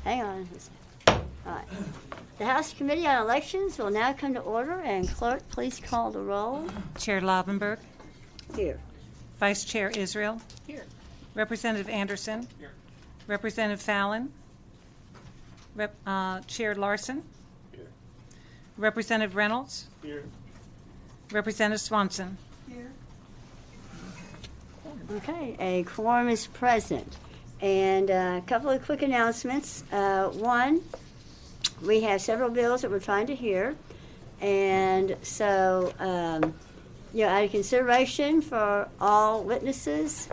Hang on. All right. The House Committee on Elections will now come to order, and clerk, please call the roll. Chair Lovenberg. Here. Vice Chair Israel. Here. Representative Anderson. Here. Representative Fallon. Chair Larson. Here. Representative Reynolds. Here. Representative Swanson. Here. Okay, a quorum is present. And a couple of quick announcements. One, we have several bills that we're trying to hear. And so, out of consideration for all witnesses,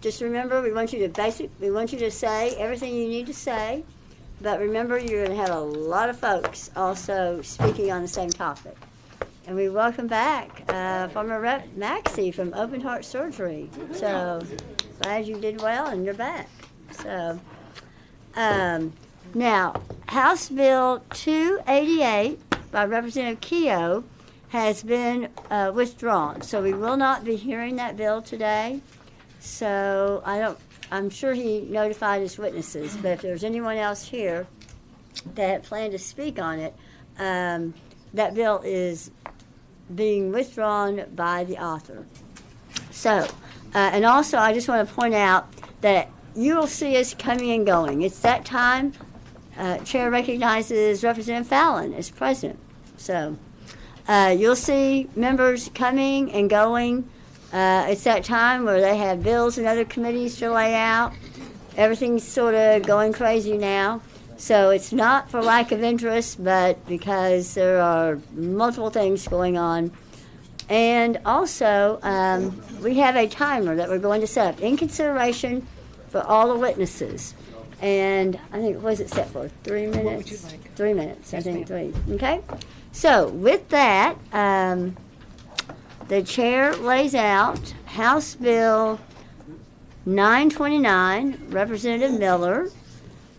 just remember we want you to say everything you need to say. But remember, you're going to have a lot of folks also speaking on the same topic. And we welcome back former Rep. Maxey from Open Heart Surgery. So glad you did well and you're back. So now, House Bill 288 by Representative Keogh has been withdrawn. So we will not be hearing that bill today. So I'm sure he notified his witnesses, but if there's anyone else here that planned to speak on it, that bill is being withdrawn by the author. So, and also I just want to point out that you will see us coming and going. It's that time. Chair recognizes Representative Fallon as president. So, you'll see members coming and going. It's that time where they have bills and other committees to lay out. Everything's sort of going crazy now. So it's not for lack of interest, but because there are multiple things going on. And also, we have a timer that we're going to set up in consideration for all the witnesses. And I think, what is it set for? 3 minutes? What would you like? 3 minutes, Yes, I think, ma'am. 3. Okay? So with that, the chair lays out House Bill 929, Representative Miller,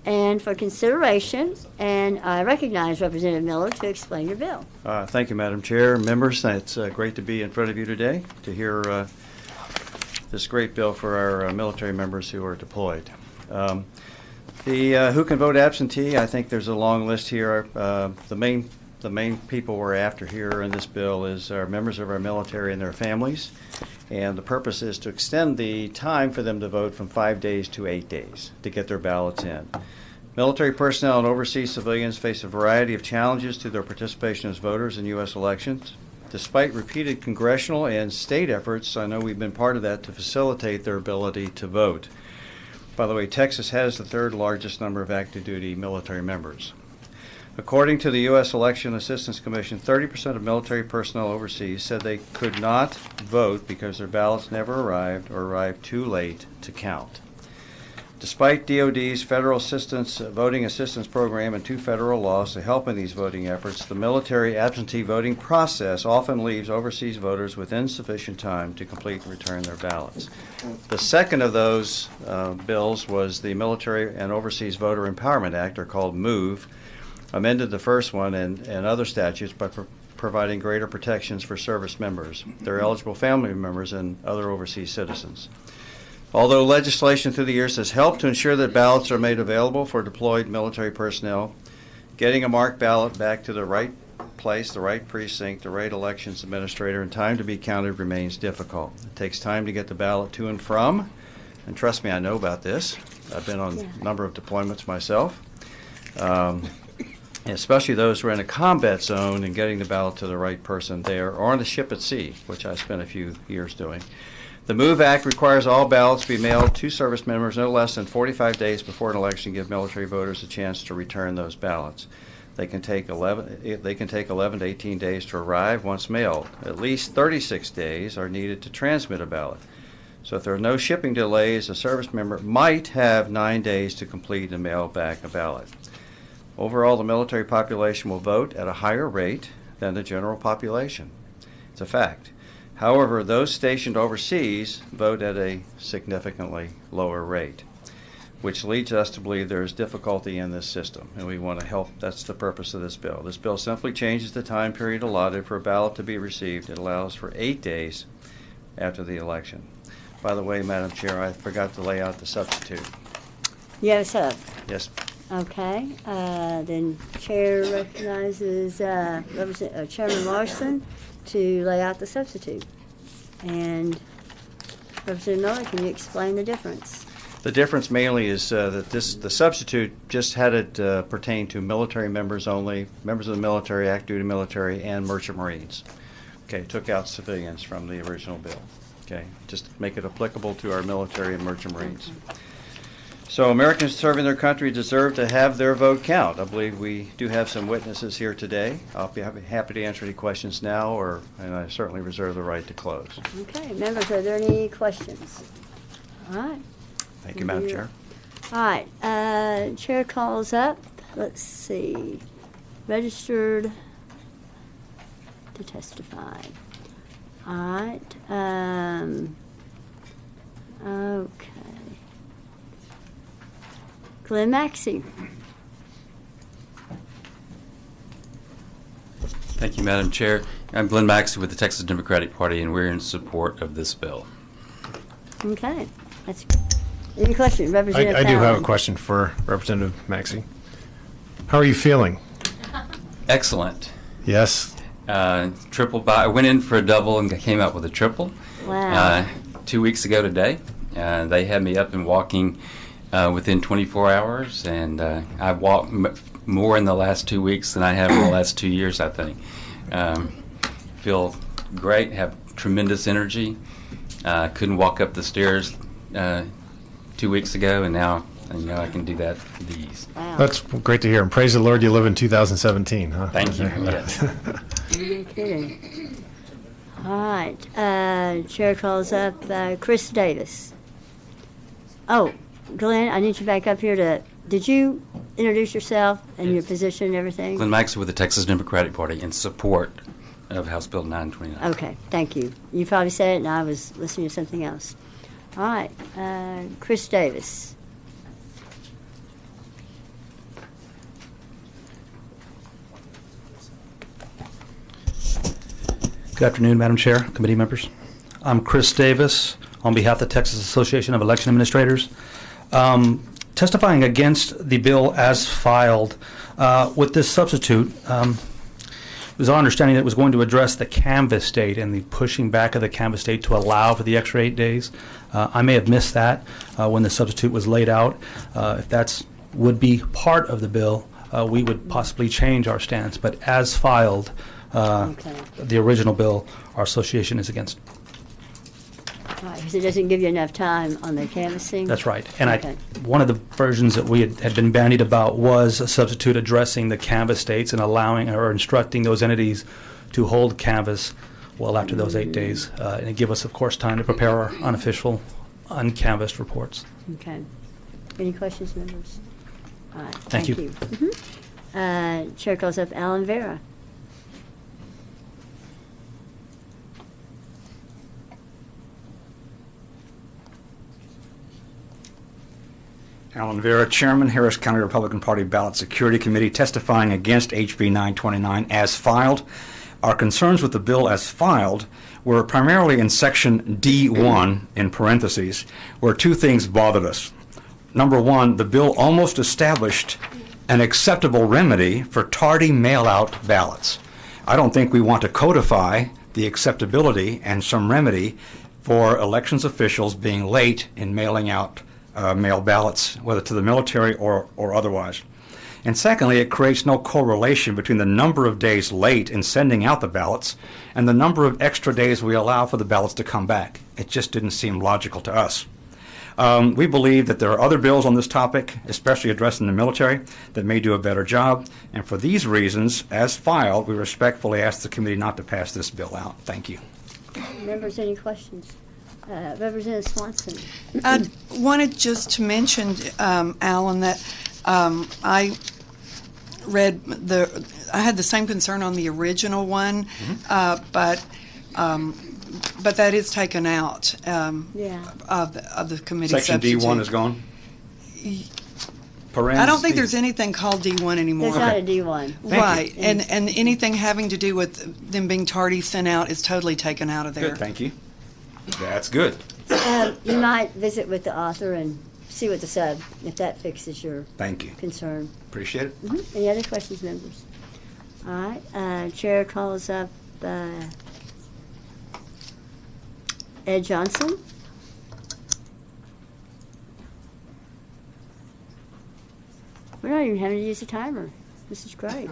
and for consideration, and I recognize Representative Miller to explain your bill. Thank you, Madam Chair. Members, it's great to be in front of you today to hear this great bill for our military members who are deployed. Who can vote absentee? I think there's a long list here. The main people we're after here in this bill is our members of our military and their families. And the purpose is to extend the time for them to vote from 5 days to 8 days to get their ballots in. Military personnel and overseas civilians face a variety of challenges to their participation as voters in U.S. elections. Despite repeated congressional and state efforts, I know we've been part of that to facilitate their ability to vote. By the way, Texas has the third largest number of active duty military members. According to the U.S. Election Assistance Commission, 30% of military personnel overseas said they could not vote because their ballots never arrived or arrived too late to count. Despite DOD's federal voting assistance program and 2 federal laws to help in these voting efforts, the military absentee voting process often leaves overseas voters with insufficient time to complete and return their ballots. The second of those bills was the Military and Overseas Voter Empowerment Act, or called MOVE, amended the first one and other statutes by providing greater protections for service members, their eligible family members, and other overseas citizens. Although legislation through the years has helped to ensure that ballots are made available for deployed military personnel, getting a marked ballot back to the right place, the right precinct, the right elections administrator, and time to be counted remains difficult. It takes time to get the ballot to and from, and trust me, I know about this. I've been on a number of deployments myself. Especially those who are in a combat zone and getting the ballot to the right person there, or on a ship at sea, which I spent a few years doing. The MOVE Act requires all ballots be mailed to service members no less than 45 days before an election to give military voters a chance to return those ballots. They can take 11 to 18 days to arrive once mailed. At least 36 days are needed to transmit a ballot. So if there are no shipping delays, a service member might have 9 days to complete and mail back a ballot. Overall, the military population will vote at a higher rate than the general population. It's a fact. However, those stationed overseas vote at a significantly lower rate, which leads us to believe there is difficulty in this system, and we want to help. That's the purpose of this bill. This bill simply changes the time period allotted for a ballot to be received. It allows for 8 days after the election. By the way, Madam Chair, I forgot to lay out the substitute. You have a sub? Yes. Okay, then Chair recognizes Chairman Larson to lay out the substitute. And Representative Miller, can you explain the difference? The difference mainly is that the substitute just had it pertain to military members only, members of the military, active duty military, and merchant marines. Okay, took out civilians from the original bill. Okay, just to make it applicable to our military and merchant marines. So Americans serving their country deserve to have their vote count. I believe we do have some witnesses here today. I'll be happy to answer any questions now, and I certainly reserve the right to close. Okay, members, are there any questions? All right. Thank you, Madam Chair. All right, Chair calls up, let's see, registered to testify. All right, okay. Glenn Maxey. Thank you, Madam Chair. I'm Glenn Maxey with the Texas Democratic Party, and we're in support of this bill. Okay, that's any question, Representative I do have a Fallon? question for Representative Maxey. How are you feeling? Excellent. Yes. Triple by. I went in for a double and came out with a triple. Wow. 2 weeks ago today. They had me up and walking within 24 hours, and I've walked more in the last 2 weeks than I have in the last 2 years, I think. Feel great, have tremendous energy. Couldn't walk up the stairs 2 weeks ago, and now I can do that with ease. Wow. That's great to hear. And praise the Lord you live in 2017, huh? Thank you. Yes. No kidding. All right, Chair calls up Chris Davis. Oh, Glenn, I need you back up here did you introduce yourself and your position and everything? Glenn Maxey with the Texas Democratic Party in support of House Bill 929. Okay, thank you. You probably said it and I was listening to something else. All right, Chris Davis. Good afternoon, Madam Chair, committee members. I'm Chris Davis on behalf of the Texas Association of Election Administrators. Testifying against the bill as filed with this substitute, it was our understanding that it was going to address the canvass date and the pushing back of the canvass date to allow for the extra 8 days. I may have missed that when the substitute was laid out. If that would be part of the bill, we would possibly change our stance. But as filed, Okay. the original bill, our association is against. All right, because it doesn't give you enough time on the canvassing? That's right. And Okay. one of the versions that we had been bandied about was a substitute addressing the canvass dates and allowing or instructing those entities to hold canvass well after those 8 days. And it give us, of course, time to prepare our unofficial, uncanvassed reports. Okay. Any questions, members? All right, Thank you. Mhm. Chair calls up Alan Vera. Alan Vera, Chairman, Harris County Republican Party Ballot Security Committee, testifying against HB 929 as filed. Our concerns with the bill as filed were primarily in Section D1, in parentheses, where two things bothered us. Number one, the bill almost established an acceptable remedy for tardy mail-out ballots. I don't think we want to codify the acceptability and some remedy for elections officials being late in mailing out mail ballots, whether to the military or otherwise. And secondly, it creates no correlation between the number of days late in sending out the ballots and the number of extra days we allow for the ballots to come back. It just didn't seem logical to us. We believe that there are other bills on this topic, especially addressing the military, that may do a better job. And for these reasons, as filed, we respectfully ask the committee not to pass this bill out. Thank you. Members, any questions? Representative Swanson. I wanted just to mention, Alan, that I read I had the same concern on the original one, but that is taken out of the committee Section substitute. D1 is gone? I don't think there's anything called D1 anymore. There's not a D1. Right, and anything having to do with them being tardy sent out is totally taken out of there. Good, thank you. That's good. You might visit with the author and see what the sub, if that fixes your Thank you. concern. Appreciate it. Any other questions, members? All right, Chair calls up Ed Johnson. We're not even having to use a timer. This is great.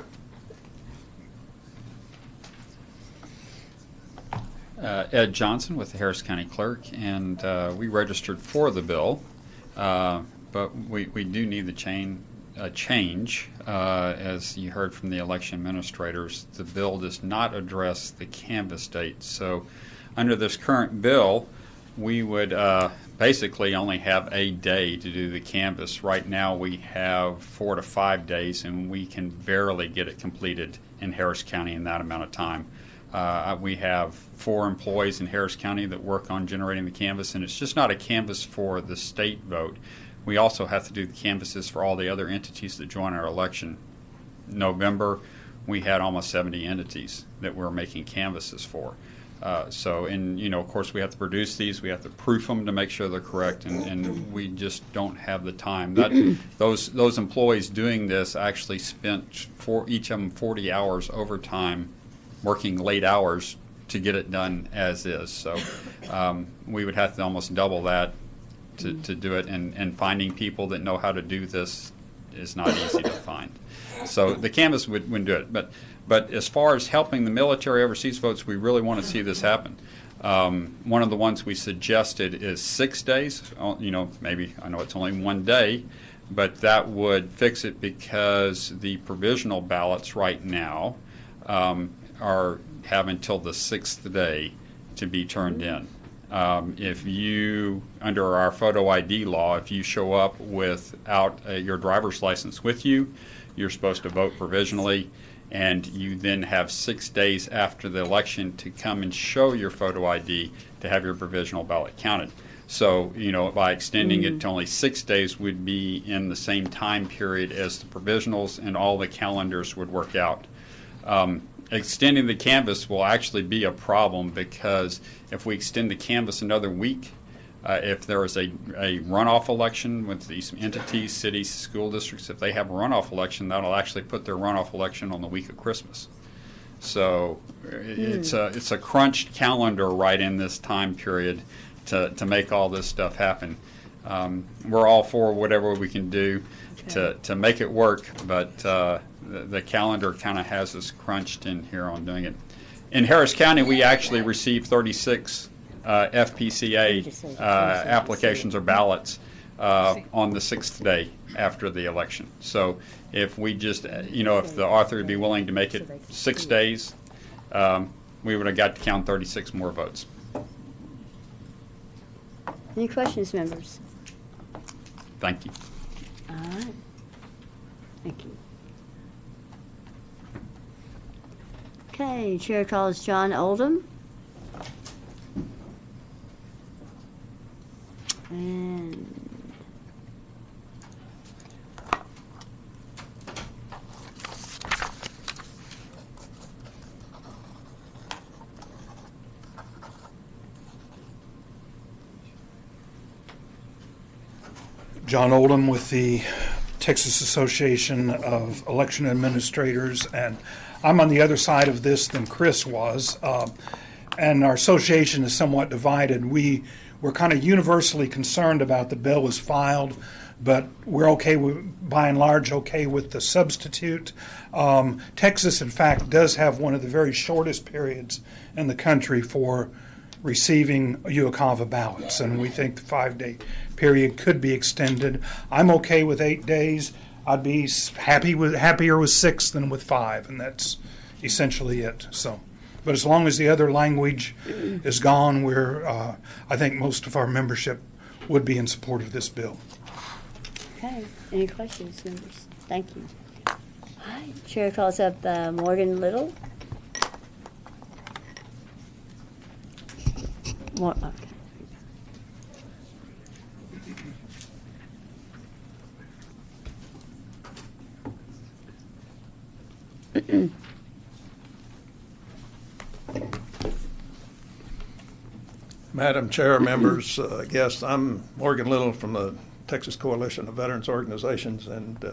Ed Johnson with the Harris County Clerk, and we registered for the bill, but we do need the change. As you heard from the election administrators, the bill does not address the canvass date. So under this current bill, we would basically only have a day to do the canvass. Right now we have 4 to 5 days, and we can barely get it completed in Harris County in that amount of time. We have 4 employees in Harris County that work on generating the canvass, and it's just not a canvass for the state vote. We also have to do the canvasses for all the other entities that join our election. November, we had almost 70 entities that we're making canvasses for. Of course, we have to produce these. We have to proof them to make sure they're correct, and we just don't have the time. Those employees doing this actually spent each of them 40 hours overtime, working late hours to get it done as is. So we would have to almost double that to do it, and finding people that know how to do this is not easy to find. So the canvas wouldn't do it. But as far as helping the military overseas votes, we really want to see this happen. One of the ones we suggested is 6 days. Maybe, I know it's only 1 day, but that would fix it, because the provisional ballots right now have until the 6th day to be turned in. If you, under our photo ID law, if you show up without your driver's license with you, you're supposed to vote provisionally, and you then have 6 days after the election to come and show your photo ID to have your provisional ballot counted. So, by extending it to only 6 days, would be in the same time period as the provisionals, and all the calendars would work out. Extending the canvass will actually be a problem, because if we extend the canvass another week, if there is a runoff election with these entities, cities, school districts, if they have a runoff election, that'll actually put their runoff election on the week of Christmas. So it's a crunched calendar right in this time period to make all this stuff happen. We're all for whatever we can do to make it work, but the calendar kind of has us crunched in here on doing it. In Harris County, we actually received 36 FPCA applications or ballots on the 6th day after the election. So if we just, if the author would be willing to make it 6 days, we would have got to count 36 more votes. Any questions, members? Thank you. All right. Thank you. Okay, Chair calls John Oldham. And John Oldham with the Texas Association of Election Administrators, and I'm on the other side of this than Chris was, and our association is somewhat divided. We're kind of universally concerned about the bill as filed, but we're okay with, by and large, okay with the substitute. Texas, in fact, does have one of the very shortest periods in the country for receiving UOCAVA ballots, and we think the 5-day period could be extended. I'm okay with 8 days. I'd be happier with 6 than with 5, and that's essentially it. So, but as long as the other language is gone, I think most of our membership would be in support of this bill. okay, any questions, members? Thank you. All right, Chair calls up Morgan Little. Okay. Madam Chair, members, guests, I'm Morgan Little from the Texas Coalition of Veterans Organizations, and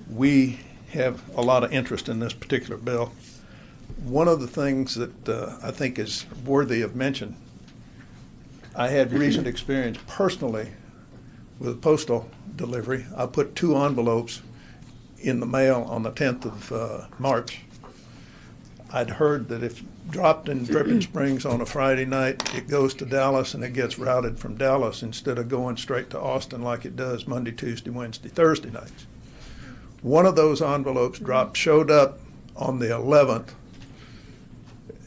we have a lot of interest in this particular bill. One of the things that I think is worthy of mention, I had recent experience personally with postal delivery. I put 2 envelopes in the mail on the 10th of March. I'd heard that if dropped in Dripping Springs on a Friday night, it goes to Dallas and it gets routed from Dallas instead of going straight to Austin like it does Monday, Tuesday, Wednesday, Thursday nights. One of those envelopes showed up on the 11th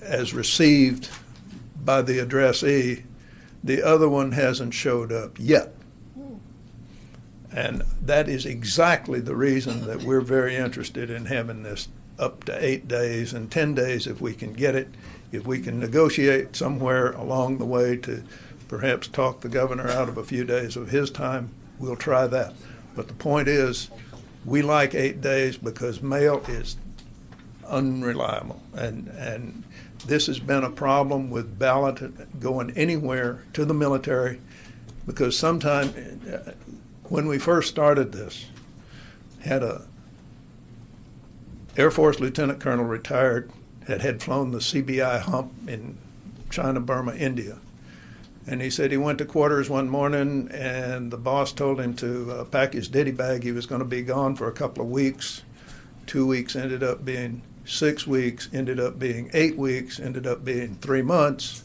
as received by the addressee. The other one hasn't showed up yet. And that is exactly the reason that we're very interested in having this up to 8 days and 10 days if we can get it. If we can negotiate somewhere along the way to perhaps talk the governor out of a few days of his time, we'll try that. But the point is, we like 8 days because mail is unreliable. And this has been a problem with ballot going anywhere to the military, because sometime when we first started this, had a Air Force Lieutenant Colonel retired, had flown the CBI hump in China, Burma, India. And he said he went to quarters one morning and the boss told him to pack his ditty bag. He was going to be gone for a couple of weeks. 2 weeks ended up being 6 weeks, ended up being 8 weeks, ended up being 3 months.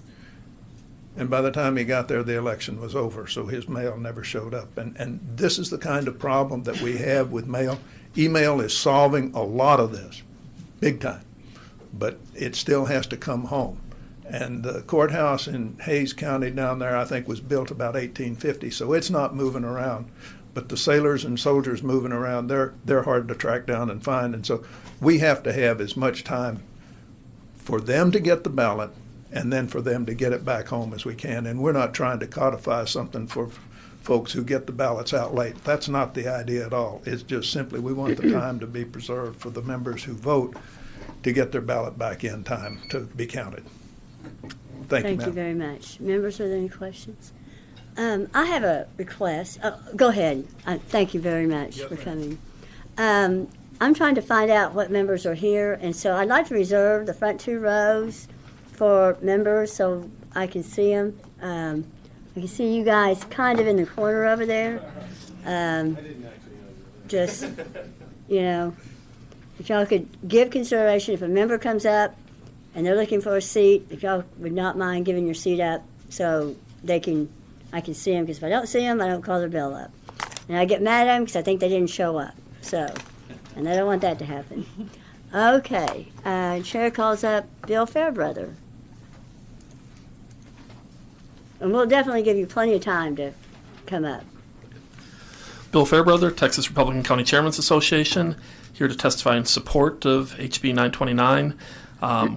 And by the time he got there, the election was over, so his mail never showed up. And this is the kind of problem that we have with mail. Email is solving a lot of this, big time, but it still has to come home. And the courthouse in Hays County down there, I think, was built about 1850, so it's not moving around. But the sailors and soldiers moving around, they're hard to track down and find. And so we have to have as much time for them to get the ballot and then for them to get it back home as we can. And we're not trying to codify something for folks who get the ballots out late. That's not the idea at all. It's just simply we want the time to be preserved for the members who vote to get their ballot back in time to be counted. Thank you, Thank you very much. Members, are there any questions? I have a request. Go ahead. Thank you very much for coming. I'm trying to find out what members are here, and so I'd like to reserve the front 2 rows for members so I can see them. I can see you guys kind of in the corner over there. Just, if y'all could give consideration, if a member comes up and they're looking for a seat, if y'all would not mind giving your seat up so I can see them, because if I don't see them, I don't call their bill up. And I get mad at them because I think they didn't show up. And I don't want that to happen. Okay, Chair calls up Bill Fairbrother. And we'll definitely give you plenty of time to come up. Bill Fairbrother, Texas Republican County Chairman's Association, here to testify in support of HB 929.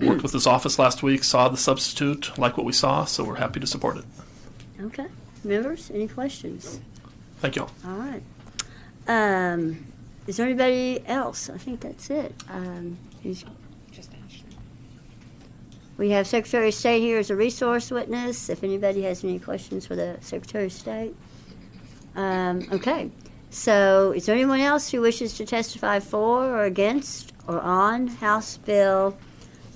Worked with his office last week, saw the substitute, like what we saw, so we're happy to support it. Okay. Members, any questions? Thank you all. All right. Is there anybody else? I think that's it. We have Secretary of State here as a resource witness, if anybody has any questions for the Secretary of State. Okay. So is there anyone else who wishes to testify for or against or on House Bill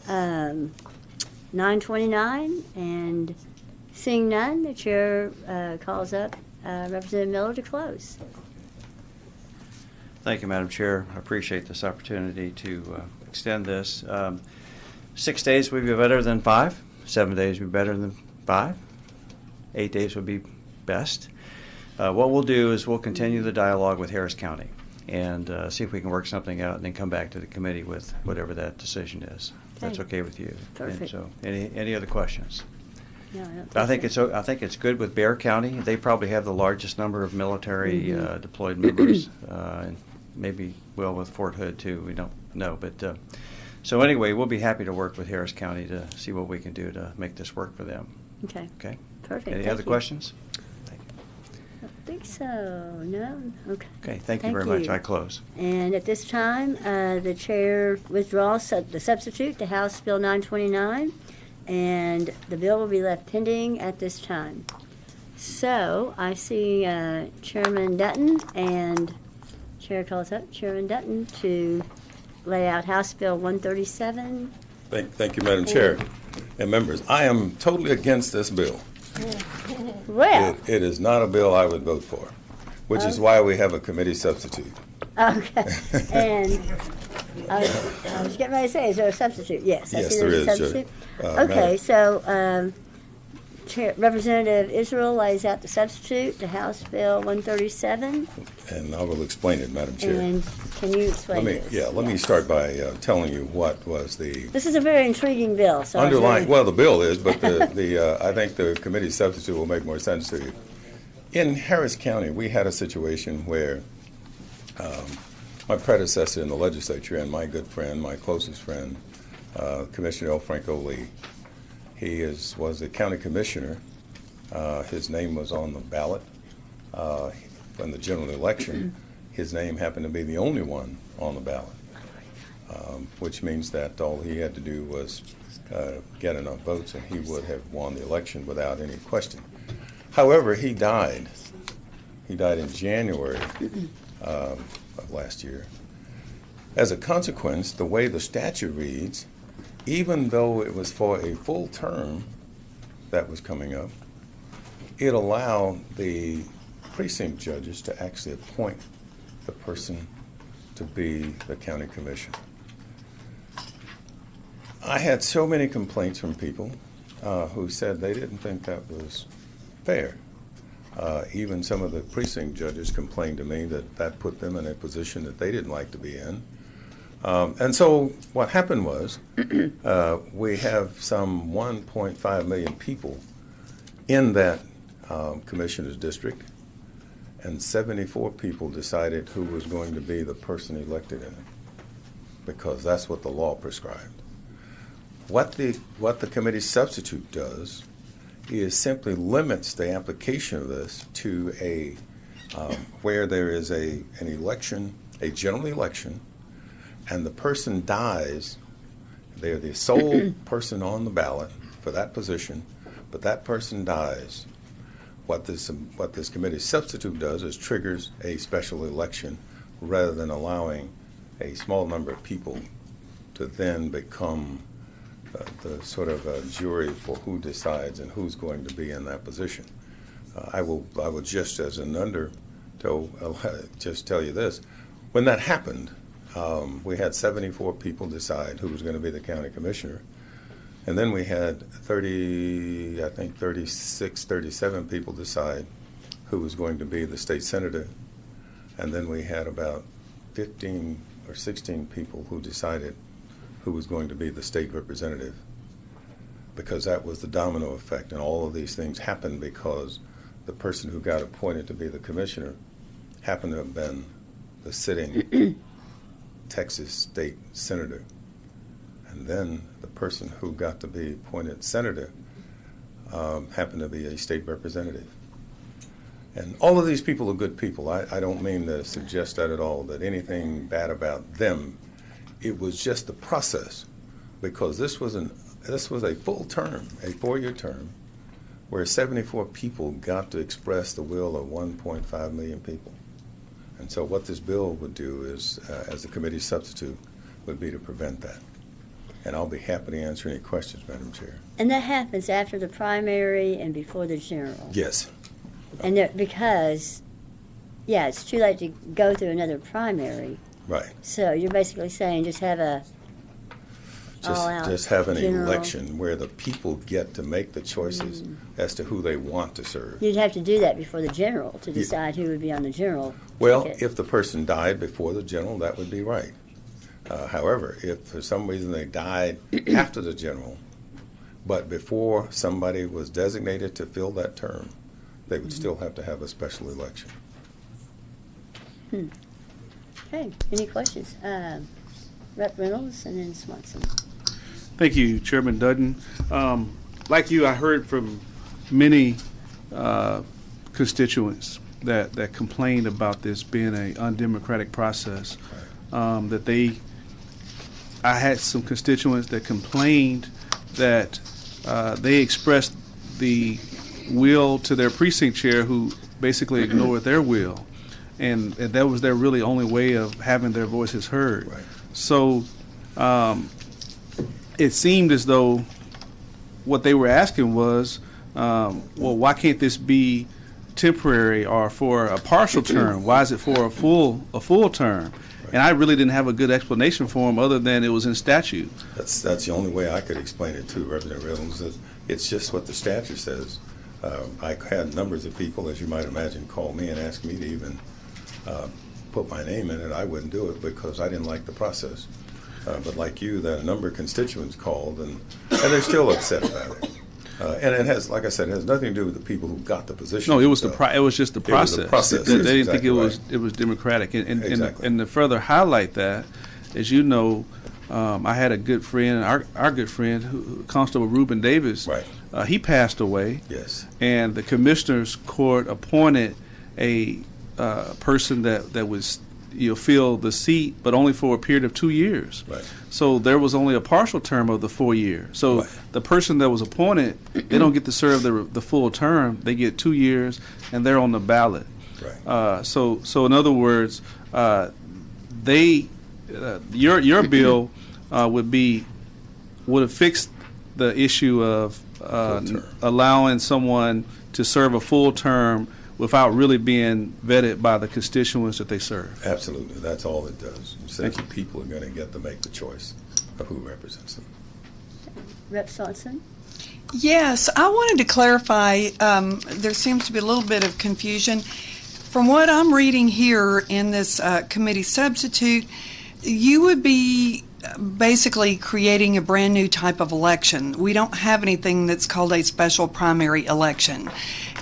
929? And seeing none, the chair calls up Representative Miller to close. Thank you, Madam Chair. I appreciate this opportunity to extend this. 6 days would be better than 5. 7 days would be better than 5. 8 days would be best. What we'll do is we'll continue the dialogue with Harris County and see if we can work something out and then come back to the committee with whatever that decision is. If that's okay with you. Perfect. And so, any other questions? No, I don't I think it's good with Bexar County. They probably have the largest number of military deployed members, and maybe with Fort Hood too. We don't know, but so anyway, we'll be happy to work with Harris County to see what we can do to make this work for them. Okay. Okay. Perfect. Any Thank other you. questions? I don't think so. No? Okay. Okay. Thank you very much. I close. And at this time, the chair withdraws the substitute to House Bill 929, and the bill will be left pending at this time. So I see Chairman Dutton, and Chair calls up Chairman Dutton to lay out House Bill 137. Thank you, Madam Chair and members. I am totally against this bill. Well, It is not a bill I would vote for, which is why we have a committee substitute. okay. And I was getting ready to say, is there a substitute? Yes, I Yes, see there there's a is, Judge. substitute. Madam- Okay, so Representative Israel lays out the substitute to House Bill 137. And I will explain it, Madam Chair. And can you explain Let me start by telling you what was the This is a very intriguing bill. So I was underlying. very- Well, the bill is, but I think the committee substitute will make more sense to you. In Harris County, we had a situation where my predecessor in the legislature and my good friend, my closest friend, Commissioner L. Franco Lee, was the county commissioner. His name was on the ballot in the general election. His name happened to be the only one on the ballot, which means that all he had to do was get enough votes and he would have won the election without any question. However, he died. He died in January of last year. As a consequence, the way the statute reads, even though it was for a full term that was coming up, it allowed the precinct judges to actually appoint the person to be the county commissioner. I had so many complaints from people who said they didn't think that was fair. Even some of the precinct judges complained to me that put them in a position that they didn't like to be in. And so what happened was we have some 1.5 million people in that commissioner's district, and 74 people decided who was going to be the person elected in it, because that's what the law prescribed. What the committee substitute does is simply limits the application of this to where there is an election, a general election, and the person dies. They're the sole person on the ballot for that position, but that person dies. What this committee substitute does is triggers a special election rather than allowing a small number of people to then become the sort of a jury for who decides and who's going to be in that position. I will just as an just tell you this. When that happened, we had 74 people decide who was going to be the county commissioner. And then we had 36, 37 people decide who was going to be the state senator. And then we had about 15 or 16 people who decided who was going to be the state representative, because that was the domino effect. And all of these things happened because the person who got appointed to be the commissioner happened to have been the sitting Texas state senator. And then the person who got to be appointed senator happened to be a state representative. And all of these people are good people. I don't mean to suggest that at all, that anything bad about them. It was just the process, because this was a full term, a 4-year term, where 74 people got to express the will of 1.5 million people. And so what this bill would do is, as the committee substitute, would be to prevent that. And I'll be happy to answer any questions, Madam Chair. And that happens after the primary and before the general. Yes. And because, it's too late to go through another primary. Right. So you're basically saying just have a all-out Just have an general election where the people get to make the choices as to who they want to serve. You'd have to do that before the general to decide who would be on the general Well, ticket. if the person died before the general, that would be right. However, if for some reason they died after the general, but before somebody was designated to fill that term, they would still have to have a special election. Okay, any questions? Rep Reynolds and then Swanson. Thank you, Chairman Dutton. Like you, I heard from many constituents that complained about this being an undemocratic process. I had some constituents that complained that they expressed the will to their precinct chair who basically ignored their will. And that was their really only way of having their voices heard. Right. So it seemed as though what they were asking was, well, why can't this be temporary or for a partial term? Why is it for a full term? Right. And I really didn't have a good explanation for them other than it was in statute. That's the only way I could explain it too, Representative Reynolds. That it's just what the statute says. I had numbers of people, as you might imagine, call me and ask me to even put my name in it. I wouldn't do it because I didn't like the process. But like you, that a number of constituents called, and they're still upset about it. And it has, like I said, it has nothing to do with the people who got the position. No, it was it was just the process. It was the process. They didn't exactly think it was right. it was democratic. Exactly. And to further highlight that, as you know, I had a good friend, our good friend, Constable Reuben Davis. Right. He passed away. Yes. And the commissioners court appointed a person that was fill the seat, but only for a period of 2 years. Right. So there was only a partial term of the 4 years. So right. the person that was appointed, they don't get to serve the full term. They get 2 years, and they're on the ballot. Right. So in other words, your bill would have fixed the issue of allowing someone to serve a full term without really being vetted by the constituents that they serve. Absolutely. That's all it does. It says the people are going to get to make the choice of who represents them. Rep. Swanson? Yes, I wanted to clarify. There seems to be a little bit of confusion. From what I'm reading here in this committee substitute, you would be basically creating a brand new type of election. We don't have anything that's called a special primary election.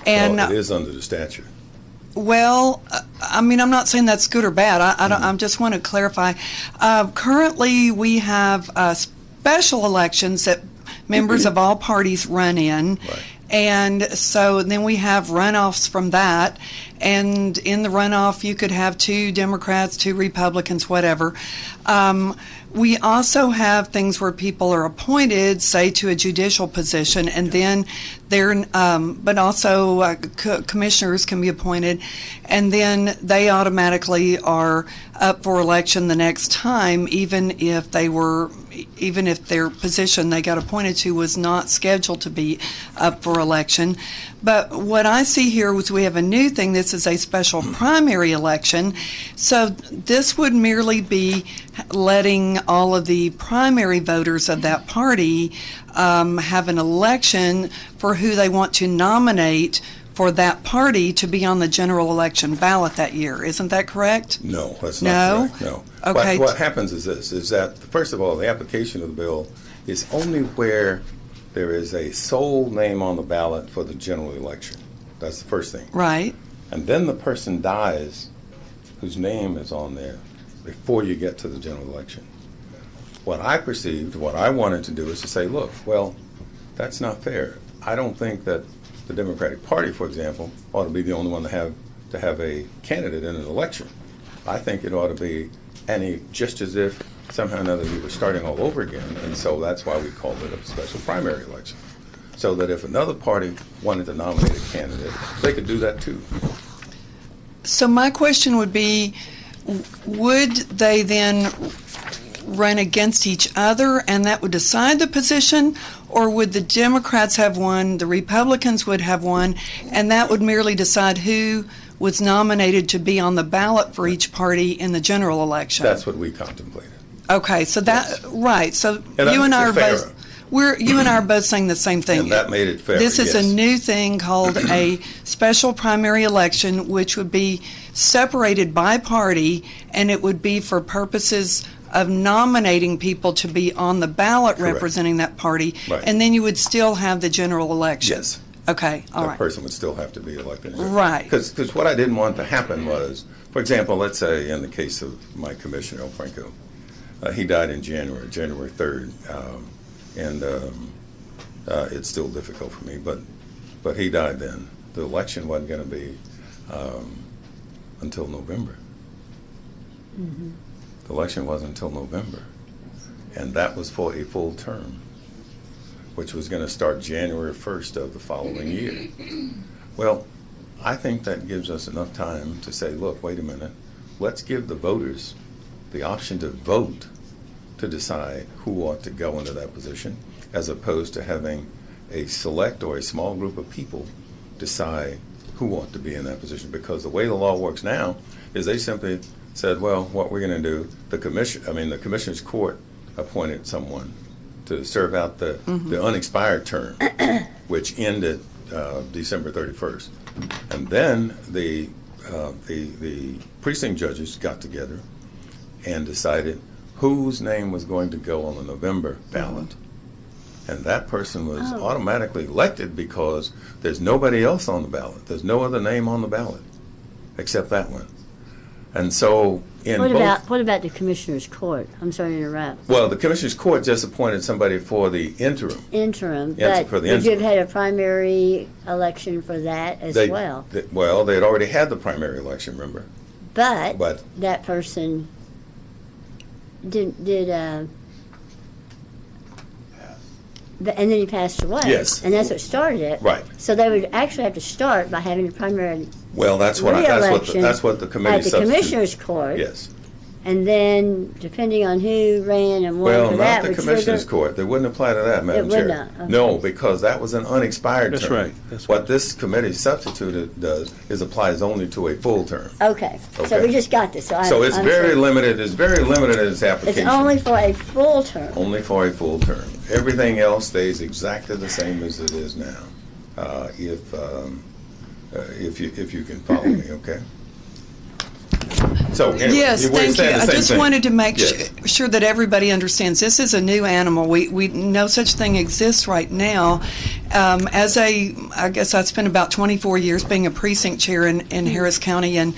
And well, it is under the statute. Well, I mean, I'm not saying that's good or bad. I just want to clarify. Currently, we have special elections that members of all parties run in. Right. And so then we have runoffs from that. And in the runoff, you could have 2 Democrats, 2 Republicans, whatever. We also have things where people are appointed, say, to a judicial position, and then they're, but also commissioners can be appointed, and then they automatically are up for election the next time, even if their position they got appointed to was not scheduled to be up for election. But what I see here was we have a new thing. This is a special primary election. So this would merely be letting all of the primary voters of that party have an election for who they want to nominate for that party to be on the general election ballot that year. Isn't that correct? No, that's not correct. No. Okay. What happens is this, is that, first of all, the application of the bill is only where there is a sole name on the ballot for the general election. That's the first thing. Right. And then the person dies whose name is on there before you get to the general election. What I perceived, what I wanted to do is to say, look, well, that's not fair. I don't think that the Democratic Party, for example, ought to be the only one to have a candidate in an election. I think it ought to be just as if somehow or another we were starting all over again, and so that's why we called it a special primary election. So that if another party wanted to nominate a candidate, they could do that too. So my question would be, would they then run against each other and that would decide the position, or would the Democrats have one, the Republicans would have one, and that would merely decide who was nominated to be on the ballot for each party in the general election? That's what we contemplated. Okay, so that, yes. Right, so and you and I are fairer. both, you and I are both saying the same thing. And that made it fair. This is yes. a new thing called a special primary election, which would be separated by party, and it would be for purposes of nominating people to be on the ballot Correct. representing that party, right. And then you would still have the general election. Yes. Okay, all right. That person would still have to be elected. Right. Because what I didn't want to happen was, for example, let's say in the case of my commissioner, El Franco, he died in January 3rd, and it's still difficult for me, but he died then. The election wasn't going to be until November. Mm-hmm. The election wasn't until November, and that was for a full term. which was going to start January 1st of the following year. Well, I think that gives us enough time to say, look, wait a minute, let's give the voters the option to vote to decide who ought to go into that position, as opposed to having a select or a small group of people decide who ought to be in that position. Because the way the law works now is they simply said, well, what we're going to do, the Commissioner's Court appointed someone to serve out the unexpired term, which ended December 31st. And then the precinct judges got together and decided whose name was going to go on the November ballot. And that person was automatically elected because there's nobody else on the ballot. There's no other name on the ballot except that one. And so what about the Commissioner's Court? I'm sorry to interrupt. Well, the Commissioner's Court just appointed somebody for the interim. But would you have had a primary election for that as well? Well, they had already had the primary election, remember? But that person did and then he passed away. Yes. And that's what started it. Right. So they would actually have to start by having a primary Well, that's what the committee at the Commissioner's Court. Yes. And then, depending on who ran and won for that, not the Commissioner's Court. They wouldn't apply to that, Madam Chair. It would not. Okay. No, because that was an unexpired term. That's right. That's what this committee substituted does is applies only to a full term. Okay. So we just got this. So it's very limited. It's very limited in its application. It's only for a full term. Only for a full term. Everything else stays exactly the same as it is now. If you can follow me, okay? So anyway, yes, thank you. I just wanted to make Yes. sure that everybody understands this is a new animal. We no such thing exists right now. I guess I spent about 24 years being a precinct chair in Harris County, and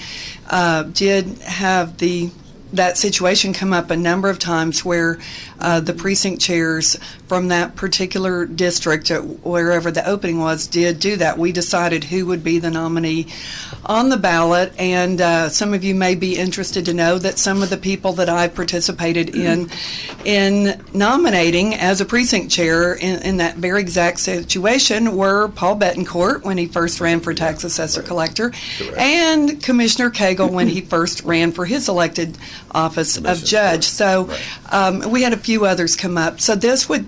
did have that situation come up a number of times where the precinct chairs from that particular district, wherever the opening was, did do that. We decided who would be the nominee on the ballot, and some of you may be interested to know that some of the people that I participated in nominating as a precinct chair in that very exact situation were Paul Betancourt when he first ran for tax assessor collector, and Commissioner Cagle when he first ran for his elected office of judge. So we had a few others come up. So this would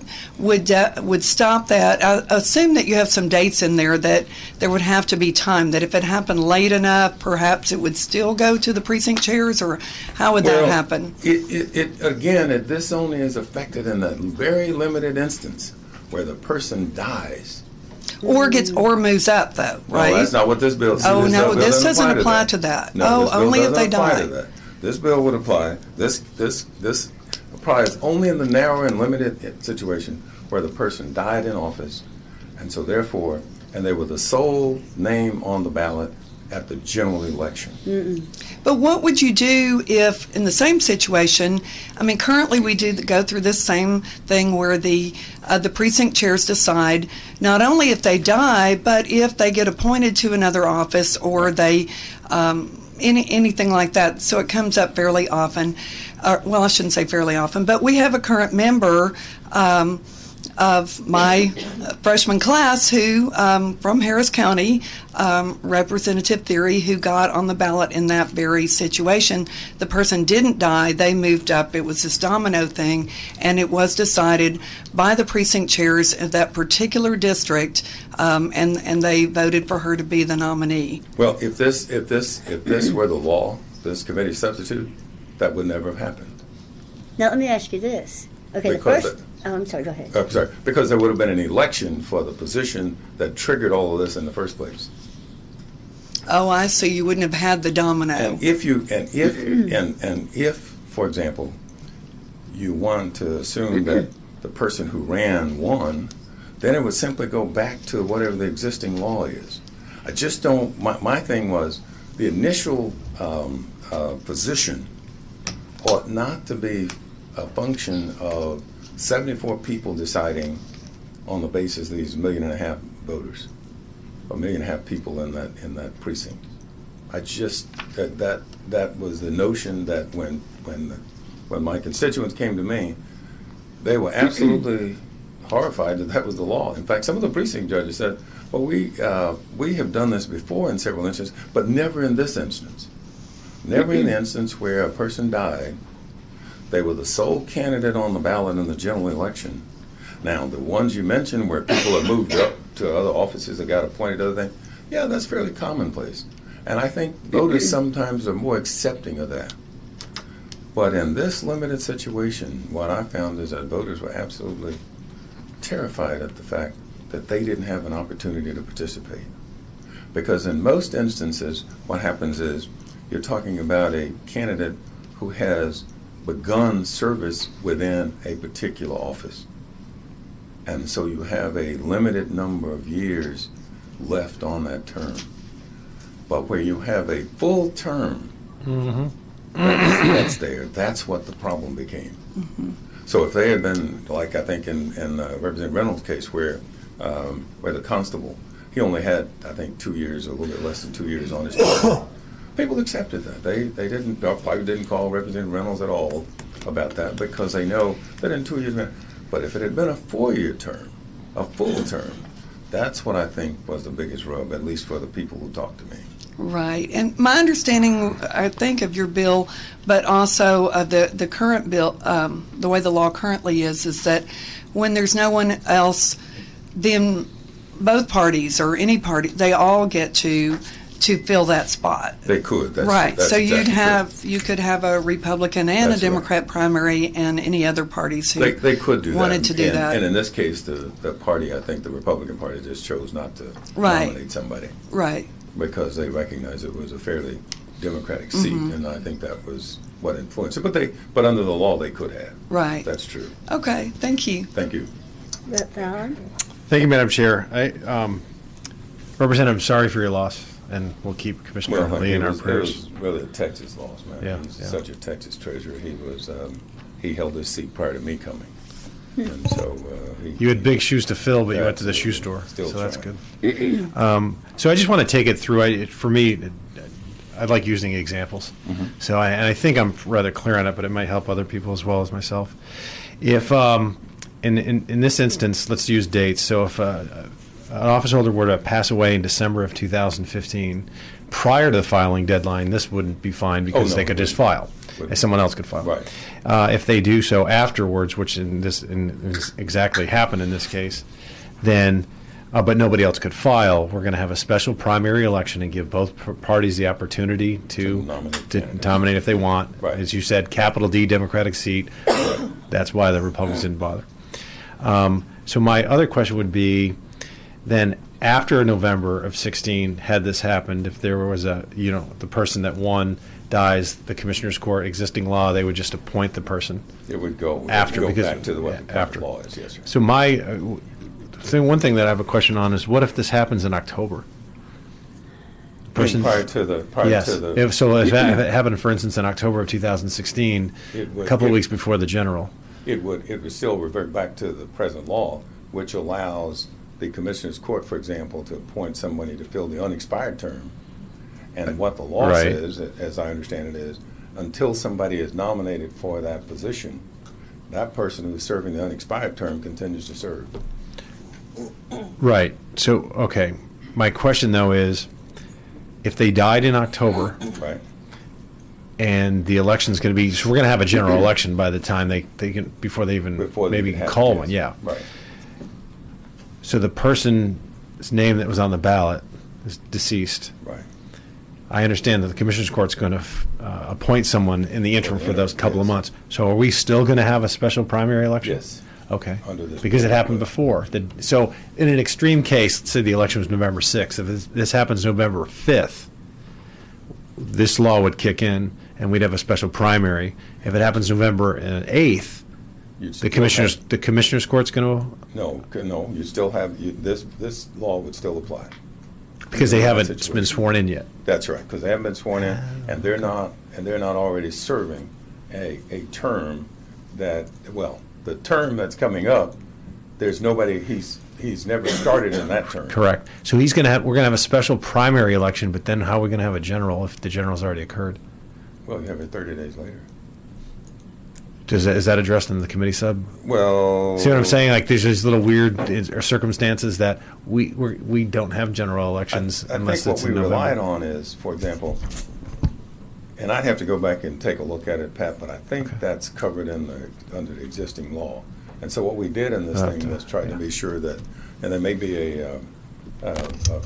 stop that. I assume that you have some dates in there that there would have to be time, that if it happened late enough, perhaps it would still go to the precinct chairs, or how would that happen? This only is affected in that very limited instance where the person dies. Or moves up, though, right? No, that's not what this bill says. Oh, no, this doesn't apply to that. No, only if they die. This bill would apply. This applies only in the narrow and limited situation where the person died in office, and so therefore, and they were the sole name on the ballot at the general election. But what would you do if, in the same situation, currently we go through this same thing where the precinct chairs decide not only if they die, but if they get appointed to another office or they anything like that. So it comes up fairly often. Well, I shouldn't say fairly often, but we have a current member of my freshman class who, from Harris County, Representative Theory, who got on the ballot in that very situation. The person didn't die. They moved up. It was this domino thing, and it was decided by the precinct chairs of that particular district, and they voted for her to be the nominee. Well, if this were the law, this committee substitute, that would never have happened. Now, let me ask you this. Okay, I'm sorry, go ahead. I'm sorry, because there would have been an election for the position that triggered all of this in the first place. Oh, I see. You wouldn't have had the domino. And if, for example, you want to assume that the person who ran won, then it would simply go back to whatever the existing law is. I just don't. My thing was the initial position ought not to be a function of 74 people deciding on the basis of these 1.5 million voters, or 1.5 million people in that precinct. I just that was the notion that when my constituents came to me, they were absolutely horrified that that was the law. In fact, some of the precinct judges said, well, we have done this before in several instances, but never in this instance. Never in the instance where a person died. They were the sole candidate on the ballot in the general election. Now, the ones you mentioned where people have moved up to other offices and got appointed to other things, yeah, that's fairly commonplace. And I think voters sometimes are more accepting of that. But in this limited situation, what I found is that voters were absolutely terrified at the fact that they didn't have an opportunity to participate. Because in most instances, what happens is you're talking about a candidate who has begun service within a particular office. And so you have a limited number of years left on that term. But where you have a full term, that's there. That's what the problem became. So if they had been, like I think in Representative Reynolds' case, where the constable, he only had, I think, 2 years, or a little bit less than 2 years on his term, people accepted that. They didn't, probably didn't call Representative Reynolds at all about that because they know that in 2 years. But if it had been a 4-year term, a full term, that's what I think was the biggest rub, at least for the people who talked to me. Right. And my understanding, I think, of your bill, but also of the current bill, the way the law currently is that when there's no one else, then both parties or any party, they all get to fill that spot. They could. Right. That's so exactly you could have a Republican and That's a Democrat primary and any other parties who they could do wanted that. to do that. And in this case, the party, I think the Republican Party just chose not to nominate somebody. Right. Because they recognized it was a fairly Democratic seat, and I think that was what influenced it. But under the law, they could have. Right. That's true. Okay. Thank you. Thank you. Rep. Fallon? Thank you, Madam Chair. Representative, I'm sorry for your loss, and we'll keep Commissioner Lee in our prayers. It was really a Texas loss, man. Yeah, He's yeah. such a Texas treasurer. He was. He held his seat prior to me coming, and so You had big shoes to fill, but you went to the shoe Absolutely. store, Still so that's trying. good. So I just want to take it through. For me, I like using examples. So I think I'm rather clear on it, but it might help other people as well as myself. If in this instance, let's use dates. So if an office holder were to pass away in December of 2015, prior to the filing deadline, this wouldn't be fine because no, they could it just file, wouldn't. and someone else could file. Right. If they do so afterwards, which exactly happened in this case, then but nobody else could file, we're going to have a special primary election and give both parties the opportunity to nominate if they want. Right. As you said, capital D Democratic seat. That's why the Republicans didn't bother. So my other question would be, then after November of 16, had this happened, if there was the person that won dies, the Commissioner's Court existing law, they would just appoint the person. It would go after, because back to what the after law is. Yes, sir. So one thing that I have a question on is, what if this happens in October? Prior to the If it happened, for instance, in October of 2016, a couple of weeks before the general. It would still revert back to the present law, which allows the Commissioner's Court, for example, to appoint somebody to fill the unexpired term. And what the law says, as I understand it, is until somebody is nominated for that position, that person who is serving the unexpired term continues to serve. Right. So, okay. My question, though, is if they died in October, right, and the election's going to be, so we're going to have a general election by the time they can, before they even call one, yeah. Right. So the person's name that was on the ballot is deceased. Right. I understand that the Commissioner's Court's going to appoint someone in the interim for those couple of months. So are we still going to have a special primary election? Yes. Okay. Under this because it happened before. So in an extreme case, let's say the election was November 6th. If this happens November 5th, this law would kick in and we'd have a special primary. If it happens November 8th, the Commissioner's Court's going to... No, you still have, this law would still apply. Because they haven't been sworn in yet. That's right, because they haven't been sworn in, and they're not already serving a term that, well, the term that's coming up, there's nobody, he's never started in that term. Correct. So we're going to have a special primary election, but then how are we going to have a general if the general's already occurred? Well, you have it 30 days later. Is that addressed in the committee sub? Well, See what I'm saying? Like there's these little weird circumstances that we don't have general elections I unless think it's what we in November. relied on is, for example, and I'd have to go back and take a look at it, Pat, but I think that's covered under the existing law. And so what we did in this thing was try to be sure that, and there may be a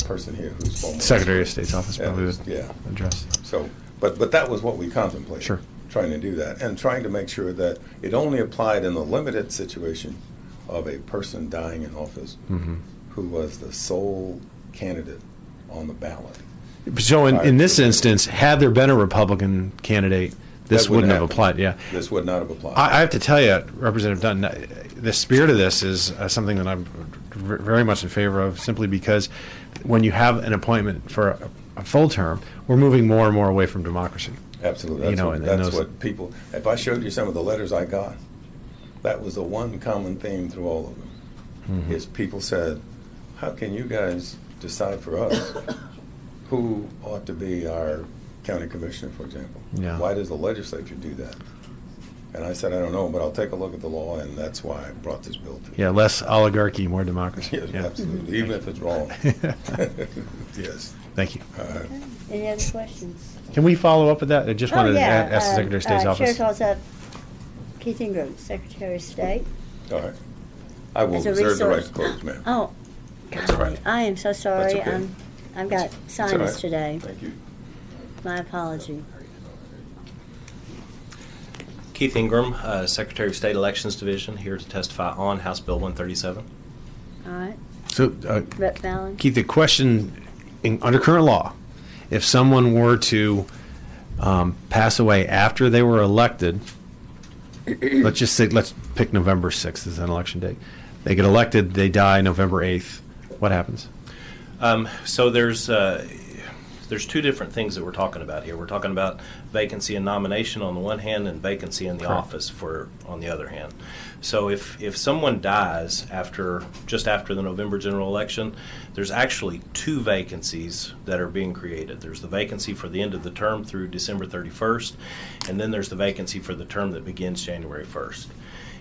person here who's former Secretary of State's office probably would yeah. address. So, but that was what we contemplated. Sure. Trying to do that and trying to make sure that it only applied in the limited situation of a person dying in office who was the sole candidate on the ballot. So in this instance, had there been a Republican candidate, this wouldn't have applied. Yeah, this would not have applied. I have to tell you, Representative Dunn, the spirit of this is something that I'm very much in favor of, simply because when you have an appointment for a full term, we're moving more and more away from democracy. Absolutely. That's what people, if I showed you some of the letters I got, that was the one common theme through all of them, is people said, how can you guys decide for us who ought to be our county commissioner, for example? Yeah. Why does the legislature do that? And I said, I don't know, but I'll take a look at the law, and that's why I brought this bill to you. Yeah, less oligarchy, more democracy. Yes, absolutely, even if it's wrong. Yes. Thank you. Any other questions? Can we follow up with that? I just wanted to ask the Secretary of State's Chair office. calls up Keith Ingram, Secretary of State. All right. I will As a reserve the right to resource. close, ma'am. Oh, That's all right. I am so sorry. That's okay. I've got That's all sinus right. today. Thank you. My apology. Keith Ingram, Secretary of State Elections Division, here to testify on House Bill 137. All right. So, Rep. Fallon. Keith, the question, under current law, if someone were to pass away after they were elected, let's pick November 6th as an election date. They get elected, they die November 8th. What happens? So there's two different things that we're talking about here. We're talking about vacancy and nomination on the one hand and vacancy in the office on the other hand. So if someone dies just after the November general election, there's actually two vacancies that are being created. There's the vacancy for the end of the term through December 31st, and then there's the vacancy for the term that begins January 1st.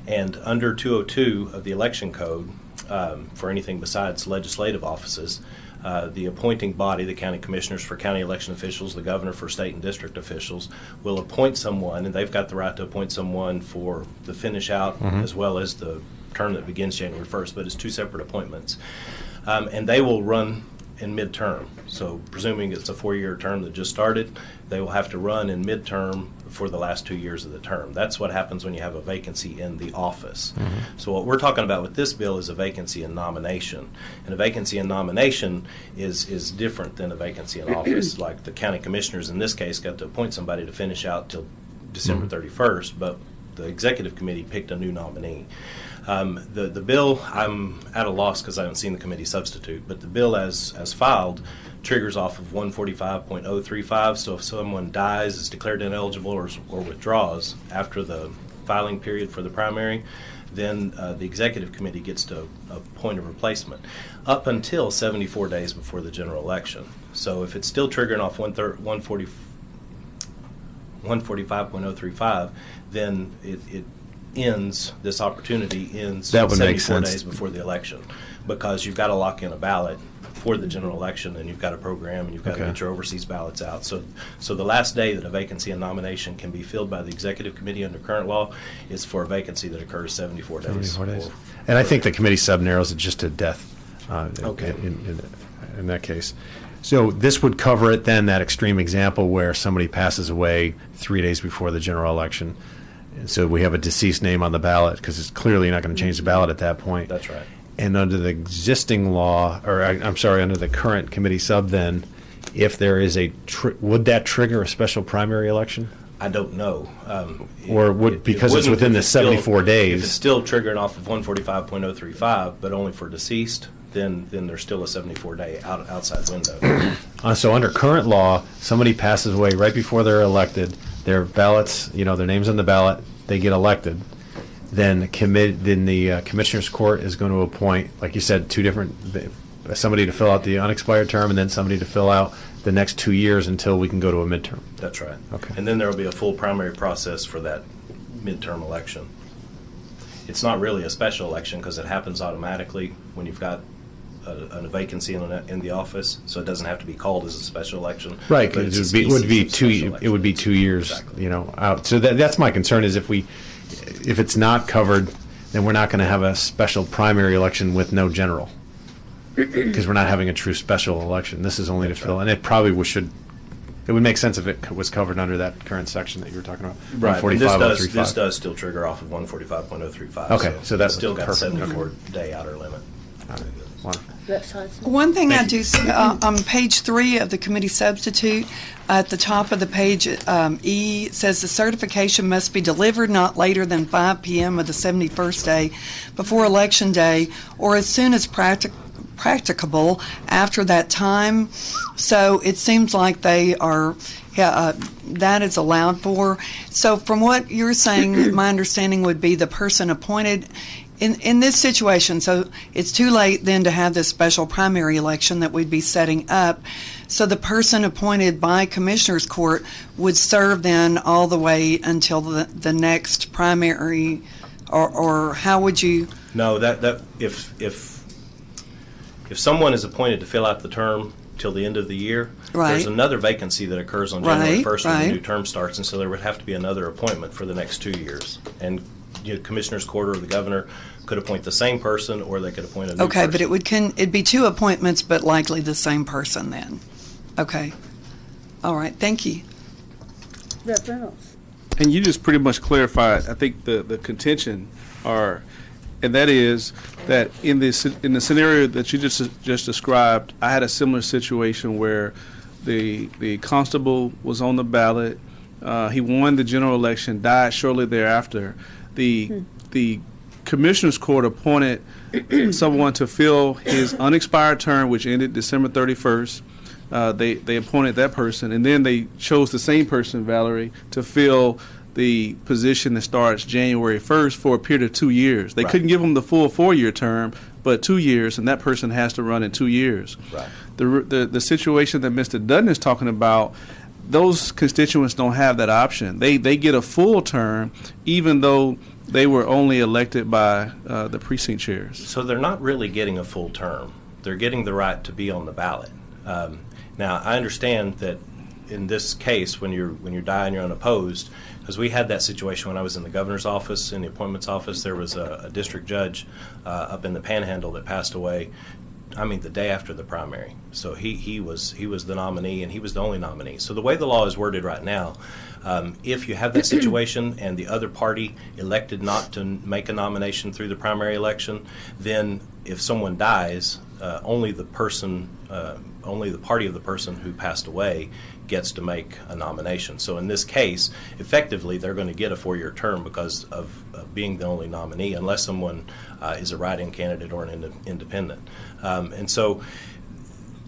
And under 202 of the Election Code, for anything besides legislative offices, the appointing body, the county commissioners for county election officials, the governor for state and district officials, will appoint someone, and they've got the right to appoint someone for the finish out as well as the term that begins January 1st, but it's two separate appointments. And they will run in midterm. So presuming it's a 4-year term that just started, they will have to run in midterm for the last 2 years of the term. That's what happens when you have a vacancy in the office. So what we're talking about with this bill is a vacancy in nomination. And a vacancy in nomination is different than a vacancy in office. Like the county commissioners in this case got to appoint somebody to finish out till December 31st, but the executive committee picked a new nominee. The bill, I'm at a loss because I haven't seen the committee substitute, but the bill as filed triggers off of 145.035. So if someone dies, is declared ineligible, or withdraws after the filing period for the primary, then the executive committee gets to appoint a replacement up until 74 days before the general election. So if it's still triggering off 145.035, then it ends, this opportunity ends That would make 74 sense. days before the election, because you've got to lock in a ballot for the general election, and you've got a program, and you've got to get your overseas ballots out. So the last day that a vacancy and nomination can be filled by the executive committee under current law is for a vacancy that occurs 74 days. 74 days. And I think the committee sub narrows it just to death in that case. So this would cover it then, that extreme example where somebody passes away 3 days before the general election. And so we have a deceased name on the ballot because it's clearly not going to change the ballot at that point. That's right. And under the existing law, or I'm sorry, under the current committee sub, then, if there is would that trigger a special primary election? I don't know. Or because it's within the 74 days? If it's still triggering off of 145.035, but only for deceased, then there's still a 74-day outside window. So under current law, somebody passes away right before they're elected, their ballots, their name's on the ballot, they get elected. Then the commissioner's court is going to appoint, like you said, somebody to fill out the unexpired term, and then somebody to fill out the next 2 years until we can go to a midterm. That's right. Okay. And then there will be a full primary process for that midterm election. It's not really a special election because it happens automatically when you've got a vacancy in the office, so it doesn't have to be called as a special election. Right, but because it's it would be a species of 2 special years, Exactly. out. So that's my concern is if it's not covered, then we're not going to have a special primary election with no general, because we're not having a true special election. This is only to fill, and it probably it would make sense if it was covered under that current section that you were talking about. Right, and 145.035. this does still trigger off of 145.035. Okay, so that's it's still got a perfect. 74-day outer limit. Wonderful. One thing I do see on page 3 of the committee substitute, at the top of the page, E says the certification must be delivered not later than 5 p.m. of the 71st day before Election Day, or as soon as practicable after that time. So it seems like they are, that is allowed for. So from what you're saying, my understanding would be the person appointed in this situation, so it's too late then to have this special primary election that we'd be setting up. So the person appointed by Commissioners Court would serve then all the way until the next primary, or how would you? No, that if someone is appointed to fill out the term till the end of the year, Right. there's another vacancy that occurs on January Right, 1st when right. the new term starts, and so there would have to be another appointment for the next 2 years. And Commissioners Court or the governor could appoint the same person, or they could appoint a new Okay, person. but it'd be 2 appointments, but likely the same person then. Okay. All right, thank you. Rep. Reynolds. And you just pretty much clarified, I think, the contention and that is that in the scenario that you just described, I had a similar situation where the constable was on the ballot. He won the general election, died shortly thereafter. The Commissioners Court appointed someone to fill his unexpired term, which ended December 31st. They appointed that person, and then they chose the same person, Valerie, to fill the position that starts January 1st for a period of 2 years. They couldn't give him the full 4-year term, but 2 years, and that person has to run in 2 years. Right. The situation that Mr. Dutton is talking about, those constituents don't have that option. They get a full term, even though they were only elected by the precinct chairs. So they're not really getting a full term. They're getting the right to be on the ballot. Now, I understand that in this case, when you die and you're unopposed, because we had that situation when I was in the governor's office, in the appointments office, there was a district judge up in the Panhandle that passed away. I mean, the day after the primary. So he was the nominee, and he was the only nominee. So the way the law is worded right now, if you have that situation and the other party elected not to make a nomination through the primary election, then if someone dies, only the party of the person who passed away gets to make a nomination. So in this case, effectively, they're going to get a 4-year term because of being the only nominee, unless someone is a write-in candidate or an independent. And so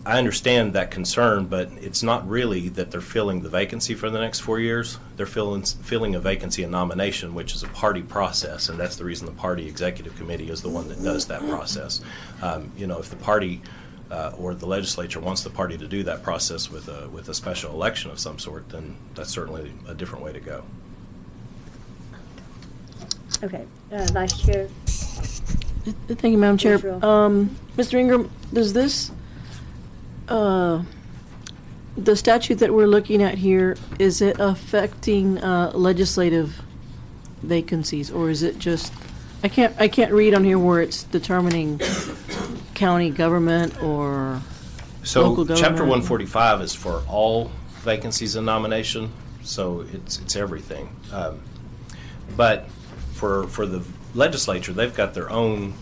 I understand that concern, but it's not really that they're filling the vacancy for the next 4 years. They're filling a vacancy in nomination, which is a party process, and that's the reason the party executive committee is the one that does that process. If the party or the legislature wants the party to do that process with a special election of some sort, then that's certainly a different way to go. Okay, Vice Chair. Thank you, Madam Chair. Israel. Mr. Ingram, does this, the statute that we're looking at here, is it affecting legislative vacancies, or is it just, I can't read on here where it's determining county government or local government? Chapter 145 is for all vacancies in nomination, so it's everything. But for the legislature, they've got their own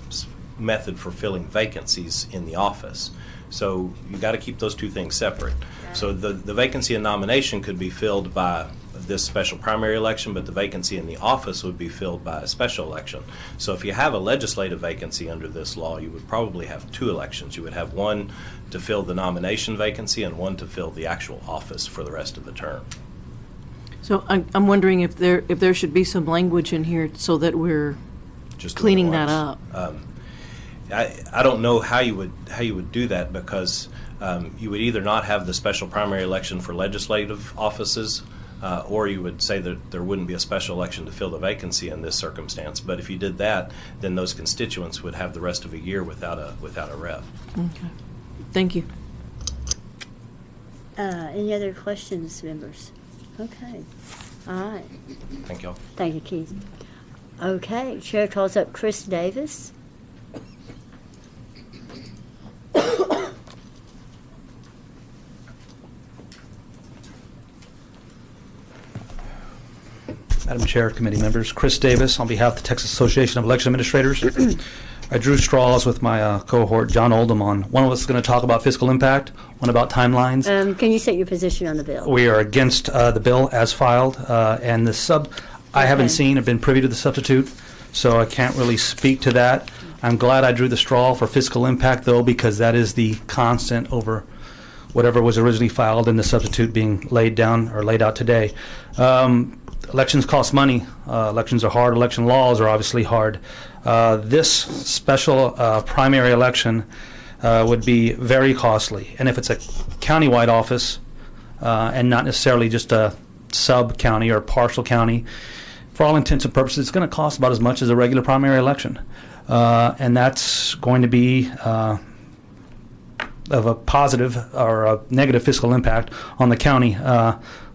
method for filling vacancies in the office. So you got to keep those two things separate. So the vacancy in nomination could be filled by this special primary election, but the vacancy in the office would be filled by a special election. So if you have a legislative vacancy under this law, you would probably have 2 elections. You would have one to fill the nomination vacancy and one to fill the actual office for the rest of the term. So I'm wondering if there should be some language in here so that we're Just cleaning doing that once. up. I don't know how you would do that, because you would either not have the special primary election for legislative offices or you would say that there wouldn't be a special election to fill the vacancy in this circumstance. But if you did that, then those constituents would have the rest of a year without a rep. Okay. Thank you. Any other questions, members? Okay. All right. Thank y'all. Thank you, Keith. Okay. Chair calls up Chris Davis. Madam Chair, committee members, Chris Davis on behalf of the Texas Association of Election Administrators. I drew straws with my cohort, John Oldham, on one of us is going to talk about fiscal impact, one about timelines. Can you state your position on the bill? We are against the bill as filed, and the I haven't seen, I've been privy to the substitute, so I can't really speak to that. I'm glad I drew the straw for fiscal impact, though, because that is the constant over whatever was originally filed and the substitute being laid down or laid out today. Elections cost money. Elections are hard. Election laws are obviously hard. This special primary election would be very costly. And if it's a countywide office and not necessarily just a sub-county or partial county, for all intents and purposes, it's going to cost about as much as a regular primary election. And that's going to be of a positive or a negative fiscal impact on the county.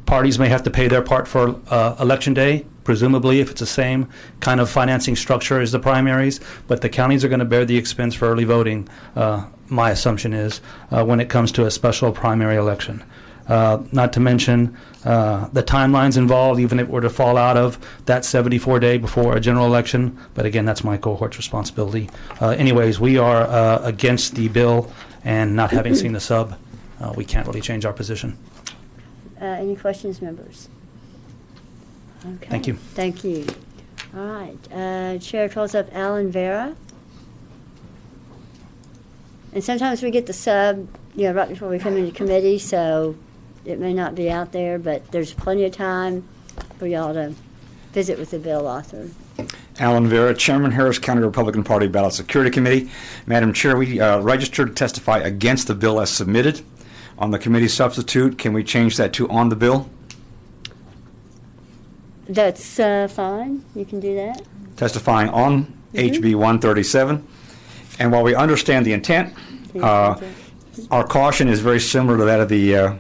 Parties may have to pay their part for election day, presumably if it's the same kind of financing structure as the primaries, but the counties are going to bear the expense for early voting, my assumption is, when it comes to a special primary election. Not to mention the timelines involved, even if it were to fall out of that 74-day before a general election, but again, that's my cohort's responsibility. Anyways, we are against the bill, and not having seen the sub, we can't really change our position. Any questions, members? Okay. Thank you. Thank you. All right. Chair calls up Alan Vera. And sometimes we get the sub, right before we come into committee, so it may not be out there, but there's plenty of time for y'all to visit with the bill author. Alan Vera, Chairman, Harris County Republican Party Ballot Security Committee. Madam Chair, we registered to testify against the bill as submitted. On the committee substitute, can we change that to on the bill? That's fine. You can do that. Testifying on HB 137. And while we understand the intent, our caution is very similar to that of the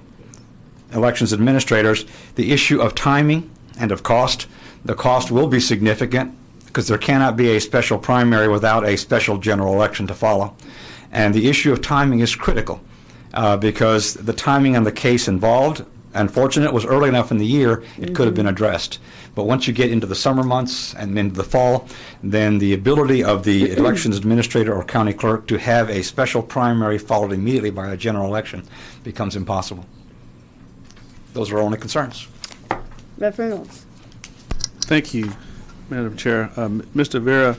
elections administrators. The issue of timing and of cost, the cost will be significant because there cannot be a special primary without a special general election to follow. And the issue of timing is critical. Because the timing on the case involved, unfortunate, was early enough in the year, it could have been addressed. But once you get into the summer months and into the fall, then the ability of the elections administrator or county clerk to have a special primary followed immediately by a general election becomes impossible. Those are our only concerns. Rep. Reynolds. Thank you, Madam Chair. Mr. Vera,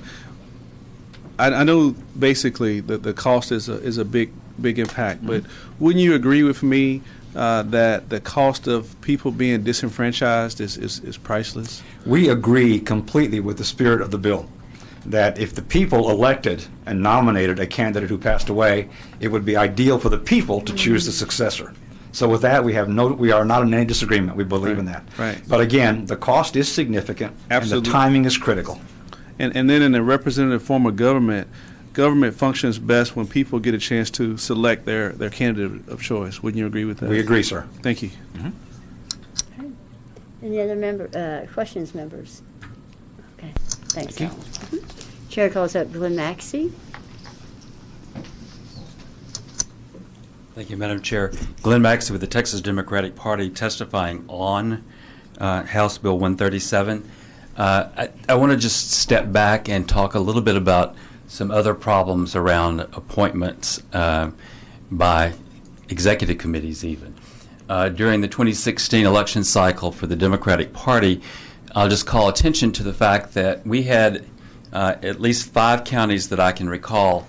I know basically that the cost is a big impact, but wouldn't you agree with me that the cost of people being disenfranchised is priceless? We agree completely with the spirit of the bill, that if the people elected and nominated a candidate who passed away, it would be ideal for the people to choose the successor. So with that, we are not in any disagreement. We believe in that. Right. But again, the cost is significant, Absolutely. And the timing is critical. And then in a representative form of government functions best when people get a chance to select their candidate of choice. Wouldn't you agree with that? We agree, sir. Thank you. Okay. Any other questions, members? Okay. Thanks, Alan. Chair calls up Glenn Maxey. Thank you, Madam Chair. Glenn Maxey with the Texas Democratic Party testifying on House Bill 137. I want to just step back and talk a little bit about some other problems around appointments by executive committees even. During the 2016 election cycle for the Democratic Party, I'll just call attention to the fact that we had at least 5 counties that I can recall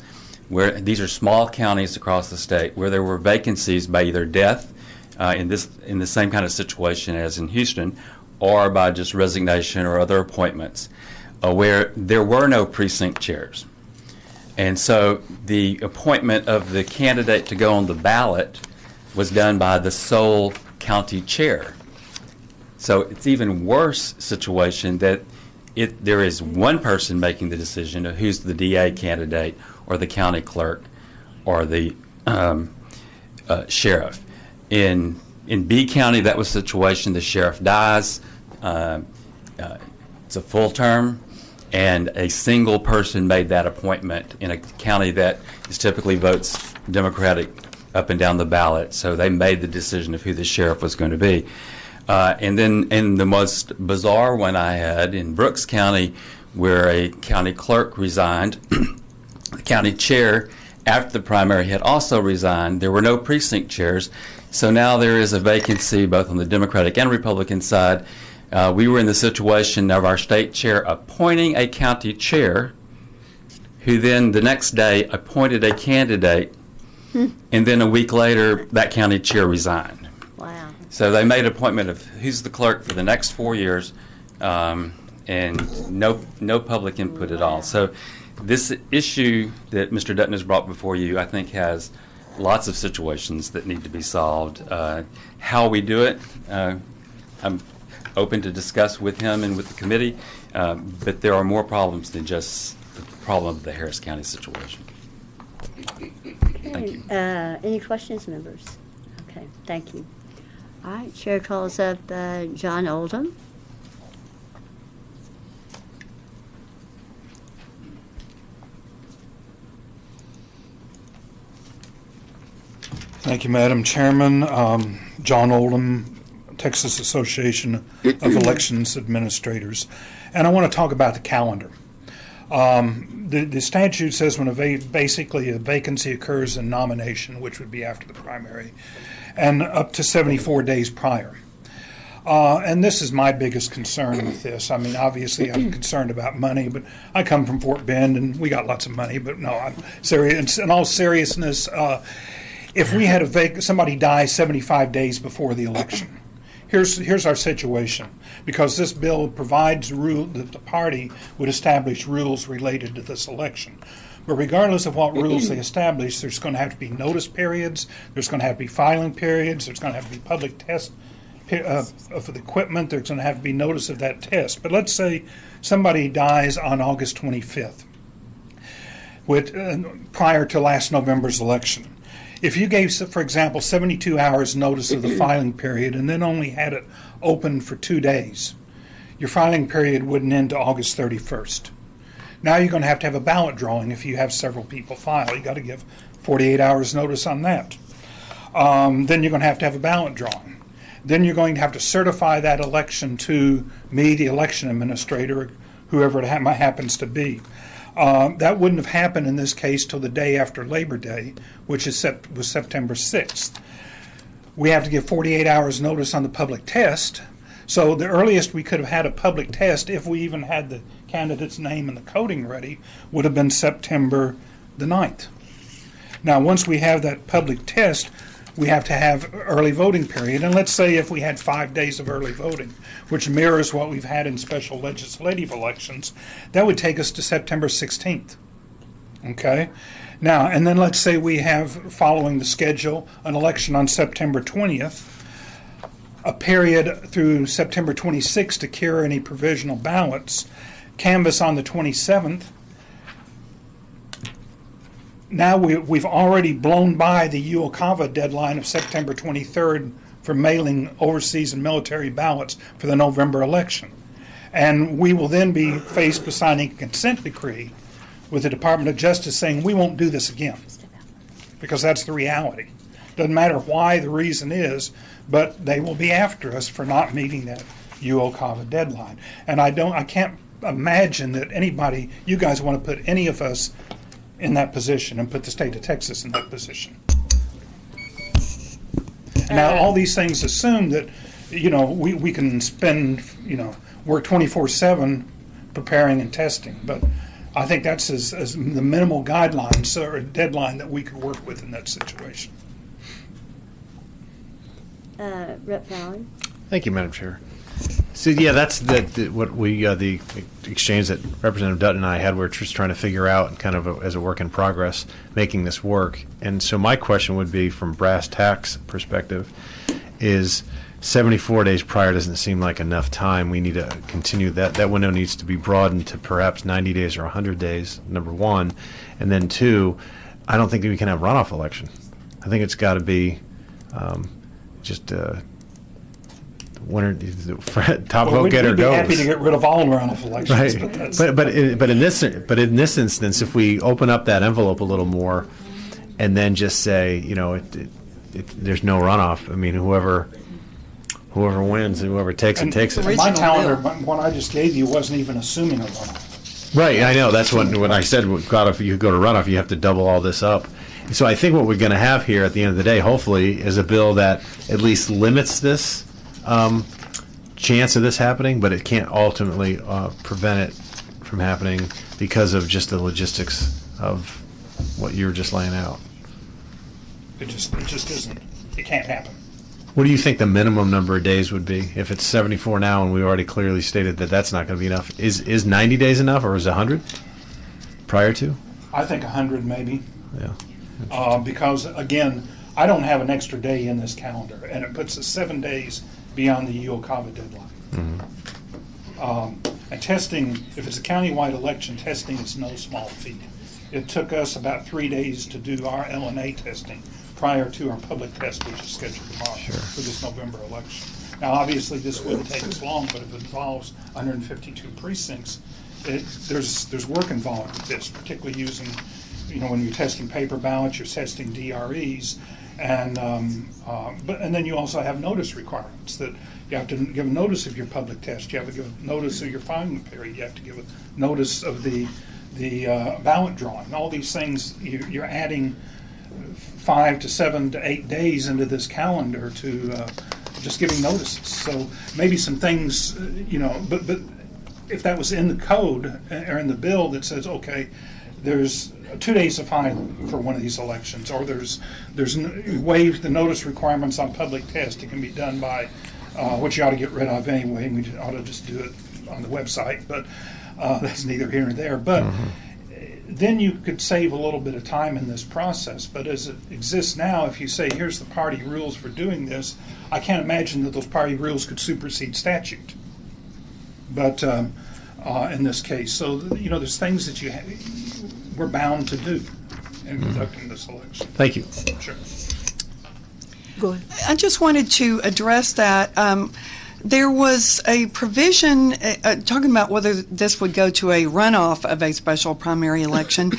where these are small counties across the state where there were vacancies by either death in the same kind of situation as in Houston, or by just resignation or other appointments, where there were no precinct chairs. And so the appointment of the candidate to go on the ballot was done by the sole county chair. So it's even worse situation that there is one person making the decision of who's the DA candidate or the county clerk or the sheriff. In B County, that was the situation. The sheriff dies. It's a full term, and a single person made that appointment in a county that is typically votes Democratic up and down the ballot. So they made the decision of who the sheriff was going to be. And then in the most bizarre one I had in Brooks County, where a county clerk resigned, the county chair, after the primary, had also resigned. There were no precinct chairs. So now there is a vacancy both on the Democratic and Republican side. We were in the situation of our state chair appointing a county chair, who then the next day appointed a candidate, and then a week later that county chair resigned. Wow. So they made an appointment of who's the clerk for the next 4 years, and no public input at all. So this issue that Mr. Dutton has brought before you, I think, has lots of situations that need to be solved. How we do it, I'm open to discuss with him and with the committee, but there are more problems than just the problem of the Harris County situation. Thank you. Any questions, members? Okay, thank you. All right, Chair calls up John Oldham. Thank you, Madam Chairman. John Oldham, Texas Association of Elections Administrators. And I want to talk about the calendar. The statute says when basically a vacancy occurs in nomination, which would be after the primary, and up to 74 days prior. And this is my biggest concern with this. I mean, obviously, I'm concerned about money, but I come from Fort Bend, and we got lots of money. But no, I'm serious. In all seriousness, if we had somebody die 75 days before the election, here's our situation. Because this bill provides rule that the party would establish rules related to this election. But regardless of what rules they establish, there's going to have to be notice periods, there's going to have to be filing periods, there's going to have to be public test for the equipment, there's going to have to be notice of that test. But let's say somebody dies on August 25th, prior to last November's election. If you gave, for example, 72 hours notice of the filing period and then only had it open for 2 days, your filing period wouldn't end to August 31st. Now you're going to have a ballot drawing if you have several people file. You've got to give 48 hours notice on that. Then you're going to have a ballot drawing. Then you're going to have to certify that election to me, the election administrator, whoever it happens to be. That wouldn't have happened in this case till the day after Labor Day, which was September 6th. We have to give 48 hours notice on the public test. So the earliest we could have had a public test, if we even had the candidate's name and the coding ready, would have been September the 9th. Now, once we have that public test, we have to have early voting period. And let's say if we had 5 days of early voting, which mirrors what we've had in special legislative elections, that would take us to September 16th. Okay? Now, and then let's say we have, following the schedule, an election on September 20th, a period through September 26th to cure any provisional ballots, canvass on the 27th. Now we've already blown by the UOCAVA deadline of September 23rd for mailing overseas and military ballots for the November election. And we will then be faced with signing a consent decree with the Department of Justice saying we won't do this again, because that's the reality. Doesn't matter why the reason is, but they will be after us for not meeting that UOCAVA deadline. And I can't imagine that anybody, you guys want to put any of us in that position and put the state of Texas in that position. Now, all these things assume that, we can spend, work 24/7 preparing and testing, but I think that's as the minimal guidelines or deadline that we could work with in that situation. Rep. Fallon. Thank you, Madam Chair. So yeah, that's what we the exchange that Representative Dutton and I had. We're just trying to figure out, and kind of as a work in progress, making this work. And so my question would be, from brass tacks perspective, is 74 days prior doesn't seem like enough time. We need to continue that. That window needs to be broadened to perhaps 90 days or 100 days, number one. And then two, I don't think we can have runoff election. I think it's got to be just winner, top vote getter we'd be goes. happy to get rid of all runoff elections. Right. But in this instance, if we open up that envelope a little more, and then just say, there's no runoff. I mean, whoever wins and whoever takes it takes it. My calendar, what I just gave you, wasn't even assuming a runoff. Right, I know. That's when I said, God, if you go to runoff, you have to double all this up. So I think what we're going to have here at the end of the day, hopefully, is a bill that at least limits this chance of this happening, but it can't ultimately prevent it from happening because of just the logistics of what you were just laying out. It just isn't. It can't happen. What do you think the minimum number of days would be? If it's 74 now and we already clearly stated that that's not going to be enough, is 90 days enough, or is 100 prior to? I think 100 maybe. Yeah. Because, again, I don't have an extra day in this calendar, and it puts us 7 days beyond the UOCAVA deadline. Mm-hmm. And testing, if it's a countywide election, testing is no small feat. It took us about 3 days to do our LNA testing prior to our public test, which is scheduled tomorrow for this November election. Now, obviously, this wouldn't take us long, but if it involves 152 precincts, there's work involved with this, particularly using, when you're testing paper ballots, you're testing DREs, and then you also have notice requirements that you have to give notice of your public test, you have to give notice of your filing period, you have to give a notice of the ballot drawing. All these things, you're adding 5 to 7 to 8 days into this calendar to just giving notices. So maybe some things, but if that was in the code or in the bill that says, okay, there's 2 days to file for one of these elections, or there's waive the notice requirements on public test. It can be done by, which you ought to get rid of anyway, and we ought to just do it on the website, but that's neither here nor there. But then you could save a little bit of time in this process. But as it exists now, if you say, here's the party rules for doing this, I can't imagine that those party rules could supersede statute. But in this case, so, there's things that we're bound to do in conducting this election. Thank you. Sure. Go ahead. I just wanted to address that. There was a provision talking about whether this would go to a runoff of a special primary election.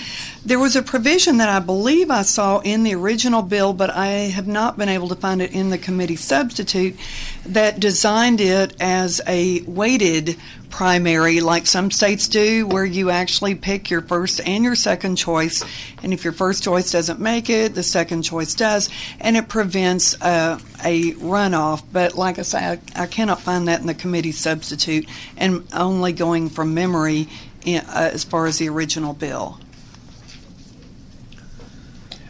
There was a provision that I believe I saw in the original bill, but I have not been able to find it in the committee substitute, that designed it as a weighted primary, like some states do, where you actually pick your first and your second choice, and if your first choice doesn't make it, the second choice does, and it prevents a runoff. But like I say, I cannot find that in the committee substitute, and only going from memory as far as the original bill.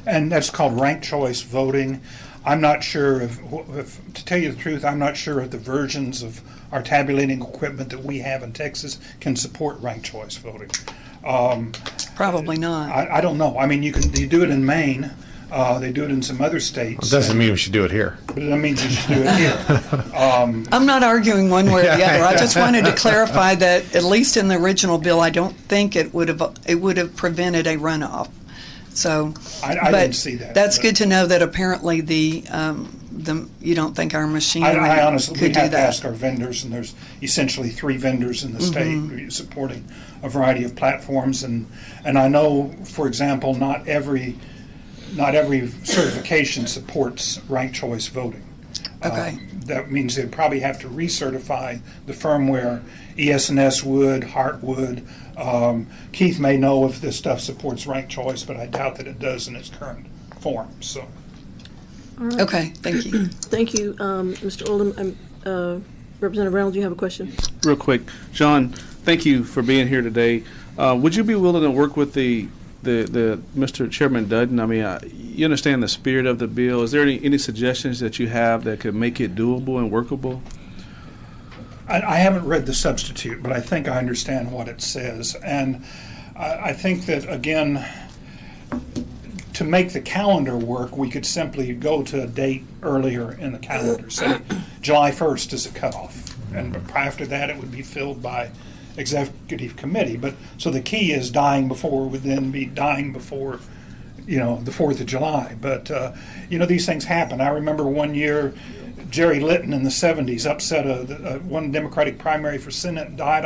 And that's called ranked choice voting. I'm not sure if, to tell you the truth, I'm not sure if the versions of our tabulating equipment that we have in Texas can support ranked choice voting. Probably not. I don't know. I mean, you do it in Maine. They do it in some other states. It doesn't mean we should do it here. But that means we should do it here. I'm not arguing one way or the other. I just wanted to clarify that, at least in the original bill, I don't think it would have prevented a runoff. So, I didn't see that. That's good to know that apparently you don't think our machinery I honestly, could we do have to that. ask our vendors, and there's essentially 3 vendors in the state supporting a variety of platforms, and I know, for example, not every certification supports ranked choice voting. Okay. That means they'd probably have to recertify the firmware. ES&S would, Hart would. Keith may know if this stuff supports ranked choice, but I doubt that it does in its current form. So. All right. Okay, thank you. Thank you, Mr. Oldham. Representative Reynolds, you have a question? Real quick, John, thank you for being here today. Would you be willing to work with the Mr. Chairman Dutton? I mean, you understand the spirit of the bill. Is there any suggestions that you have that could make it doable and workable? I haven't read the substitute, but I think I understand what it says. And I think that, again, to make the calendar work, we could simply go to a date earlier in the calendar, say July 1st is a cutoff. And after that, it would be filled by executive committee. But so the key is dying before would then be dying before, the 4th of July. But, these things happen. I remember one year, Jerry Litton in the 70s upset one Democratic primary for Senate and died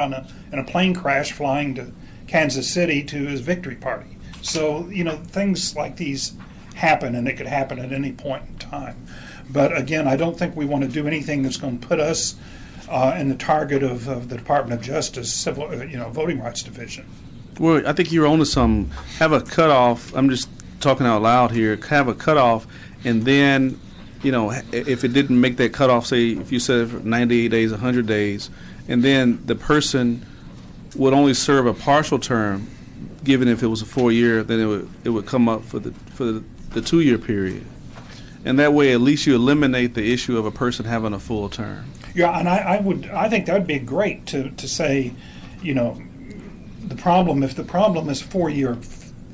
in a plane crash flying to Kansas City to his victory party. So, things like these happen, and it could happen at any point in time. But again, I don't think we want to do anything that's going to put us in the target of the Department of Justice Civil, Voting Rights Division. Well, I think you're onto some. Have a cutoff. I'm just talking out loud here. Have a cutoff, and then, if it didn't make that cutoff, say if you said 98 days, 100 days, and then the person would only serve a partial term, given if it was a 4-year, then it would come up for the 2-year period, and that way at least you eliminate the issue of a person having a full term. Yeah, and I think that would be great to say, the problem, if the problem is 4-year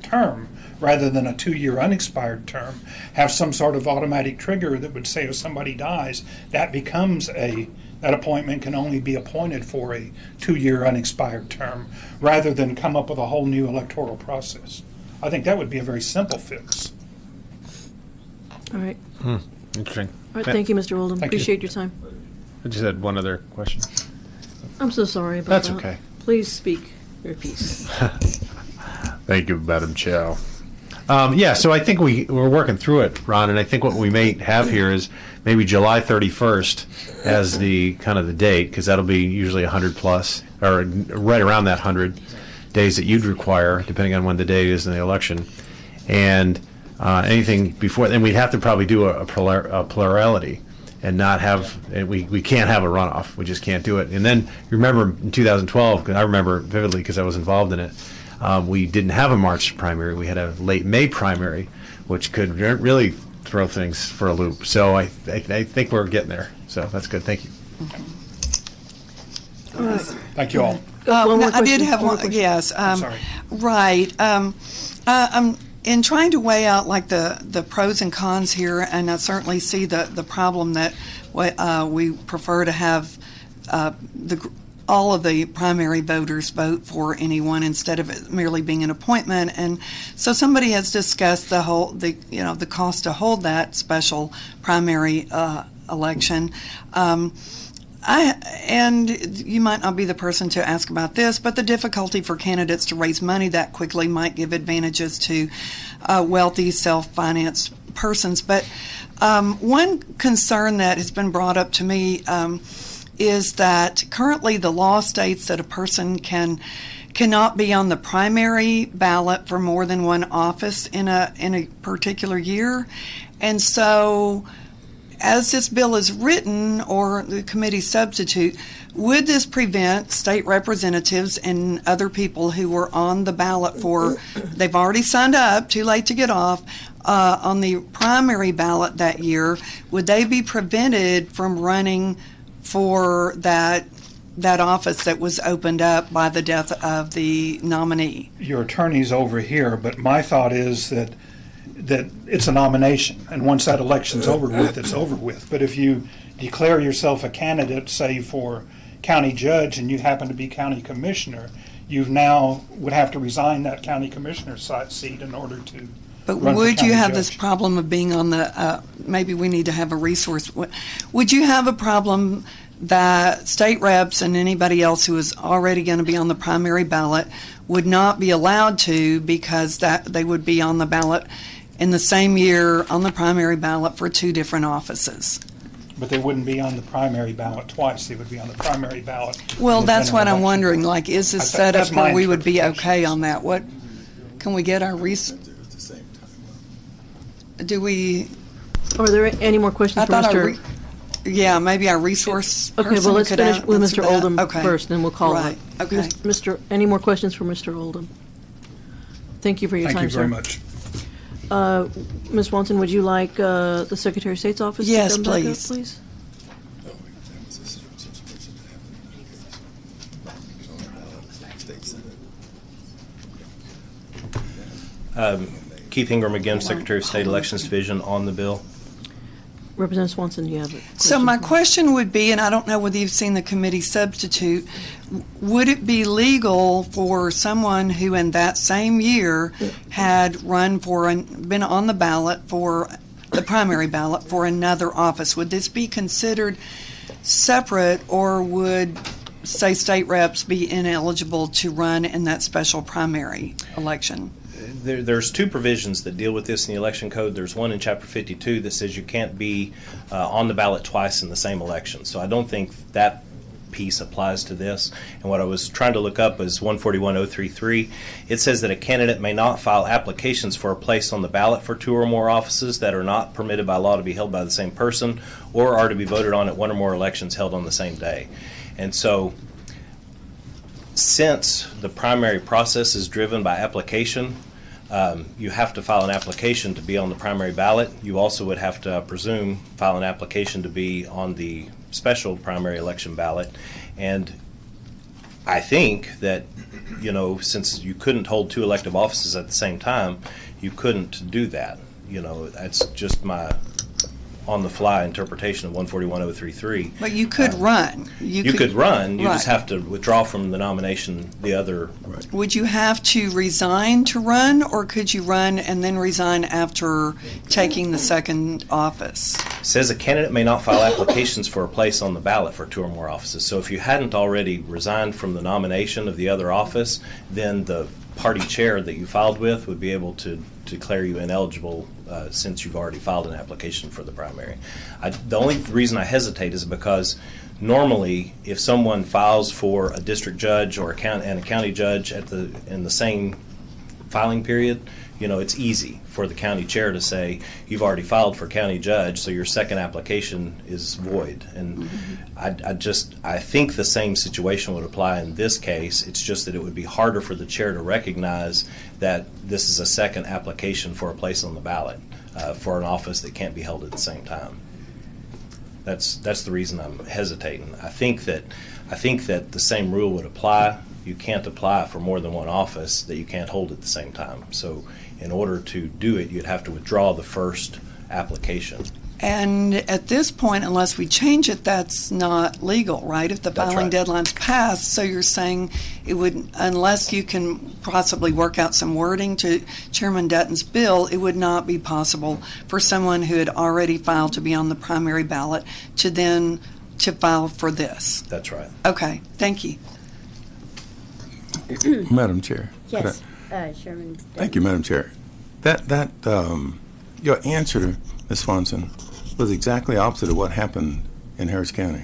term rather than a 2-year unexpired term, have some sort of automatic trigger that would say if somebody dies, that appointment can only be appointed for a 2-year unexpired term rather than come up with a whole new electoral process. I think that would be a very simple fix. All right. Interesting. All right, thank you, Mr. Oldham. Thank you. Appreciate your time. I just had one other question. I'm so sorry about That's that. okay. Please speak your piece. Thank you, Madam Chair. So I think we're working through it, Ron, and I think what we may have here is maybe July 31st as the kind of the date, because that'll be usually 100 plus, or right around that 100 days that you'd require, depending on when the date is in the election. And anything before, then we'd have to probably do a plurality and not have, we can't have a runoff. We just can't do it. And then remember in 2012, because I remember vividly because I was involved in it, we didn't have a March primary. We had a late May primary, which could really throw things for a loop. So I think we're getting there. So that's good. Thank you. All right. Thank you all. One more I did question. have One more one. question. Yes. Sorry. Right. In trying to weigh out like the pros and cons here, and I certainly see the problem that we prefer to have all of the primary voters vote for anyone instead of it merely being an appointment. And so somebody has discussed the cost to hold that special primary election. And you might not be the person to ask about this, but the difficulty for candidates to raise money that quickly might give advantages to wealthy, self-financed persons. But one concern that has been brought up to me is that currently the law states that a person cannot be on the primary ballot for more than one office in a particular year. And so as this bill is written, or the committee substitute, would this prevent state representatives and other people who were on the ballot they've already signed up, too late to get off, on the primary ballot that year, would they be prevented from running for that office that was opened up by the death of the nominee? Your attorney's over here, but my thought is that it's a nomination, and once that election's over with, it's over with. But if you declare yourself a candidate, say for county judge, and you happen to be county commissioner, you now would have to resign that county commissioner seat in order to But run for would you county have judge. this problem of being on the, maybe we need to have a resource, would you have a problem that state reps and anybody else who is already going to be on the primary ballot would not be allowed to, because that they would be on the ballot in the same year on the primary ballot for two different offices? But they wouldn't be on the primary ballot twice. They would be on the primary ballot. Well, in the that's general what I'm election. wondering, like, is this set That's up my where we would be interpretation. okay on that? What, can we get our do we? Are there any more questions I for thought Mr.? Yeah, maybe our resource Okay, person well, let's could finish with answer Mr. that. Oldham Okay. first, and we'll call Right, it. okay. Any more questions for Mr. Oldham? Thank you for your Thank time, you sir. very much. Ms. Swanson, would you like the Secretary of State's office Yes, to come back up, please. please? Keith Ingram again, Secretary of State Elections Division, on the bill. Representative Swanson, you have a question? So my question would be, and I don't know whether you've seen the committee substitute, would it be legal for someone who in that same year had run for and been on the ballot for the primary ballot for another office? Would this be considered separate, or would, say, state reps be ineligible to run in that special primary election? There's two provisions that deal with this in the election code. There's one in Chapter 52 that says you can't be on the ballot twice in the same election. So I don't think that piece applies to this. And what I was trying to look up is 141.033. It says that a candidate may not file applications for a place on the ballot for two or more offices that are not permitted by law to be held by the same person or are to be voted on at one or more elections held on the same day. And so, since the primary process is driven by application, you have to file an application to be on the primary ballot. You also would have to, presume, file an application to be on the special primary election ballot. And I think that, you know, since you couldn't hold two elective offices at the same time, you couldn't do that. You know, that's just my on-the-fly interpretation of 141.033. But you could run. You could run. You right. just have to withdraw from the nomination the other. Right. Would you have to resign to run, or could you run and then resign after taking the second office? It says a candidate may not file applications for a place on the ballot for two or more offices. So if you hadn't already resigned from the nomination of the other office, then the party chair that you filed with would be able to declare you ineligible since you've already filed an application for the primary. The only reason I hesitate is because normally if someone files for a district judge or a county judge in the same filing period, you know, it's easy for the county chair to say, you've already filed for county judge, so your second application is void. And I think the same situation would apply in this case. It's just that it would be harder for the chair to recognize that this is a second application for a place on the ballot for an office that can't be held at the same time. That's the reason I'm hesitating. I think that the same rule would apply. You can't apply for more than one office that you can't hold at the same time. So in order to do it, you'd have to withdraw the first application. And at this point, unless we change it, that's not legal, right? If the filing deadline's passed, so you're saying it would, unless you can possibly work out some wording to Chairman Dutton's bill, it would not be possible for someone who had already filed to be on the primary ballot to file for this. That's right. Okay, thank you. Madam Chair. Yes, Chairman. Thank you, Madam Chair. Your answer, Ms. Swanson, was exactly opposite of what happened in Harris County.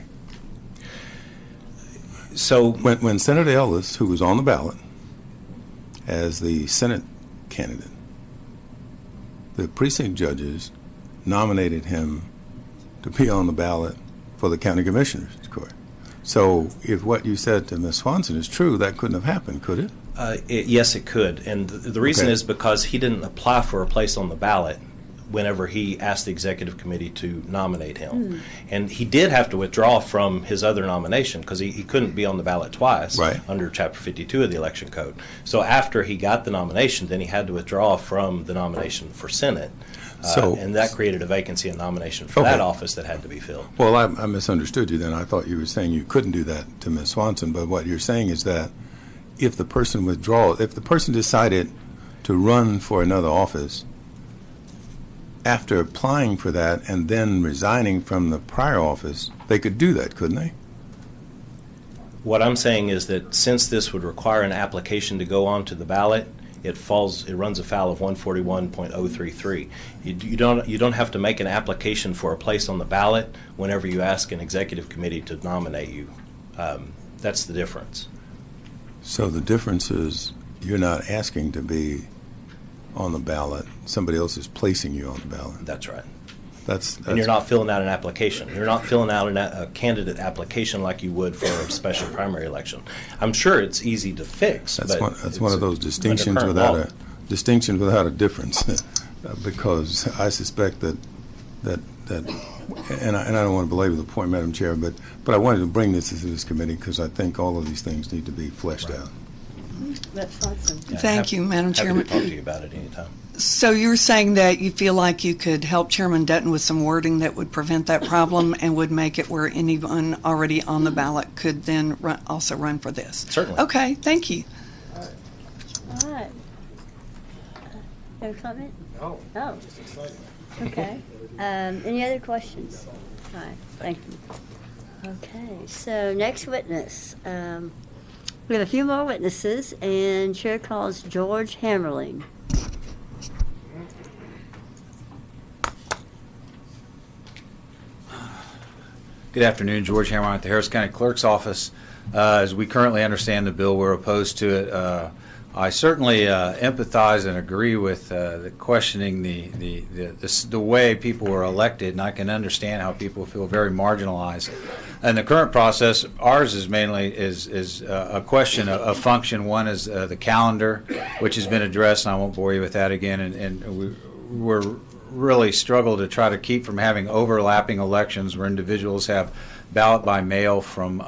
So when Senator Ellis, who was on the ballot as the Senate candidate, the precinct judges nominated him to be on the ballot for the county commissioners court. So if what you said to Ms. Swanson is true, that couldn't have happened, could it? Yes, it could. And the reason is because he didn't apply for a place on the ballot whenever he asked the executive committee to nominate him. And he did have to withdraw from his other nomination because he couldn't be on the ballot twice under Chapter 52 of the election code. So after he got the nomination, then he had to withdraw from the nomination for Senate. And that created a vacancy in nomination for that office that had to be filled. Well, I misunderstood you then. I thought you were saying you couldn't do that to Ms. Swanson, but what you're saying is that if the person decided to run for another office after applying for that and then resigning from the prior office, they could do that, couldn't they? What I'm saying is that since this would require an application to go onto the ballot, it runs afoul of 141.033. You don't have to make an application for a place on the ballot whenever you ask an executive committee to nominate you. That's the difference. So the difference is you're not asking to be on the ballot. Somebody else is placing you on the ballot. That's right. That's and you're not filling out an application. You're not filling out a candidate application like you would for a special primary election. I'm sure it's easy to fix. That's one of those distinctions without a difference, because I suspect that and I don't want to belabor the point, Madam Chair, but I wanted to bring this to this committee because I think all of these things need to be fleshed out. That's awesome. Thank you, Madam Chairman. Happy to talk to you about it anytime. So you're saying that you feel like you could help Chairman Dutton with some wording that would prevent that problem and would make it where anyone already on the ballot could then also run for this? Certainly. Okay, thank you. All right. Have a comment? No. Oh. Just excited. Okay. Any other questions? All right, thank you. Okay, so next witness. We have a few more witnesses, and Chair calls George Hammerling. Good afternoon, George Hammerling at the Harris County Clerk's Office. As we currently understand the bill, we're opposed to it. I certainly empathize and agree with the questioning the way people were elected, and I can understand how people feel very marginalized. In the current process, ours is mainly a question of function. One is the calendar, which has been addressed, and I won't bore you with that again. And we're really struggle to try to keep from having overlapping elections where individuals have ballot by mail from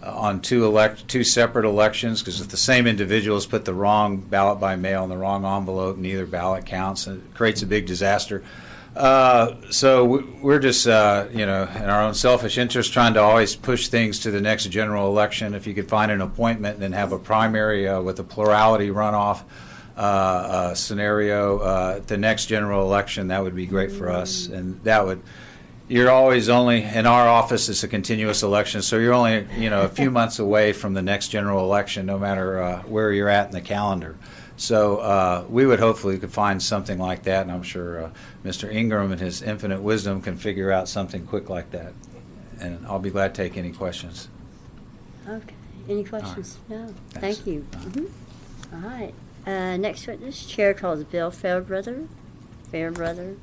on two separate elections, because if the same individuals put the wrong ballot by mail in the wrong envelope, neither ballot counts, and it creates a big disaster. So we're just, in our own selfish interest, trying to always push things to the next general election. If you could find an appointment and then have a primary with a plurality runoff scenario at the next general election, that would be great for us. And that would, you're always only, in our office, it's a continuous election, so you're only, a few months away from the next general election, no matter where you're at in the calendar. So we would hopefully could find something like that, and I'm sure Mr. Ingram, in his infinite wisdom, can figure out something quick like that. And I'll be glad to take any questions. Okay. Any questions? All right. No. Thanks. Thank you. All right. Next witness, Chair calls Bill Fairbrother. Fairbrother.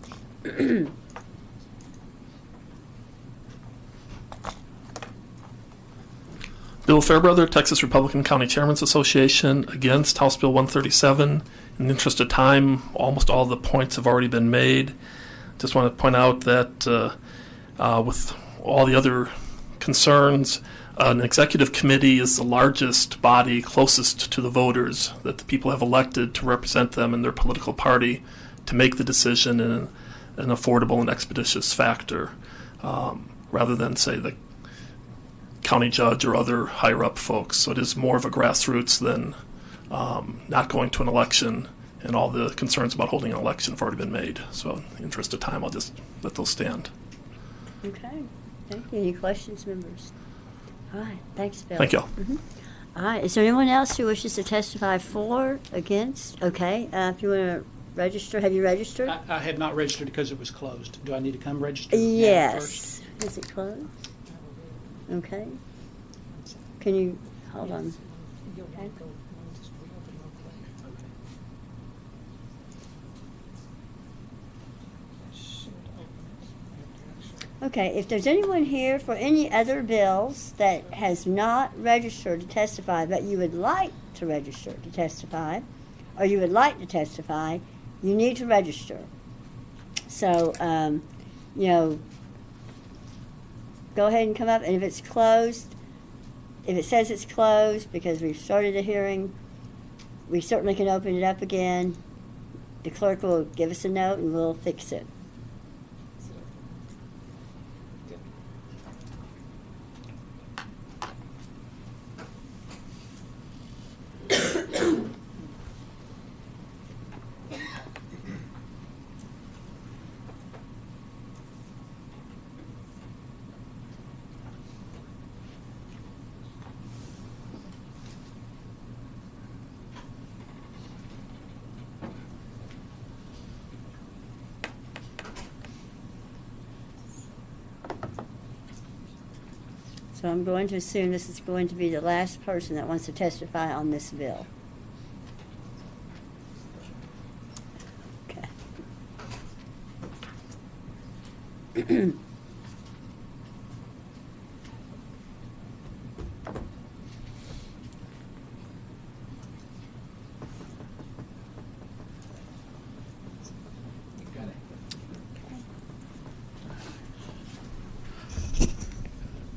Bill Fairbrother, Texas Republican County Chairman's Association, against House Bill 137. In the interest of time, almost all the points have already been made. Just want to point out that with all the other concerns, an executive committee is the largest body closest to the voters that the people have elected to represent them in their political party to make the decision in an affordable and expeditious factor, rather than, say, the county judge or other higher-up folks. So it is more of a grassroots than not going to an election, and all the concerns about holding an election have already been made. So in the interest of time, I'll just let those stand. Okay. Thank you. Any questions, members? All right. Thanks, Bill. Thank you. All right. Is there anyone else who wishes to testify for, against? Okay. If you want to register, have you registered? I had not registered because it was closed. Do I need to come register? Yes. Is it closed? Okay. Can you hold on? Okay. Okay, if there's anyone here for any other bills that has not registered to testify, but you would like to register to testify, or you would like to testify, you need to register. So, go ahead and come up, and if it's closed, if it says it's closed because we've started a hearing, we certainly can open it up again. The clerk will give us a note and we'll fix it. So I'm going to assume this is going to be the last person that wants to testify on this bill. Okay.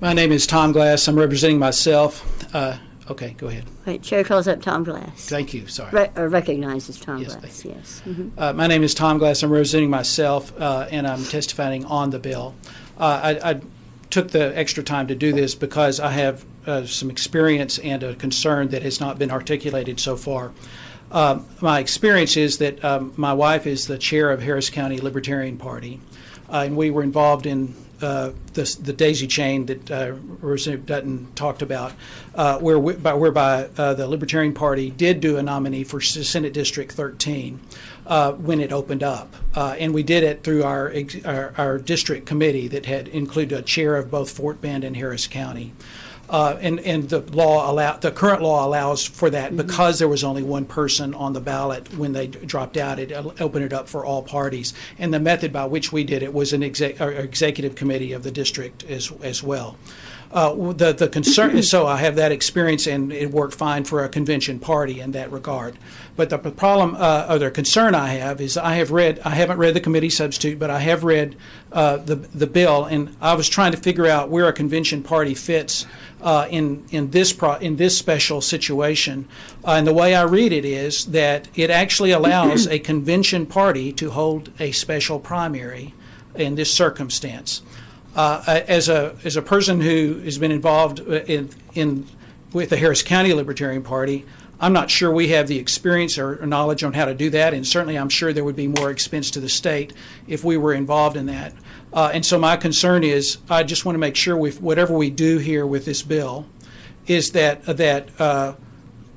My name is Tom Glass. I'm representing myself, Okay, go ahead. Wait, Chair calls up Tom Glass. Thank you, sorry. Recognizes Tom Yes, Glass, thank yes. My name is Tom Glass. I'm representing myself, and I'm testifying on the bill. I took the extra time to do this because I have some experience and a concern that has not been articulated so far. My experience is that my wife is the chair of Harris County Libertarian Party, and we were involved in the daisy chain that Representative Dutton talked about, whereby the Libertarian Party did do a nominee for Senate District 13 when it opened up. And we did it through our district committee that had included a chair of both Fort Bend and Harris County. And the current law allows for that because there was only one person on the ballot when they dropped out. It opened it up for all parties. And the method by which we did it was an executive committee of the district as well. The concern, so I have that experience, and it worked fine for a convention party in that regard. But the problem or the concern I have is I haven't read the committee substitute, but I have read the bill, and I was trying to figure out where a convention party fits in this special situation. And the way I read it is that it actually allows a convention party to hold a special primary in this circumstance. As a person who has been involved with the Harris County Libertarian Party, I'm not sure we have the experience or knowledge on how to do that, and certainly I'm sure there would be more expense to the state if we were involved in that. And so my concern is I just want to make sure whatever we do here with this bill is that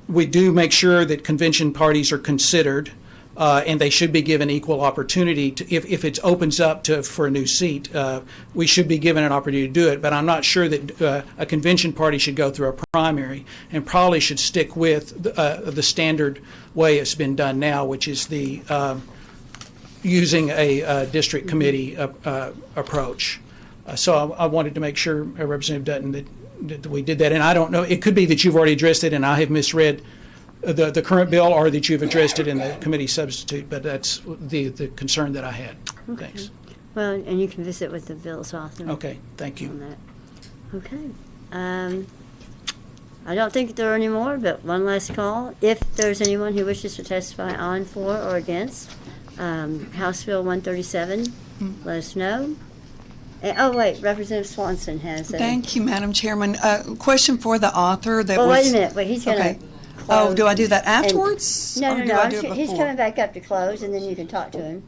we do make sure that convention parties are considered. And they should be given equal opportunity if it opens up for a new seat, we should be given an opportunity to do it. But I'm not sure that a convention party should go through a primary, and probably should stick with the standard way it's been done now, which is the using a district committee approach. So I wanted to make sure, Representative Dutton, that we did that. And I don't know, it could be that you've already addressed it and I have misread the current bill, or that you've addressed it in the committee substitute, but that's the concern that I had. Okay. Thanks. Well, and you can visit with the bill's author. Okay, thank you. On that. Okay. I don't think there are any more, but one last call. If there's anyone who wishes to testify on, for, or against House Bill 137, let us know. Oh, wait, Representative Swanson has a... Thank you, Madam Chairman. Question for the author that well, was... wait a minute. Wait, he's going to... Okay. Oh, do I do that afterwards? No, or no, do no. I do it He's before? coming back up to close, and then you can talk to him.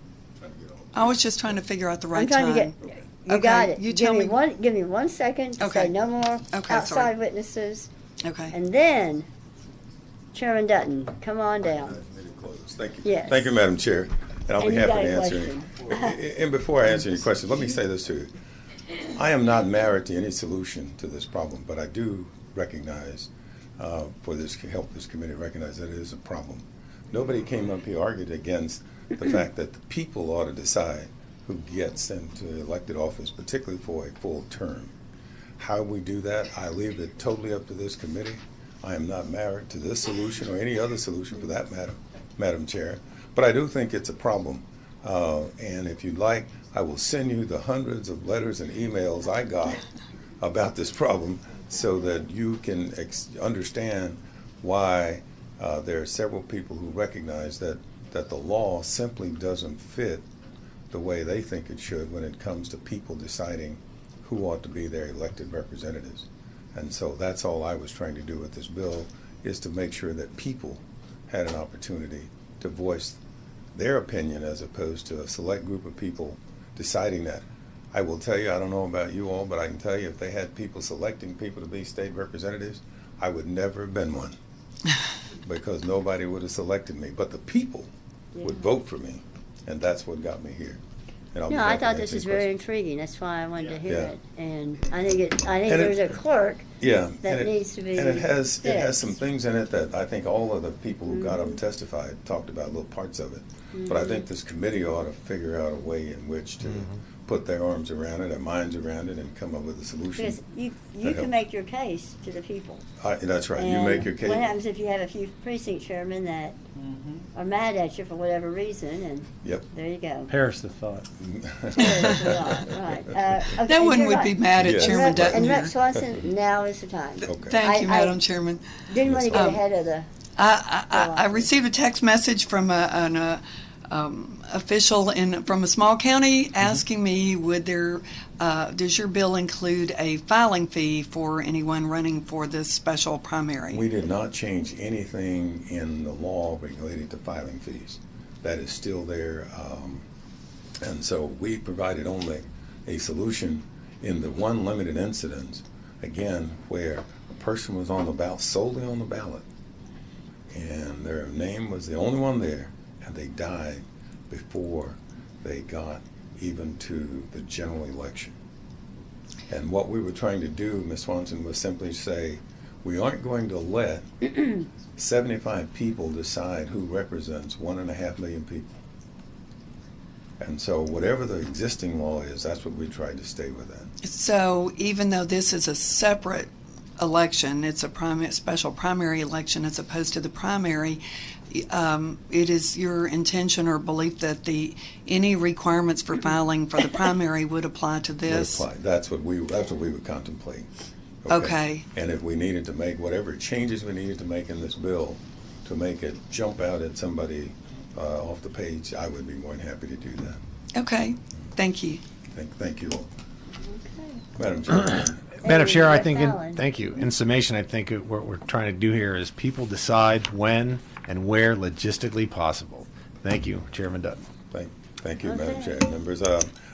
I was just trying to figure out the right I'm trying time. to get... You got it. You tell me. Give me 1 second to Okay. say no more outside sorry. witnesses. Okay. And then, Chairman Dutton, come on down. Thank you. Yes. Thank you, Madam Chair. And I'll And be you happy got to a answer question. any. And before I answer any questions, let me say this to you. I am not married to any solution to this problem, but I do recognize, help this committee recognize that it is a problem. Nobody came up here argued against the fact that the people ought to decide who gets into elected office, particularly for a full term. How we do that, I leave it totally up to this committee. I am not married to this solution or any other solution for that matter, Madam Chair. But I do think it's a problem. And if you'd like, I will send you the hundreds of letters and emails I got about this problem so that you can understand why there are several people who recognize that the law simply doesn't fit the way they think it should when it comes to people deciding who ought to be their elected representatives. And so that's all I was trying to do with this bill, is to make sure that people had an opportunity to voice their opinion as opposed to a select group of people deciding that. I will tell you, I don't know about you all, but I can tell you if they had people selecting people to be state representatives, I would never have been one because nobody would have selected me. But the people would vote for me, and that's what got me here. And I'll be No, I happy to thought answer this any is very questions. intriguing. That's why I wanted to hear Yeah. it. And I think And there's a clerk Yeah, that and needs to be and it has fixed. some things in it that I think all of the people who got up and testified talked about little parts of it. But I think this committee ought to figure out a way in which to put their arms around it, their minds around it, and come up with a solution. Because you that can make your case to the people. That's right. You And make your case. what happens if you have a few precinct chairmen that are mad at you for whatever reason, and Yep. there you go. Perish the thought. Perish the thought, right. Okay, No one you're would right. be mad at Yes. Chairman Dutton And here. Rep. Swanson, now is the time. Okay. Thank you, I Madam Chairman. Didn't want to get Um, ahead of the. I received a text message from an official from a small county asking me, does your bill include a filing fee for anyone running for this special primary? We did not change anything in the law related to filing fees. That is still there. And so we provided only a solution in the one limited incident, again, where a person was on the ballot, solely on the ballot, and their name was the only one there, and they died before they got even to the general election. And what we were trying to do, Ms. Swanson, was simply say, we aren't going to let 75 people decide who represents 1.5 million people. And so whatever the existing law is, that's what we tried to stay within. So even though this is a separate election, it's a special primary election as opposed to the primary, it is your intention or belief that any requirements for filing for the primary would apply to this? Would apply. That's what we would contemplate. Okay. And if we needed to make whatever changes we needed to make in this bill to make it jump out at somebody off the page, I would be more than happy to do that. Okay. Thank you. Thank you all. Okay. Madam Chair. Madam Chair, I think, Fallon. thank you. In summation, I think what we're trying to do here is people decide when and where logistically possible. Thank you, Chairman Dutton. Thank you, Madam Okay. Chair. Members,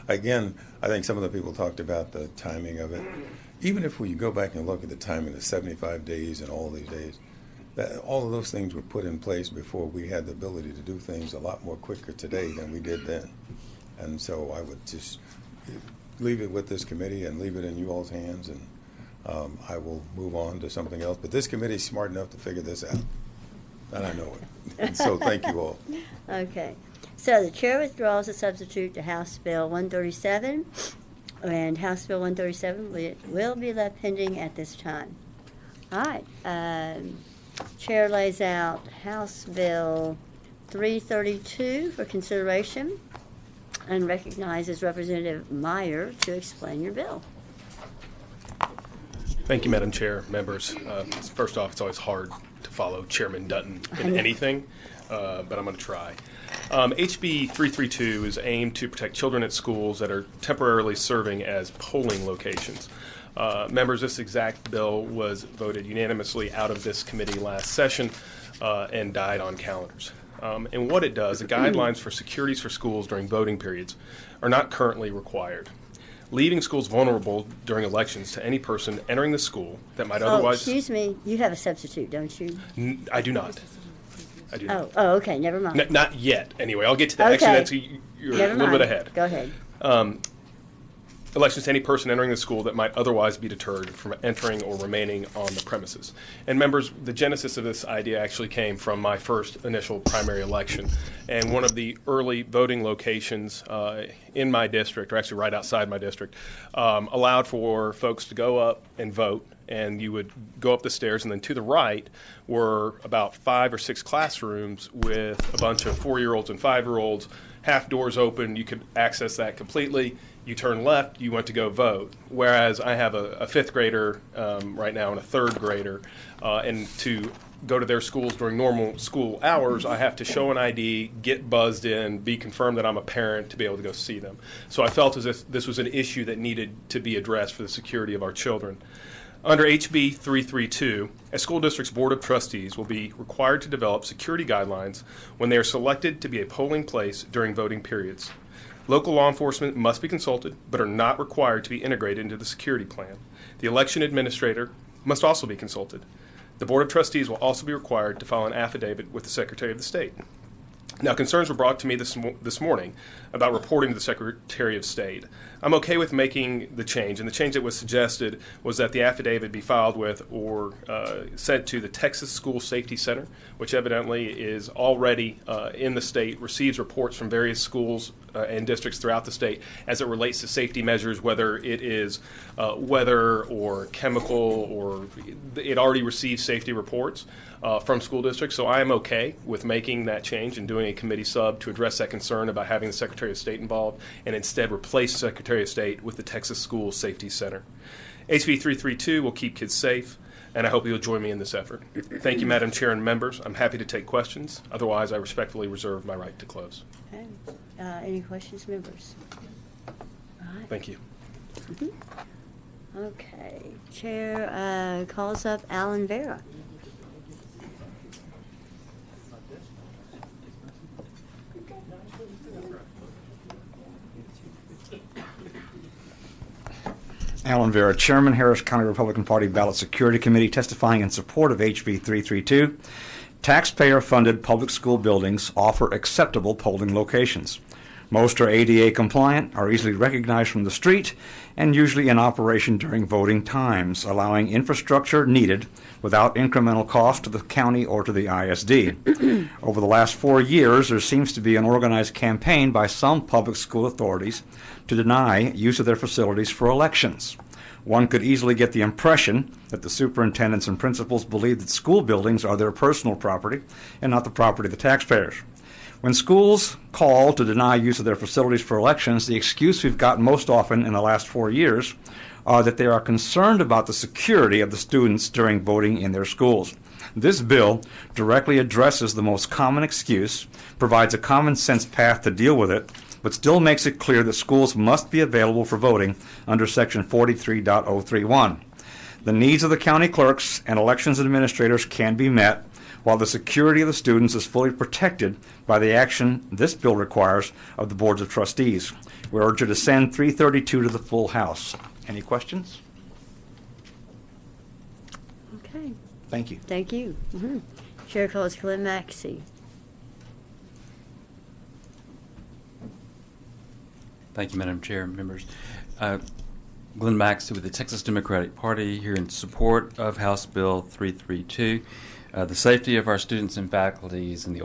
again, I think some of the people talked about the timing of it. Even if we go back and look at the timing, the 75 days and all these days, all of those things were put in place before we had the ability to do things a lot more quicker today than we did then. And so I would just leave it with this committee and leave it in you all's hands, and I will move on to something else. But this committee is smart enough to figure this out, and I know it. And so thank you all. Okay. So the chair withdraws a substitute to House Bill 137, and House Bill 137 will be left pending at this time. All right. Chair lays out House Bill 332 for consideration and recognizes Representative Meyer to explain your bill. Thank you, Madam Chair, members. First off, it's always hard to follow Chairman Dutton in anything, but I'm going to try. HB 332 is aimed to protect children at schools that are temporarily serving as polling locations. Members, this exact bill was voted unanimously out of this committee last session and died on calendars. And what it does, the guidelines for securities for schools during voting periods are not currently required, leaving schools vulnerable during elections to any person entering the school that might otherwise... Excuse me, you have a substitute, don't you? I do not. I do not. Oh, okay, never mind. Not yet. Anyway, I'll get to that. Okay. Actually, you're Never a little mind. bit ahead. Go ahead. Elections to any person entering the school that might otherwise be deterred from entering or remaining on the premises. And members, the genesis of this idea actually came from my first initial primary election. And one of the early voting locations in my district, or actually right outside my district, allowed for folks to go up and vote. And you would go up the stairs, and then to the right were about 5 or 6 classrooms with a bunch of 4-year-olds and 5-year-olds, half doors open. You could access that completely. You turn left, you went to go vote. Whereas I have a 5th grader right now and a 3rd grader, and to go to their schools during normal school hours, I have to show an ID, get buzzed in, be confirmed that I'm a parent to be able to go see them. So I felt as if this was an issue that needed to be addressed for the security of our children. Under HB 332, a school district's Board of Trustees will be required to develop security guidelines when they are selected to be a polling place during voting periods. Local law enforcement must be consulted, but are not required to be integrated into the security plan. The election administrator must also be consulted. The Board of Trustees will also be required to file an affidavit with the Secretary of the State. Now, concerns were brought to me this morning about reporting to the Secretary of State. I'm okay with making the change, and the change that was suggested was that the affidavit be filed with or sent to the Texas School Safety Center, which evidently is already in the state, receives reports from various schools and districts throughout the state as it relates to safety measures, whether it is weather or chemical, or it already receives safety reports from school districts. So I am okay with making that change and doing a committee sub to address that concern about having the Secretary of State involved, and instead replace the Secretary of State with the Texas School Safety Center. HB 332 will keep kids safe, and I hope you'll join me in this effort. Thank you, Madam Chair and members. I'm happy to take questions. Otherwise, I respectfully reserve my right to close. Okay. Any questions, members? All right. Thank you. Okay. Chair calls up Alan Vera. Alan Vera, Chairman, Harris County Republican Party Ballot Security Committee, testifying in support of HB 332. Taxpayer-funded public school buildings offer acceptable polling locations. Most are ADA compliant, are easily recognized from the street, and usually in operation during voting times, allowing infrastructure needed without incremental cost to the county or to the ISD. Over the last 4 years, there seems to be an organized campaign by some public school authorities to deny use of their facilities for elections. One could easily get the impression that the superintendents and principals believe that school buildings are their personal property and not the property of the taxpayers. When schools call to deny use of their facilities for elections, the excuse we've gotten most often in the last 4 years are that they are concerned about the security of the students during voting in their schools. This bill directly addresses the most common excuse, provides a common sense path to deal with it, but still makes it clear that schools must be available for voting under Section 43.031. The needs of the county clerks and elections administrators can be met, while the security of the students is fully protected by the action this bill requires of the boards of trustees. We urge you to send 332 to the full House. Any questions? Okay. Thank you. Thank you. Chair calls Glenn Maxey. Thank you, Madam Chair, members. Glenn Maxey with the Texas Democratic Party here in support of House Bill 332. The safety of our students and faculties and the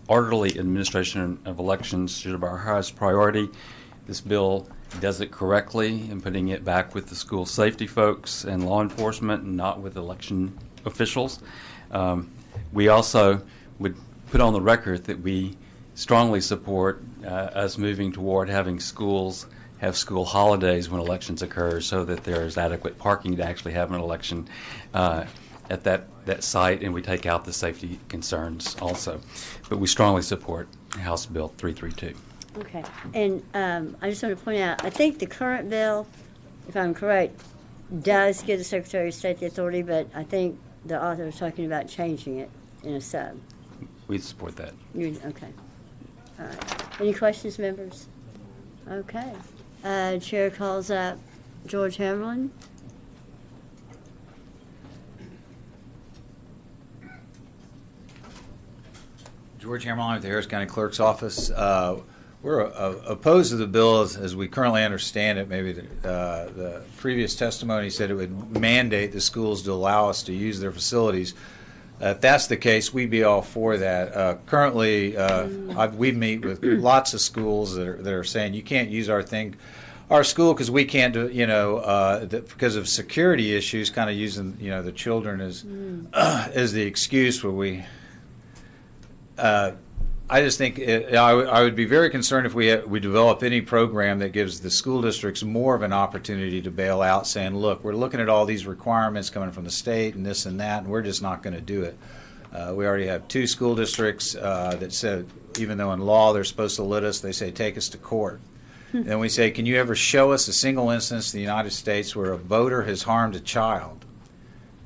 orderly administration of elections should be our highest priority. This bill does it correctly in putting it back with the school safety folks and law enforcement and not with election officials. We also would put on the record that we strongly support us moving toward having schools have school holidays when elections occur so that there is adequate parking to actually have an election at that site, and we take out the safety concerns also. But we strongly support House Bill 332. Okay. And I just want to point out, I think the current bill, if I'm correct, does give the Secretary of State the authority, but I think the author was talking about changing it in a sub. We support that. Okay. All right. Any questions, members? Okay. Chair calls up George Hamlin. George Hammerline with the Harris County Clerk's Office. We're opposed to the bill as we currently understand it. Maybe the previous testimony said it would mandate the schools to allow us to use their facilities. If that's the case, we'd be all for that. Currently, we meet with lots of schools that are saying you can't use our school because we can't do, because of security issues, kind of using, the children as the excuse where we. I just think I would be very concerned if we develop any program that gives the school districts more of an opportunity to bail out, saying, look, we're looking at all these requirements coming from the state and this and that, and we're just not going to do it. We already have 2 school districts that said, even though in law they're supposed to let us, they say, take us to court. Then we say, can you ever show us a single instance in the United States where a voter has harmed a child?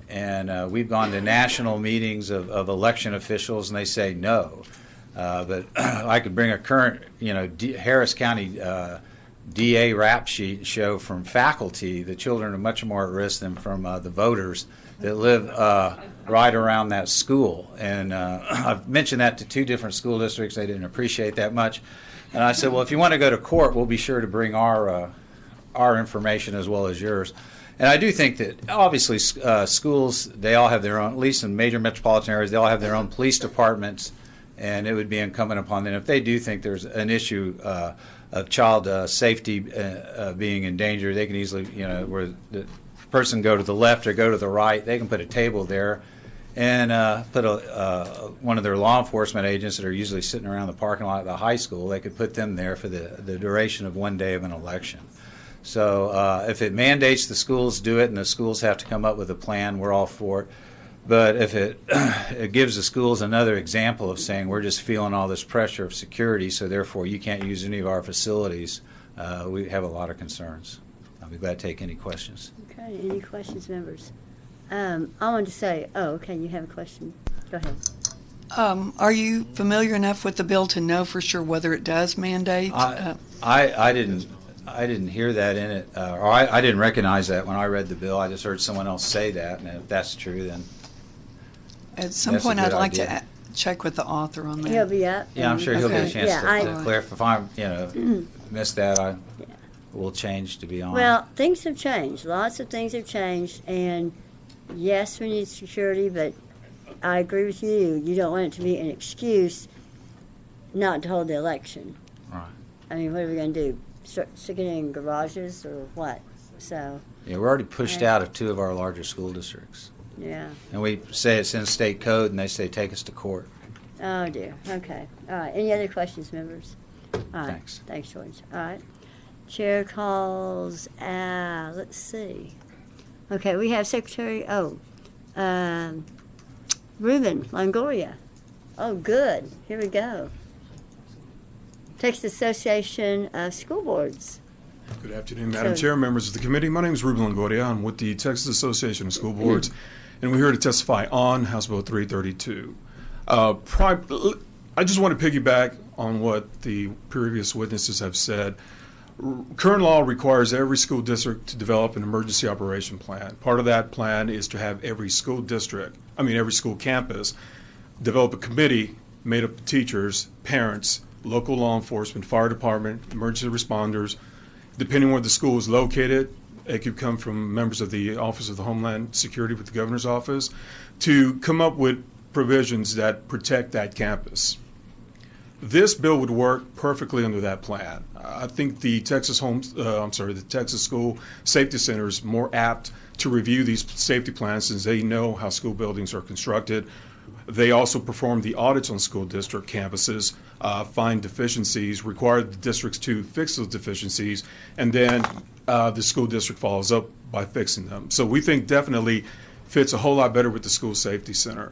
And we've gone to national meetings of election officials, and they say no. But I could bring a current, Harris County DA rap sheet show from faculty that children are much more at risk than from the voters that live right around that school. And I've mentioned that to 2 different school districts. They didn't appreciate that much. And I said, well, if you want to go to court, we'll be sure to bring our information as well as yours. And I do think that obviously schools, they all have their own, at least in major metropolitan areas, they all have their own police departments, and it would be incumbent upon them if they do think there's an issue of child safety being in danger, they can easily, where the person go to the left or go to the right, they can put a table there and put one of their law enforcement agents that are usually sitting around the parking lot of the high school, they could put them there for the duration of one day of an election. So if it mandates the schools do it and the schools have to come up with a plan, we're all for it. But if it gives the schools another example of saying we're just feeling all this pressure of security, so therefore you can't use any of our facilities, we have a lot of concerns. I'll be glad to take any questions. Okay, any questions, members? I wanted to say, okay, you have a question. Go ahead. Are you familiar enough with the bill to know for sure whether it does mandate? I didn't hear that in it, or I didn't recognize that when I read the bill. I just heard someone else say that, and if that's true, then at some point I'd like to check with the author on that. He'll be up. Yeah, I'm sure he'll get a chance to clarify. If I missed that, I will change to be honest. Well, things have changed. Lots of things have changed, and yes, we need security, but I agree with you. You don't want it to be an excuse not to hold the election. Right. I mean, what are we going to do? Stick it in garages or what? So. Yeah, we're already pushed out of 2 of our larger school districts. Yeah. And we say it's in state code, and they say take us to court. Oh dear. Okay. All right. Any other questions, members? All right. Thanks. Thanks, George. All right. Chair calls. Let's see. Okay, we have Secretary. Ruben Longoria. Oh, good. Here we go. Texas Association of School Boards. Good afternoon, Madam Chair, members of the committee. My name is Ruben Longoria. I'm with the Texas Association of School Boards, and we're here to testify on House Bill 332. I just want to piggyback on what the previous witnesses have said. Current law requires every school district to develop an emergency operation plan. Part of that plan is to have every school campus, develop a committee made up of teachers, parents, local law enforcement, fire department, emergency responders. Depending where the school is located, it could come from members of the Office of the Homeland Security with the governor's office to come up with provisions that protect that campus. This bill would work perfectly under that plan. I think the Texas School Safety Center is more apt to review these safety plans since they know how school buildings are constructed. They also perform the audits on school district campuses, find deficiencies, require the districts to fix those deficiencies, and then the school district follows up by fixing them. So we think definitely fits a whole lot better with the School Safety Center.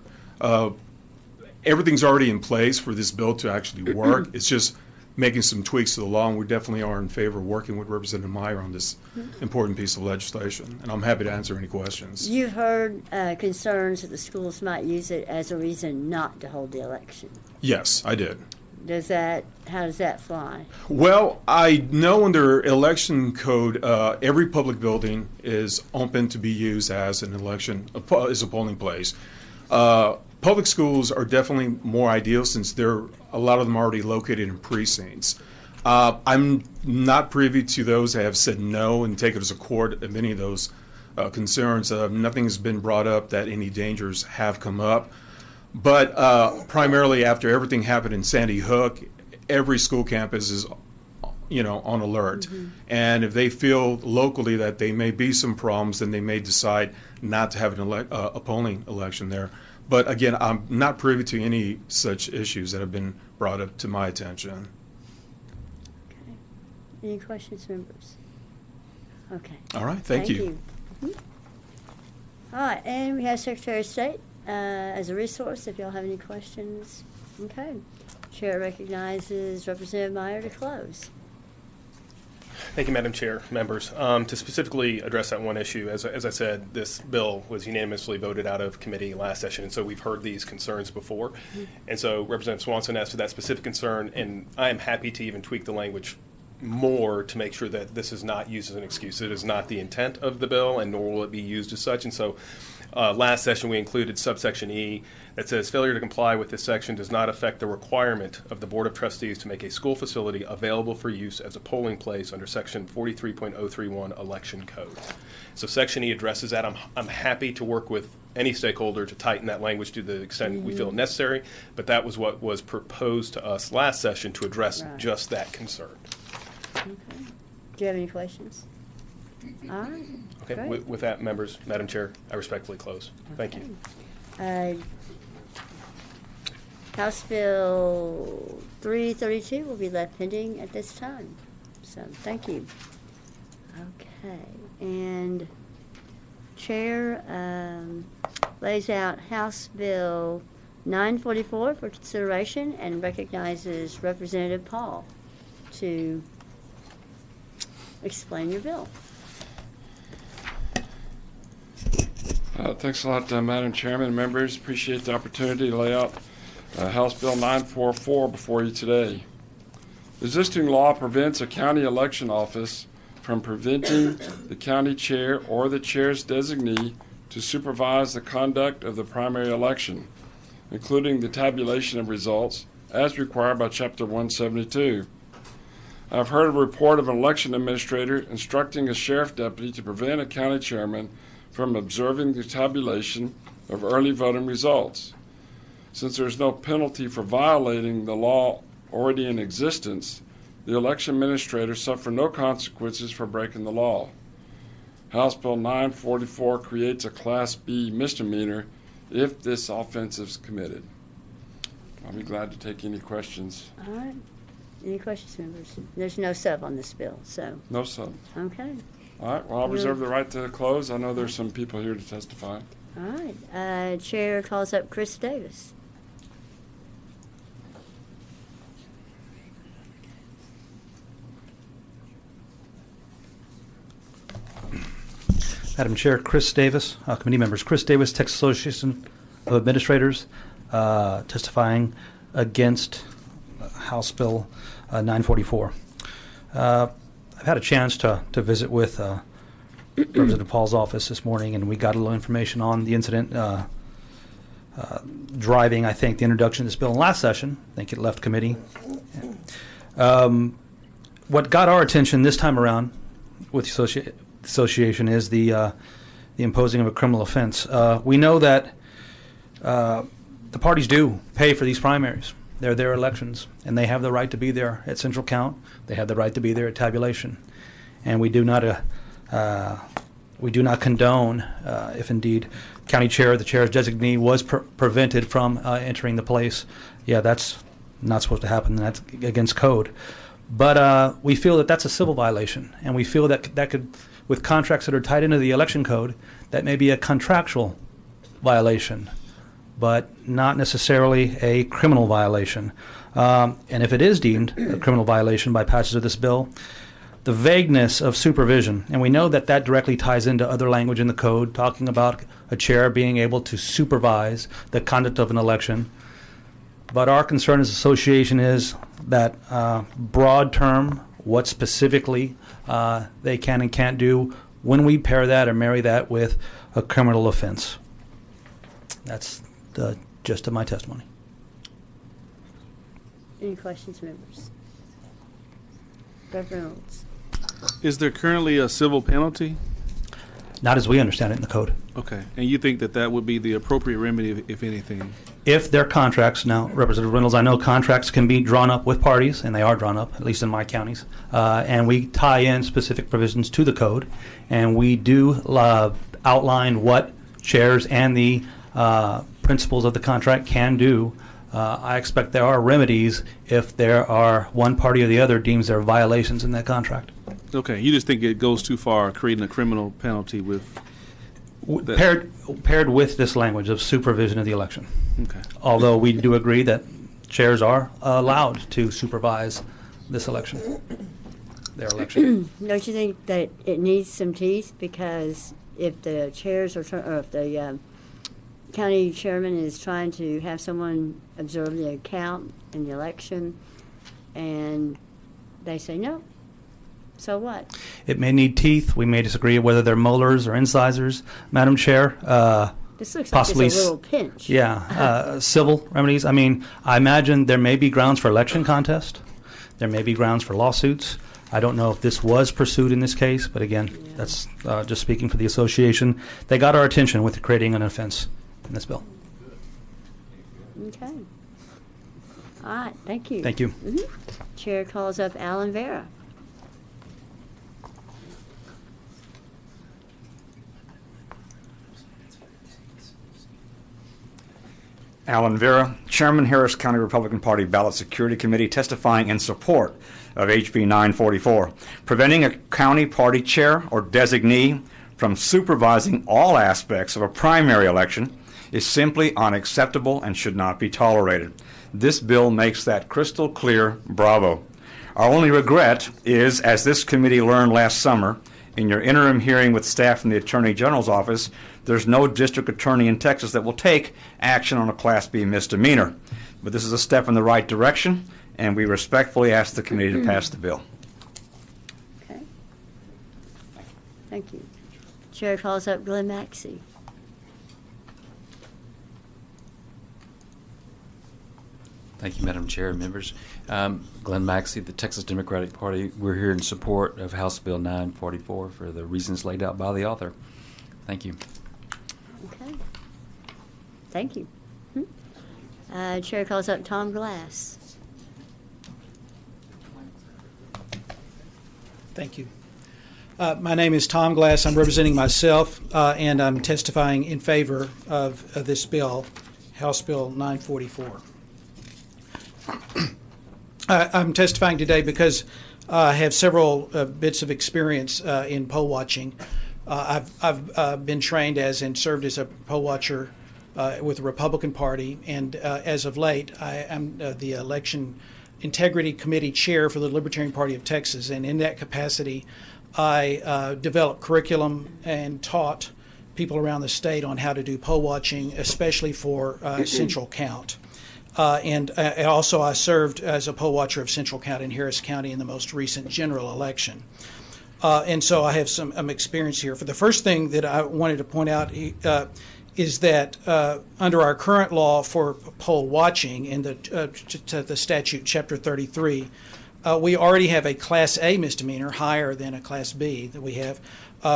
Everything's already in place for this bill to actually work. It's just making some tweaks to the law, and we definitely are in favor of working with Representative Meyer on this important piece of legislation. And I'm happy to answer any questions. You've heard concerns that the schools might use it as a reason not to hold the election. Yes, I did. How does that fly? Well, I know under election code, every public building is open to be used as an election, as a polling place. Public schools are definitely more ideal since a lot of them are already located in precincts. I'm not privy to those that have said no and take it as a court of any of those concerns. Nothing has been brought up that any dangers have come up. But primarily after everything happened in Sandy Hook, every school campus is on alert. And if they feel locally that there may be some problems, then they may decide not to have a polling election there. But again, I'm not privy to any such issues that have been brought up to my attention. Okay. Any questions, members? Okay. All right. Thank you. All right. And we have Secretary of State as a resource if y'all have any questions. Okay. Chair recognizes Representative Meyer to close. Thank you, Madam Chair, members. To specifically address that one issue, as I said, this bill was unanimously voted out of committee last session, and so we've heard these concerns before. And so Representative Swanson asked for that specific concern, and I am happy to even tweak the language more to make sure that this is not used as an excuse. It is not the intent of the bill, and nor will it be used as such. And so last session we included subsection E that says failure to comply with this section does not affect the requirement of the Board of Trustees to make a school facility available for use as a polling place under section 43.031 election code. So section E addresses that. I'm happy to work with any stakeholder to tighten that language to the extent we feel necessary, but that was what was proposed to us last session to address just that concern. Okay. Do you have any questions? All right. Okay. Great. With that, members, Madam Chair, I respectfully close. Thank you. House Bill 332 will be left pending at this time. So, thank you. Okay. And Chair lays out House Bill 944 for consideration and recognizes Representative Paul to explain your bill. Thanks a lot, Madam Chairman and members. Appreciate the opportunity to lay out House Bill 944 before you today. The existing law prevents a county election office from preventing the county chair or the chair's designee to supervise the conduct of the primary election, including the tabulation of results as required by Chapter 172. I've heard a report of an election administrator instructing a sheriff deputy to prevent a county chairman from observing the tabulation of early voting results. Since there is no penalty for violating the law already in existence, the election administrator suffer no consequences for breaking the law. House Bill 944 creates a Class B misdemeanor if this offense is committed. I'll be glad to take any questions. All right. Any questions, members? There's no sub on this bill, so. No sub. Okay. All right. Well, I'll reserve the right to close. I know there's some people here to testify. All right. Chair calls up Chris Davis. Madam Chair, Chris Davis, committee members, Chris Davis, Texas Association of Administrators, testifying against House Bill 944. I've had a chance to visit with Representative Paul's office this morning, and we got a little information on the incident driving, I think, the introduction of this bill in last session. I think it left committee. What got our attention this time around with the association is the imposing of a criminal offense. We know that the parties do pay for these primaries. They're their elections, and they have the right to be there at central count. They have the right to be there at tabulation, and we do not condone if indeed county chair, the chair's designee, was prevented from entering the place. Yeah, that's not supposed to happen. That's against code. But we feel that that's a civil violation, and we feel that that could, with contracts that are tied into the election code, that may be a contractual violation, but not necessarily a criminal violation. And if it is deemed a criminal violation by passage of this bill, the vagueness of supervision, and we know that that directly ties into other language in the code, talking about a chair being able to supervise the conduct of an election. But our concern as association is that broad term, what specifically they can and can't do when we pair that or marry that with a criminal offense. That's the gist of my testimony. Any questions, members? Reverend Reynolds. Is there currently a civil penalty? Not as we understand it in the code. Okay. And you think that that would be the appropriate remedy, if anything? If their contracts, now, Representative Reynolds, I know contracts can be drawn up with parties, and they are drawn up, at least in my counties, and we tie in specific provisions to the code, and we do outline what chairs and the principles of the contract can do. I expect there are remedies if there are one party or the other deems there are violations in that contract. Okay, you just think it goes too far, creating a criminal penalty with paired with this language of supervision of the election. Okay. Although we do agree that chairs are allowed to supervise this election, their election. Don't you think that it needs some teeth? Because if the chairs or if the county chairman is trying to have someone observe the account in the election, and they say no, So what? It may need teeth. We may disagree whether they're molars or incisors. Madam Chair, This looks possibly, like it's a little pinch. yeah, civil remedies. I mean, I imagine there may be grounds for election contest. There may be grounds for lawsuits. I don't know if this was pursued in this case, but again, that's just speaking for the association. They got our attention with creating an offense in this bill. Okay. All right, thank you. Thank you. Chair calls up Alan Vera. Alan Vera, Chairman, Harris County Republican Party Ballot Security Committee, testifying in support of HB 944, preventing a county party chair or designee from supervising all aspects of a primary election is simply unacceptable and should not be tolerated. This bill makes that crystal clear. Bravo. Our only regret is, as this committee learned last summer, in your interim hearing with staff from the Attorney General's office, there's no district attorney in Texas that will take action on a Class B misdemeanor. But this is a step in the right direction, and we respectfully ask the committee to pass the bill. Okay. Thank you. Chair calls up Glenn Maxey. Thank you, Madam Chair and members. Glenn Maxey, the Texas Democratic Party. We're here in support of House Bill 944 for the reasons laid out by the author. Thank you. Okay. Thank you. Chair calls up Tom Glass. Thank you. My name is Tom Glass. I'm representing myself, and I'm testifying in favor of this bill, House Bill 944. I'm testifying today because I have several bits of experience in poll watching. I've been trained as and served as a poll watcher with the Republican Party, and as of late, I am the Election Integrity Committee Chair for the Libertarian Party of Texas, and in that capacity, I developed curriculum and taught people around the state on how to do poll watching, especially for Central Count. And also I served as a poll watcher of Central Count in Harris County in the most recent general election. And so I have some experience here. For the first thing that I wanted to point out is that under our current law for poll watching in the statute, Chapter 33, we already have a Class A misdemeanor higher than a Class B that we have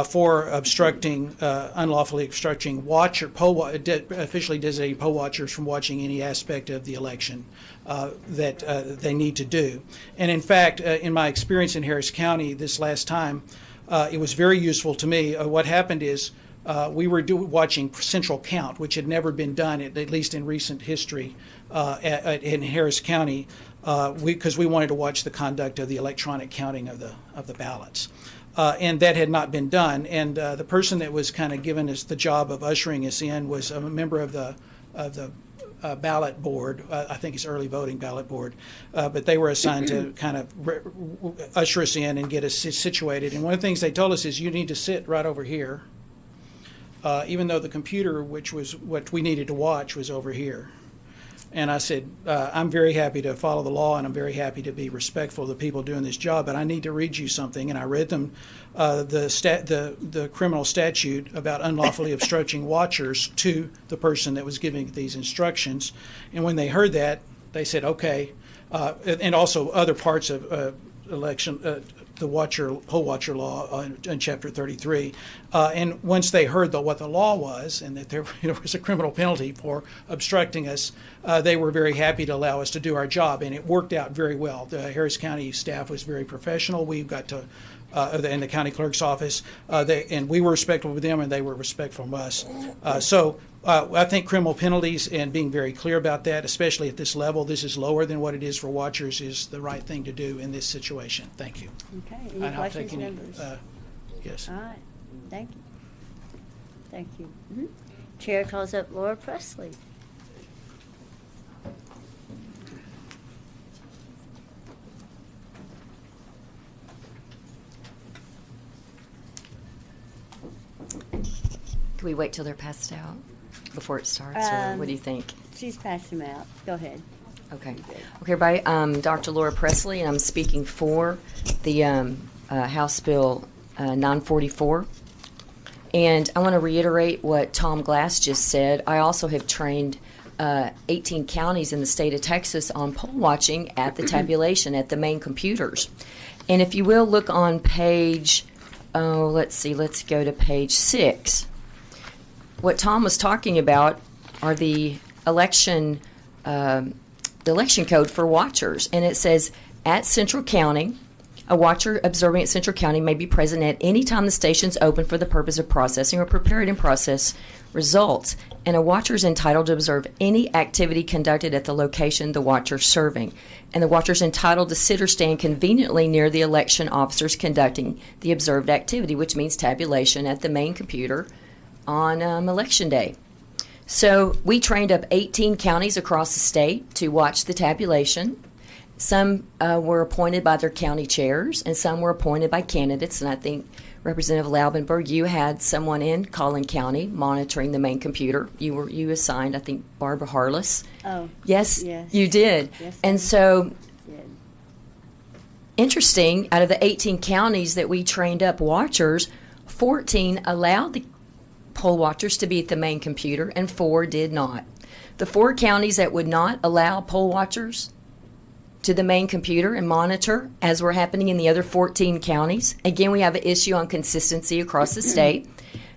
for obstructing, unlawfully obstructing officially designated poll watchers from watching any aspect of the election that they need to do. And in fact, in my experience in Harris County this last time, it was very useful to me. What happened is we were watching Central Count, which had never been done, at least in recent history, in Harris County, because we wanted to watch the conduct of the electronic counting of the ballots. And that had not been done. And the person that was kind of given us the job of ushering us in was a member of the ballot board. I think it's early voting ballot board. But they were assigned to kind of usher us in and get us situated. And one of the things they told us is you need to sit right over here, even though the computer, which was what we needed to watch, was over here. And I said, I'm very happy to follow the law, and I'm very happy to be respectful of the people doing this job, but I need to read you something. And I read them the criminal statute about unlawfully obstructing watchers to the person that was giving these instructions. And when they heard that, they said, okay. And also other parts of election, the poll watcher law in Chapter 33. And once they heard what the law was and that there was a criminal penalty for obstructing us, they were very happy to allow us to do our job, and it worked out very well. The Harris County staff was very professional. We got to, in the county clerk's office, and we were respectful of them, and they were respectful of us. So I think criminal penalties and being very clear about that, especially at this level, this is lower than what it is for watchers, is the right thing to do in this situation. Thank you. Okay. Any questions, members? Yes. All right. Thank you. Thank you. Chair calls up Laura Presley. Can we wait till they're passed out before it starts, or what do you think? She's passed them out. Go ahead. Okay. Okay, everybody. Dr. Laura Presley, and I'm speaking for the House Bill 944. And I want to reiterate what Tom Glass just said. I also have trained 18 counties in the state of Texas on poll watching at the tabulation at the main computers. And if you will look on page, let's go to page 6. What Tom was talking about are the election code for watchers. And it says, at Central County, a watcher observing at Central County may be present at any time the station is open for the purpose of processing or preparing and process results. And a watcher is entitled to observe any activity conducted at the location the watcher is serving. And the watcher is entitled to sit or stand conveniently near the election officers conducting the observed activity, which means tabulation at the main computer on Election Day. So we trained up 18 counties across the state to watch the tabulation. Some were appointed by their county chairs, and some were appointed by candidates. And I think, Representative Laubenberg, you had someone in Collin County monitoring the main computer. You assigned, I think, Barbara Harless. Oh. Yes, you did. Yes, and so, interesting, out of the 18 counties that we trained up watchers, 14 allowed the poll watchers to be at the main computer, and 4 did not. The 4 counties that would not allow poll watchers to the main computer and monitor, as were happening in the other 14 counties. Again, we have an issue on consistency across the state.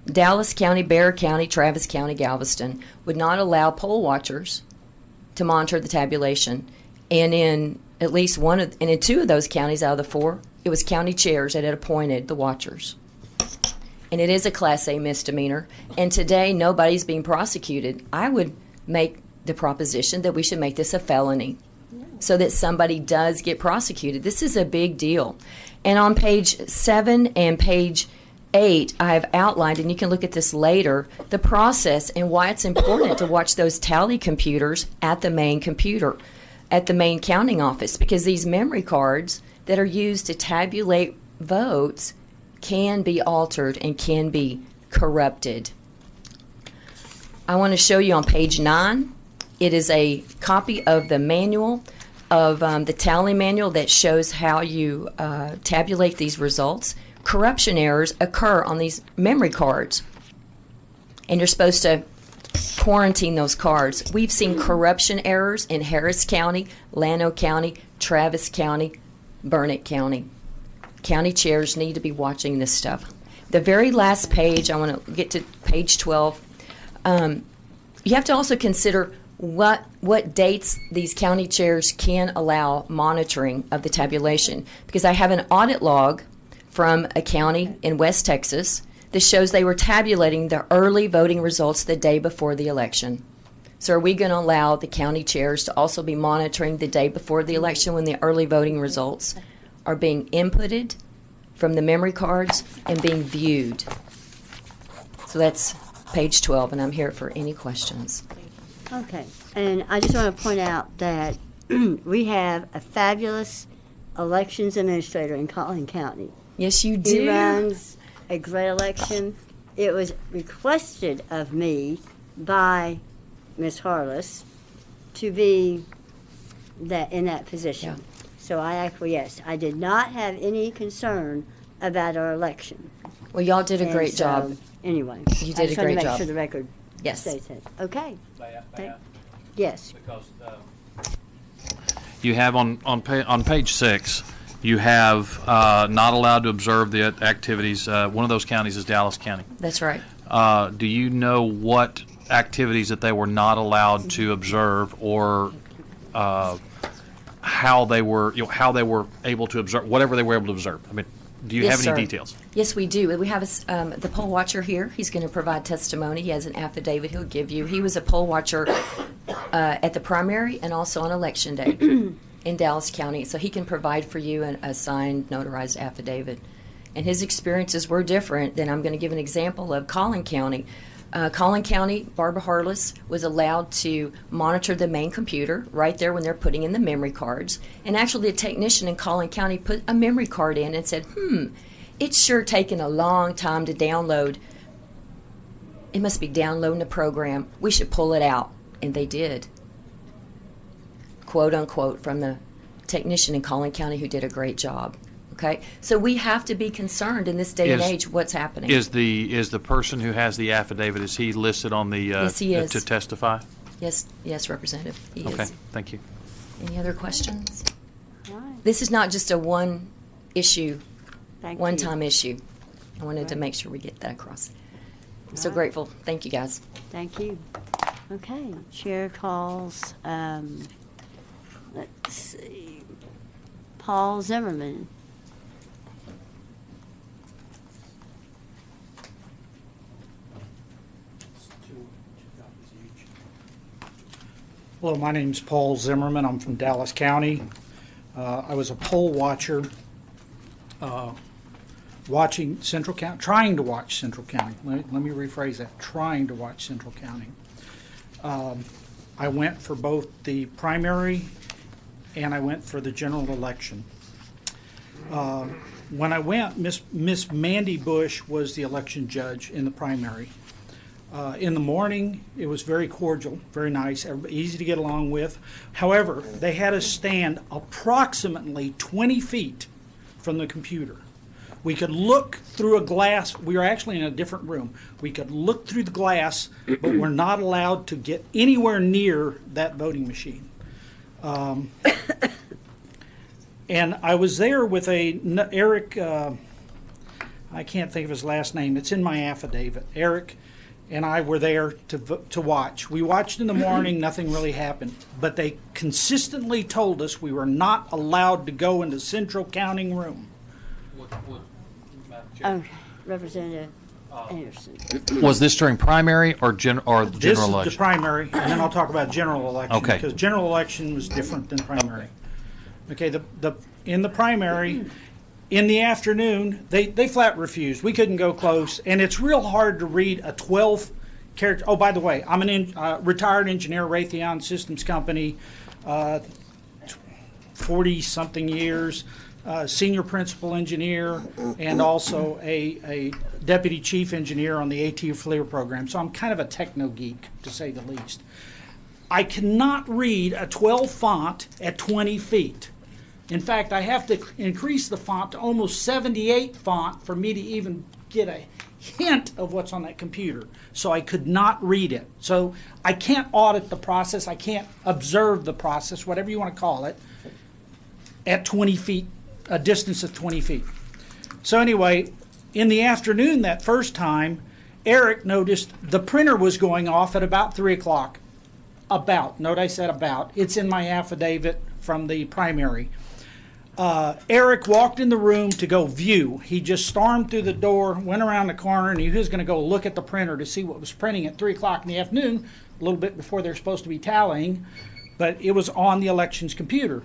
Dallas County, Bexar County, Travis County, Galveston would not allow poll watchers to monitor the tabulation. And in at least in 2 of those counties out of the 4, it was county chairs that had appointed the watchers. And it is a Class A misdemeanor. And today, nobody's being prosecuted. I would make the proposition that we should make this a felony, so that somebody does get prosecuted. This is a big deal. And on page 7 and page 8, I have outlined, and you can look at this later, the process and why it's important to watch those tally computers at the main computer, at the main counting office, because these memory cards that are used to tabulate votes can be altered and can be corrupted. I want to show you on page 9. It is a copy of the manual, of the tally manual that shows how you tabulate these results. Corruption errors occur on these memory cards, and you're supposed to quarantine those cards. We've seen corruption errors in Harris County, Llano County, Travis County, Burnett County. County chairs need to be watching this stuff. The very last page, I want to get to page 12. You have to also consider what dates these county chairs can allow monitoring of the tabulation, because I have an audit log from a county in West Texas that shows they were tabulating the early voting results the day before the election. So are we going to allow the county chairs to also be monitoring the day before the election when the early voting results are being inputted from the memory cards and being viewed? So that's page 12, and I'm here for any questions. Okay, and I just want to point out that we have a fabulous elections administrator in Collin County. Yes, you He do. runs a great election. It was requested of me by Ms. Harless to be in that position. So I acquiesced. I did not have any concern about our election. Well, y'all did a And great so, job. Anyway, You I did just a wanted great to make job. sure the record Yes. states it. Okay. May I? Yes. Because you have on page 6, you have not allowed to observe the activities. One of those counties is Dallas County. That's right. Do you know what activities that they were not allowed to observe, or how they were able to observe whatever they were able to observe? I mean, do you Yes, have any sir. details? Yes, we do. We have the poll watcher here. He's going to provide testimony. He has an affidavit he'll give you. He was a poll watcher at the primary and also on Election Day in Dallas County. So he can provide for you a signed, notarized affidavit. And his experiences were different than, I'm going to give an example of Collin County. Collin County, Barbara Harless was allowed to monitor the main computer right there when they're putting in the memory cards. And actually, the technician in Collin County put a memory card in and said, it's sure taken a long time to download. It must be downloading the program. We should pull it out. And they did. Quote unquote, from the technician in Collin County who did a great job. Okay, so we have to be concerned in this day and age what's happening. Is the person who has the affidavit, is he listed on the Yes, he is. to testify? Yes, Representative, he Okay, is. thank you. Any other questions? Right. This is not just a one issue, Thank one you. time issue. I wanted to make sure we get that across. I'm so Right. grateful. Thank you, guys. Thank you. Okay, chair calls, let's see, Paul Zimmerman. Hello, my name's Paul Zimmerman. I'm from Dallas County. I was a poll watcher watching Central County, trying to watch Central County. Let me rephrase that, trying to watch Central County. I went for both the primary and I went for the general election. When I went, Miss Mandy Bush was the election judge in the primary. In the morning, it was very cordial, very nice, easy to get along with. However, they had us stand approximately 20 feet from the computer. We could look through a glass. We were actually in a different room. We could look through the glass, but we're not allowed to get anywhere near that voting machine. And I was there with Eric, I can't think of his last name. It's in my affidavit. Eric and I were there to watch. We watched in the morning, nothing really happened. But they consistently told us we were not allowed to go into Central Counting Room. Okay, Representative Anderson. Was this during primary or general This is election? the primary, and then I'll talk about general election. Okay. Because general election was different than primary. Okay, in the primary, in the afternoon, they flat refused. We couldn't go close, and it's real hard to read a 12 character. Oh, by the way, I'm an retired engineer, Raytheon Systems Company, 40-something years, senior principal engineer, and also a deputy chief engineer on the AT FLIR program. So I'm kind of a techno geek, to say the least. I cannot read a 12 font at 20 feet. In fact, I have to increase the font to almost 78 font for me to even get a hint of what's on that computer. So I could not read it. So I can't audit the process. I can't observe the process, whatever you want to call it, at 20 feet, a distance of 20 feet. So anyway, in the afternoon that first time, Eric noticed the printer was going off at about 3 o'clock. Note I said about. It's in my affidavit from the primary. Eric walked in the room to go view. He just stormed through the door, went around the corner, and he was going to go look at the printer to see what was printing at 3 o'clock in the afternoon, a little bit before they're supposed to be tallying, but it was on the elections computer.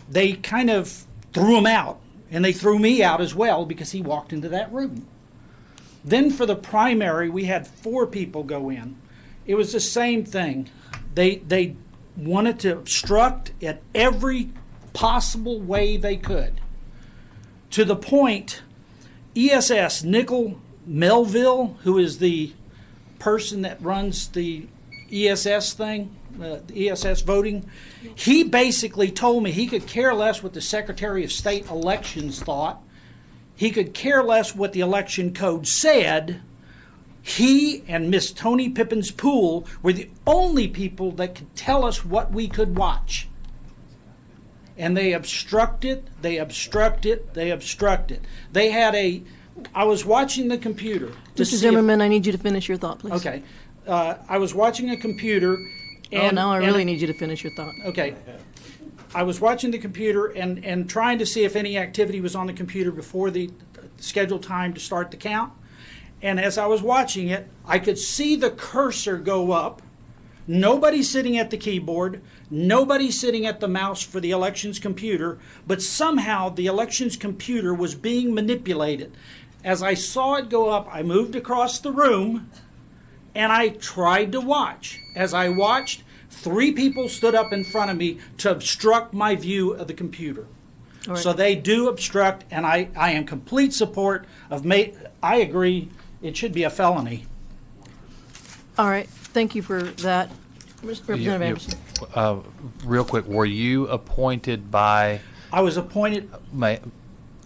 They kind of threw him out, and they threw me out as well because he walked into that room. Then for the primary, we had 4 people go in. It was the same thing. They wanted to obstruct at every possible way they could. To the point, ESS, Nickel Melville, who is the person that runs the ESS thing, the ESS voting, he basically told me he could care less what the Secretary of State elections thought. He could care less what the election code said. He and Miss Tony Pippins Poole were the only people that could tell us what we could watch. And they obstructed, they obstructed, they obstructed. They had I was watching the computer. Mr. Zimmerman, I need you to finish your thought, please. Okay. I was watching a computer. And, now I really need you to finish your thought. Okay. I was watching the computer and trying to see if any activity was on the computer before the scheduled time to start the count. And as I was watching it, I could see the cursor go up. Nobody sitting at the keyboard, nobody sitting at the mouse for the elections computer, but somehow the elections computer was being manipulated. As I saw it go up, I moved across the room and I tried to watch. As I watched, 3 people stood up in front of me to obstruct my view of the computer. Right. So they do obstruct, and I am complete support of I agree it should be a felony. All right. Thank you for that. Representative Anderson. Real quick, were you appointed by I was appointed.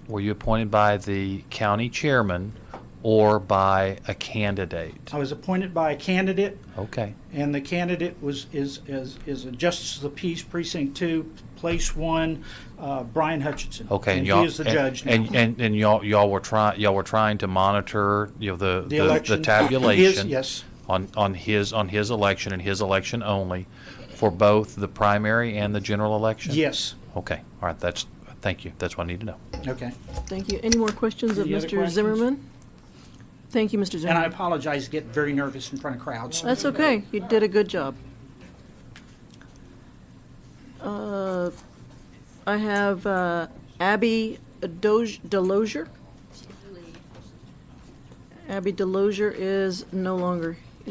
Were you appointed by the county chairman or by a candidate? I was appointed by a candidate. Okay. And the candidate is a justice of the peace, precinct 2, place 1, Brian Hutchinson. Okay, and y'all, he is the judge now. and y'all were trying to monitor the election. tabulation Yes. on his election and his election only for both the primary and the general election. Yes. Okay. All right. Thank you. That's what I need to know. Okay. Thank you. Any more questions of Any other Mr. questions? Zimmerman? Thank you, Mr. And Zimmerman. I apologize, get very nervous in front of crowds. That's okay. You did a good job. I have Abby Delosier. Abby Delosier is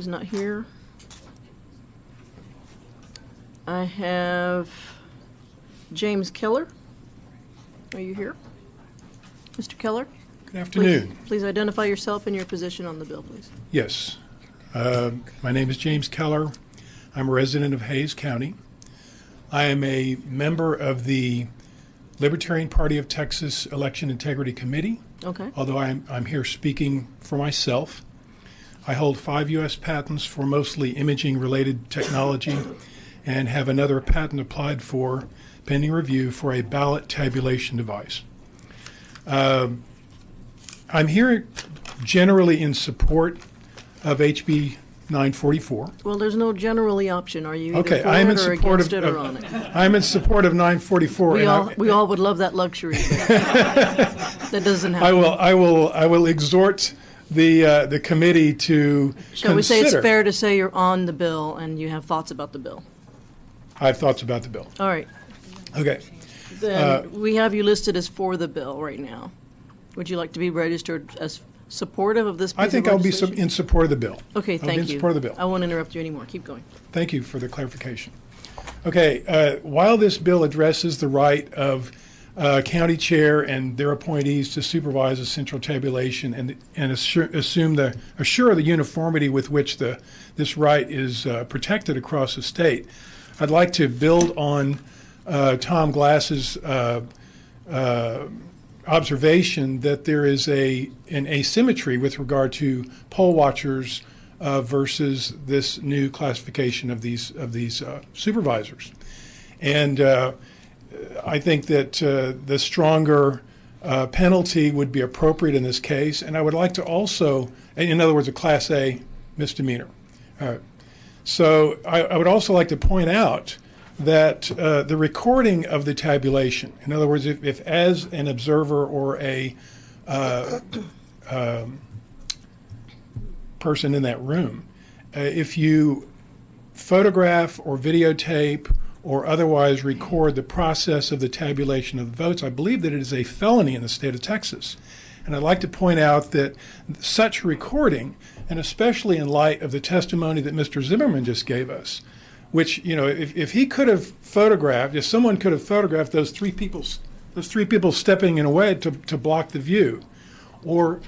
not here. I have James Keller. Are you here? Mr. Keller? Good afternoon. Please identify yourself and your position on the bill, please. Yes. My name is James Keller. I'm a resident of Hayes County. I am a member of the Libertarian Party of Texas Election Integrity Committee. Okay. Although I'm here speaking for myself. I hold 5 U.S. patents for mostly imaging-related technology and have another patent applied for, pending review, for a ballot tabulation device. I'm here generally in support of HB 944. Well, there's no generally option. Are you either Okay, for I'm in it or support against it or on it? I'm in support of 944. We all would love that luxury. That doesn't happen. I will exhort the committee to Shall we say it's consider. fair to say you're on the bill and you have thoughts about the bill? I have thoughts about the bill. All right. Okay. Then we have you listed as for the bill right now. Would you like to be registered as supportive of this piece I think of I'll be legislation? in support of the bill. Okay, I'll be thank in you. support of the bill. I won't interrupt you anymore. Keep going. Thank you for the clarification. Okay, while this bill addresses the right of county chair and their appointees to supervise a central tabulation and assure the uniformity with which this right is protected across the state, I'd like to build on Tom Glass's observation that there is an asymmetry with regard to poll watchers versus this new classification of these supervisors, and I think that the stronger penalty would be appropriate in this case, and I would like to also, in other words, a Class A misdemeanor. So I would also like to point out that the recording of the tabulation, in other words, if as an observer or a person in that room, if you photograph or videotape or otherwise record the process of the tabulation of the votes, I believe that it is a felony in the state of Texas. And I'd like to point out that such recording, and especially in light of the testimony that Mr. Zimmerman just gave us, which, you know, if he could have photographed, if someone could have photographed those three people stepping in a way to block the view, or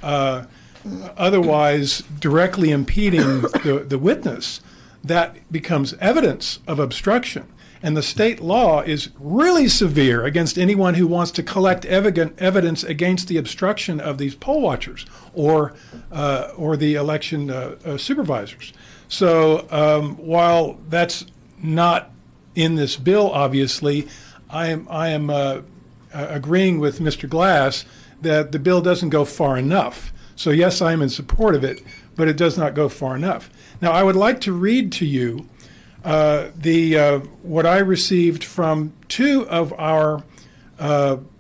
otherwise directly impeding the witness, that becomes evidence of obstruction. And the state law is really severe against anyone who wants to collect evidence against the obstruction of these poll watchers or the election supervisors. So while that's not in this bill, obviously, I am agreeing with Mr. Glass that the bill doesn't go far enough. So yes, I am in support of it, but it does not go far enough. Now, I would like to read to you what I received from two of our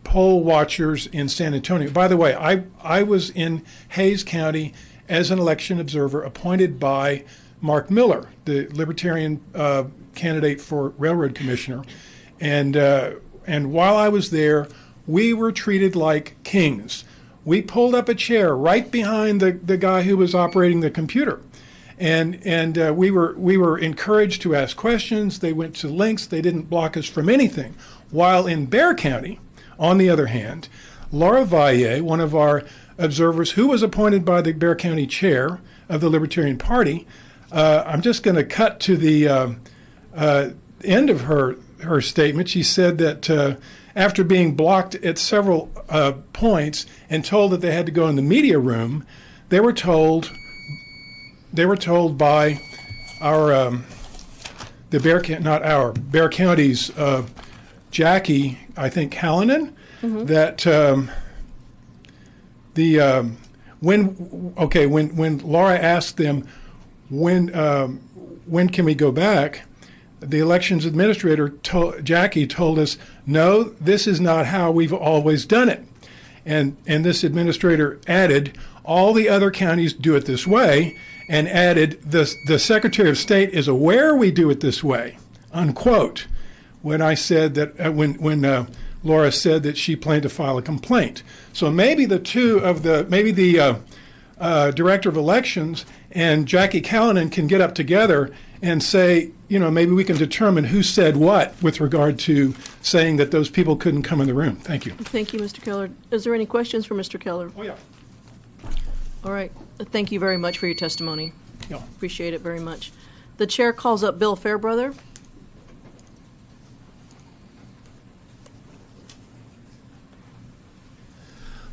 poll watchers in San Antonio. By the way, I was in Hayes County as an election observer appointed by Mark Miller, the Libertarian candidate for Railroad Commissioner. And while I was there, we were treated like kings. We pulled up a chair right behind the guy who was operating the computer. And we were encouraged to ask questions. They went to lengths. They didn't block us from anything. While in Bexar County, on the other hand, Laura Valle, one of our observers who was appointed by the Bexar County chair of the Libertarian Party, I'm just going to cut to the end of her statement. She said that after being blocked at several points and told that they had to go in the media room, they were told by our Bear County's Jackie, I think Hallinan, that when Laura asked them when can we go back, the elections administrator Jackie told us, no, this is not how we've always done it, and this administrator added, all the other counties do it this way, and added, the Secretary of State is aware we do it this way, unquote. When I said that, when Laura said that she planned to file a complaint. So maybe the Director of Elections and Jackie Callanan can get up together and say, maybe we can determine who said what with regard to saying that those people couldn't come in the room. Thank you. Thank you, Mr. Keller. Is there any questions for Mr. Keller? Oh, yeah. All right. Thank you very much for your testimony. Yeah. Appreciate it very much. The chair calls up Bill Fairbrother.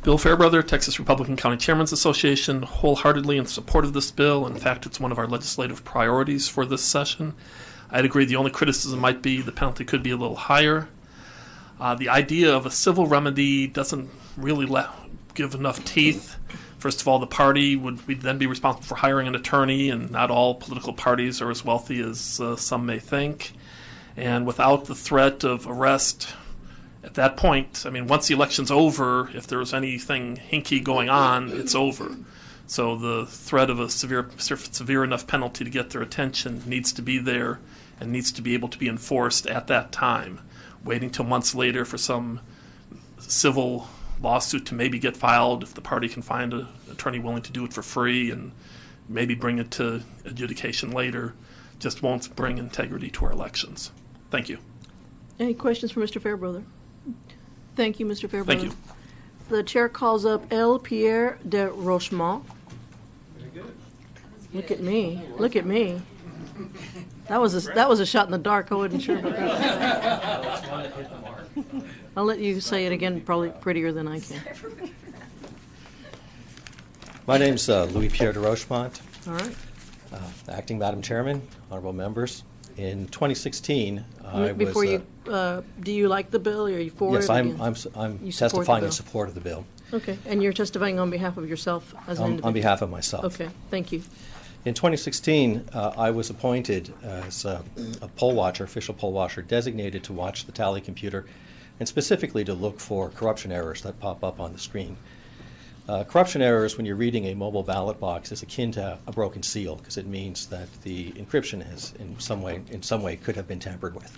Bill Fairbrother, Texas Republican County Chairman's Association, wholeheartedly in support of this bill. In fact, it's one of our legislative priorities for this session. I'd agree the only criticism might be the penalty could be a little higher. The idea of a civil remedy doesn't really give enough teeth. First of all, the party would then be responsible for hiring an attorney, and not all political parties are as wealthy as some may think. And without the threat of arrest, at that point, once the election's over, if there's anything hinky going on, it's over. So the threat of a severe enough penalty to get their attention needs to be there and needs to be able to be enforced at that time. Waiting till months later for some civil lawsuit to maybe get filed, if the party can find an attorney willing to do it for free and maybe bring it to adjudication later, just won't bring integrity to our elections. Thank you. Any questions for Mr. Fairbrother? Thank you, Mr. Fairbrother. Thank you. The chair calls up L. Pierre de Rochemont. Look at me. Look at me. That was a shot in the dark. I wasn't sure about that. I'll let you say it again, probably prettier than I can. My name's Louis Pierre de Rochemont. All right. Acting Madam Chairman, honorable members. In 2016, I Before was... do you like the bill, or are you for yes, it? Yes, I'm You support testifying the in bill. support of the bill. Okay, and you're testifying on behalf of yourself as an individual? On behalf of myself. Okay, thank you. In 2016, I was appointed as a poll watcher, official poll watcher, designated to watch the tally computer, and specifically to look for corruption errors that pop up on the screen. Corruption errors, when you're reading a mobile ballot box, is akin to a broken seal, because it means that the encryption has, in some way, could have been tampered with.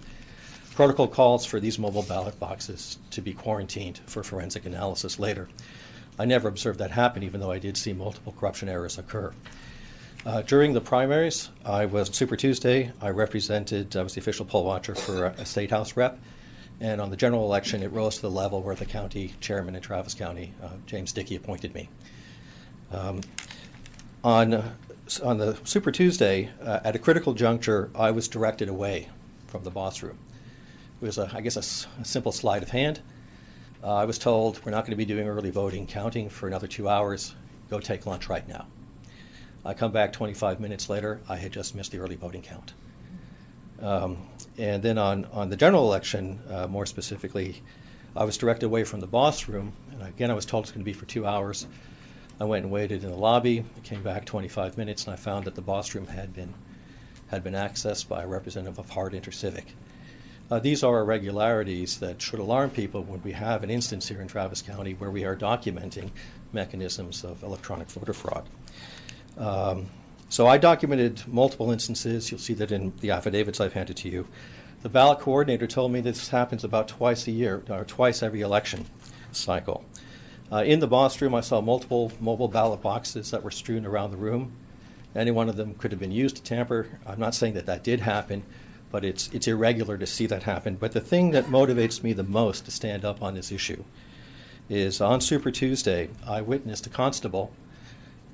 Protocol calls for these mobile ballot boxes to be quarantined for forensic analysis later. I never observed that happen, even though I did see multiple corruption errors occur. During the primaries, I was Super Tuesday. I was the official poll watcher for a state house rep. And on the general election, it rose to the level where the county chairman in Travis County, James Dickey, appointed me. On the Super Tuesday, at a critical juncture, I was directed away from the boss room. It was, I guess, a simple sleight of hand. I was told, we're not going to be doing early voting counting for another 2 hours. Go take lunch right now. I come back 25 minutes later. I had just missed the early voting count. And then on the general election, more specifically, I was directed away from the boss room. And again, I was told it's going to be for 2 hours. I went and waited in the lobby. I came back 25 minutes, and I found that the boss room had been accessed by a representative of Hart Intercivic. These are irregularities that should alarm people when we have an instance here in Travis County where we are documenting mechanisms of electronic voter fraud. So I documented multiple instances. You'll see that in the affidavits I've handed to you. The ballot coordinator told me this happens about twice a year, or twice every election cycle. In the boss room, I saw multiple mobile ballot boxes that were strewn around the room. Any one of them could have been used to tamper. I'm not saying that did happen, but it's irregular to see that happen. But the thing that motivates me the most to stand up on this issue is on Super Tuesday, I witnessed a constable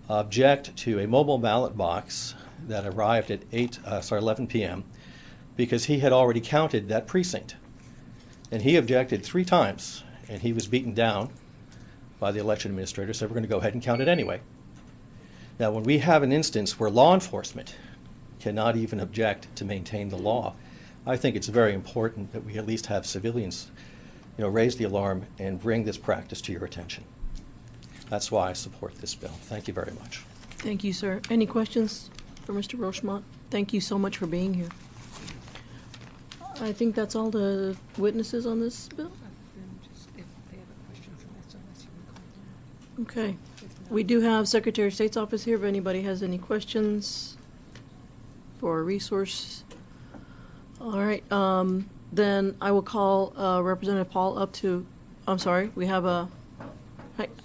object to a mobile ballot box that arrived at 11 p.m. because he had already counted that precinct. And he objected 3 times, and he was beaten down by the election administrator, so we're going to go ahead and count it anyway. Now, when we have an instance where law enforcement cannot even object to maintain the law, I think it's very important that we at least have civilians, raise the alarm and bring this practice to your attention. That's why I support this bill. Thank you very much. Thank you, sir. Any questions for Mr. Rochemont? Thank you so much for being here. I think that's all the witnesses on this bill. Okay. We do have Secretary of State's office here if anybody has any questions for a resource. All right. Then I will call Representative Paul up to, I'm sorry, we have a,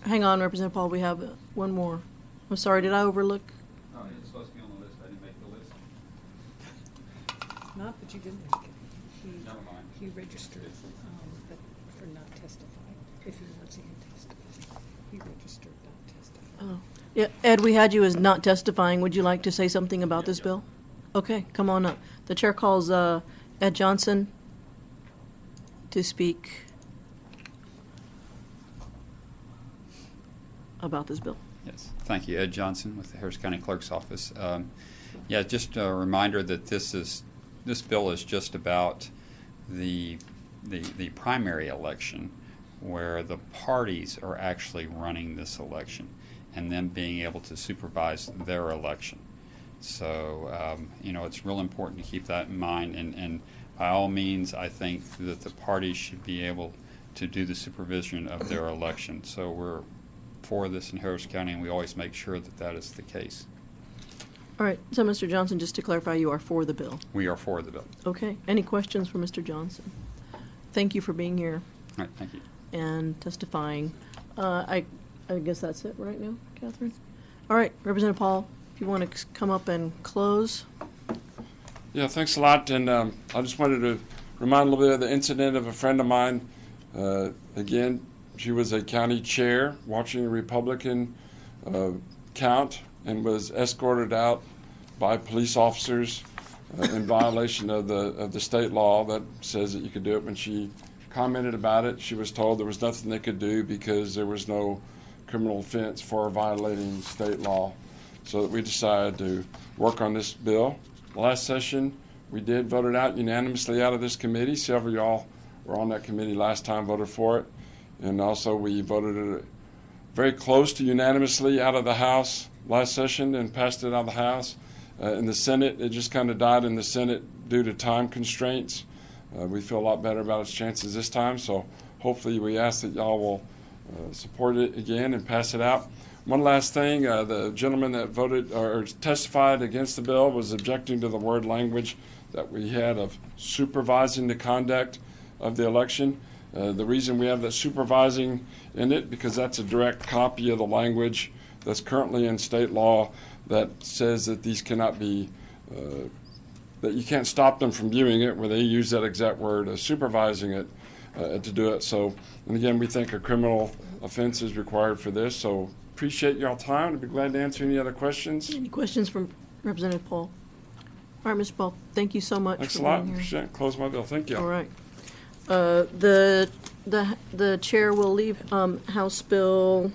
hang on, Representative Paul, we have one more. I'm sorry, did I overlook? Oh, it's supposed to be on the list. I didn't make the list. Not that you didn't make it. Never mind. He registered, but for not testifying. If he wants to testify, he registered not testifying. Oh, yeah, Ed, we had you as not testifying. Would you like to say something about this bill? Okay, come on up. The chair calls Ed Johnson to speak about this bill. Yes, thank you. Ed Johnson with the Harris County Clerk's Office. Yeah, just a reminder that this bill is just about the primary election, where the parties are actually running this election and then being able to supervise their election. So, it's real important to keep that in mind. And by all means, I think that the parties should be able to do the supervision of their election. So we're for this in Harris County, and we always make sure that that is the case. All right. So, Mr. Johnson, just to clarify, you are for the bill? We are for the bill. Okay. Any questions for Mr. Johnson? Thank you for being here. All right. Thank you. And testifying. I guess that's it right now, Catherine? All right. Representative Paul, if you want to come up and close. Yeah, thanks a lot. And I just wanted to remind a little bit of the incident of a friend of mine. Again, she was a county chair watching a Republican count and was escorted out by police officers in violation of the state law that says that you could do it. When she commented about it, she was told there was nothing they could do because there was no criminal offense for violating state law. So that we decided to work on this bill. Last session, we did vote it out unanimously out of this committee. Several of y'all were on that committee last time, voted for it. And also we voted it very close to unanimously out of the House last session and passed it out of the House. In the Senate, it just kind of died in the Senate due to time constraints. We feel a lot better about its chances this time, so hopefully we ask that y'all will support it again and pass it out. One last thing, the gentleman that voted or testified against the bill was objecting to the word language that we had of supervising the conduct of the election. The reason we have that supervising in it, because that's a direct copy of the language that's currently in state law that says that these cannot be, that you can't stop them from viewing it, where they use that exact word, supervising it to do it. So, and again, we think a criminal offense is required for this. So appreciate y'all time. I'd be glad to answer any other questions. Any questions from Representative Paul? All right, Mr. Paul, thank you so much. Thanks for a lot. being here. Appreciate it. Close my bill. Thank you. All right. The chair will leave House Bill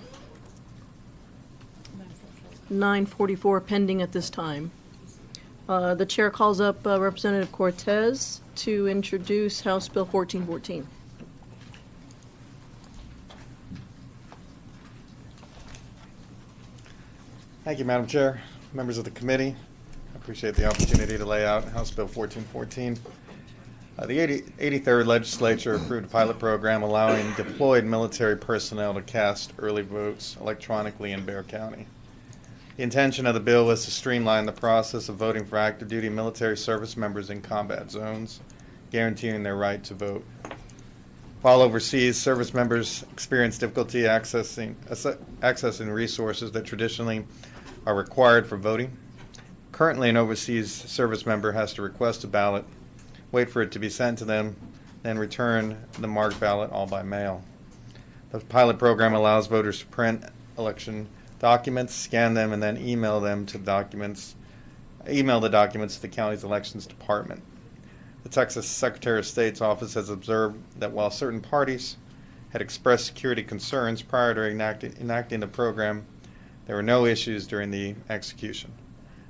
944 pending at this time. The chair calls up Representative Cortez to introduce House Bill 1414. Thank you, Madam Chair, members of the committee. I appreciate the opportunity to lay out House Bill 1414. The 83rd Legislature approved a pilot program allowing deployed military personnel to cast early votes electronically in Bexar County. The intention of the bill was to streamline the process of voting for active duty military service members in combat zones, guaranteeing their right to vote. While overseas, service members experience difficulty accessing resources that traditionally are required for voting. Currently, an overseas service member has to request a ballot, wait for it to be sent to them, then return the marked ballot all by mail. The pilot program allows voters to print election documents, scan them, and then email the documents to the county's elections department. The Texas Secretary of State's office has observed that while certain parties had expressed security concerns prior to enacting the program, there were no issues during the execution.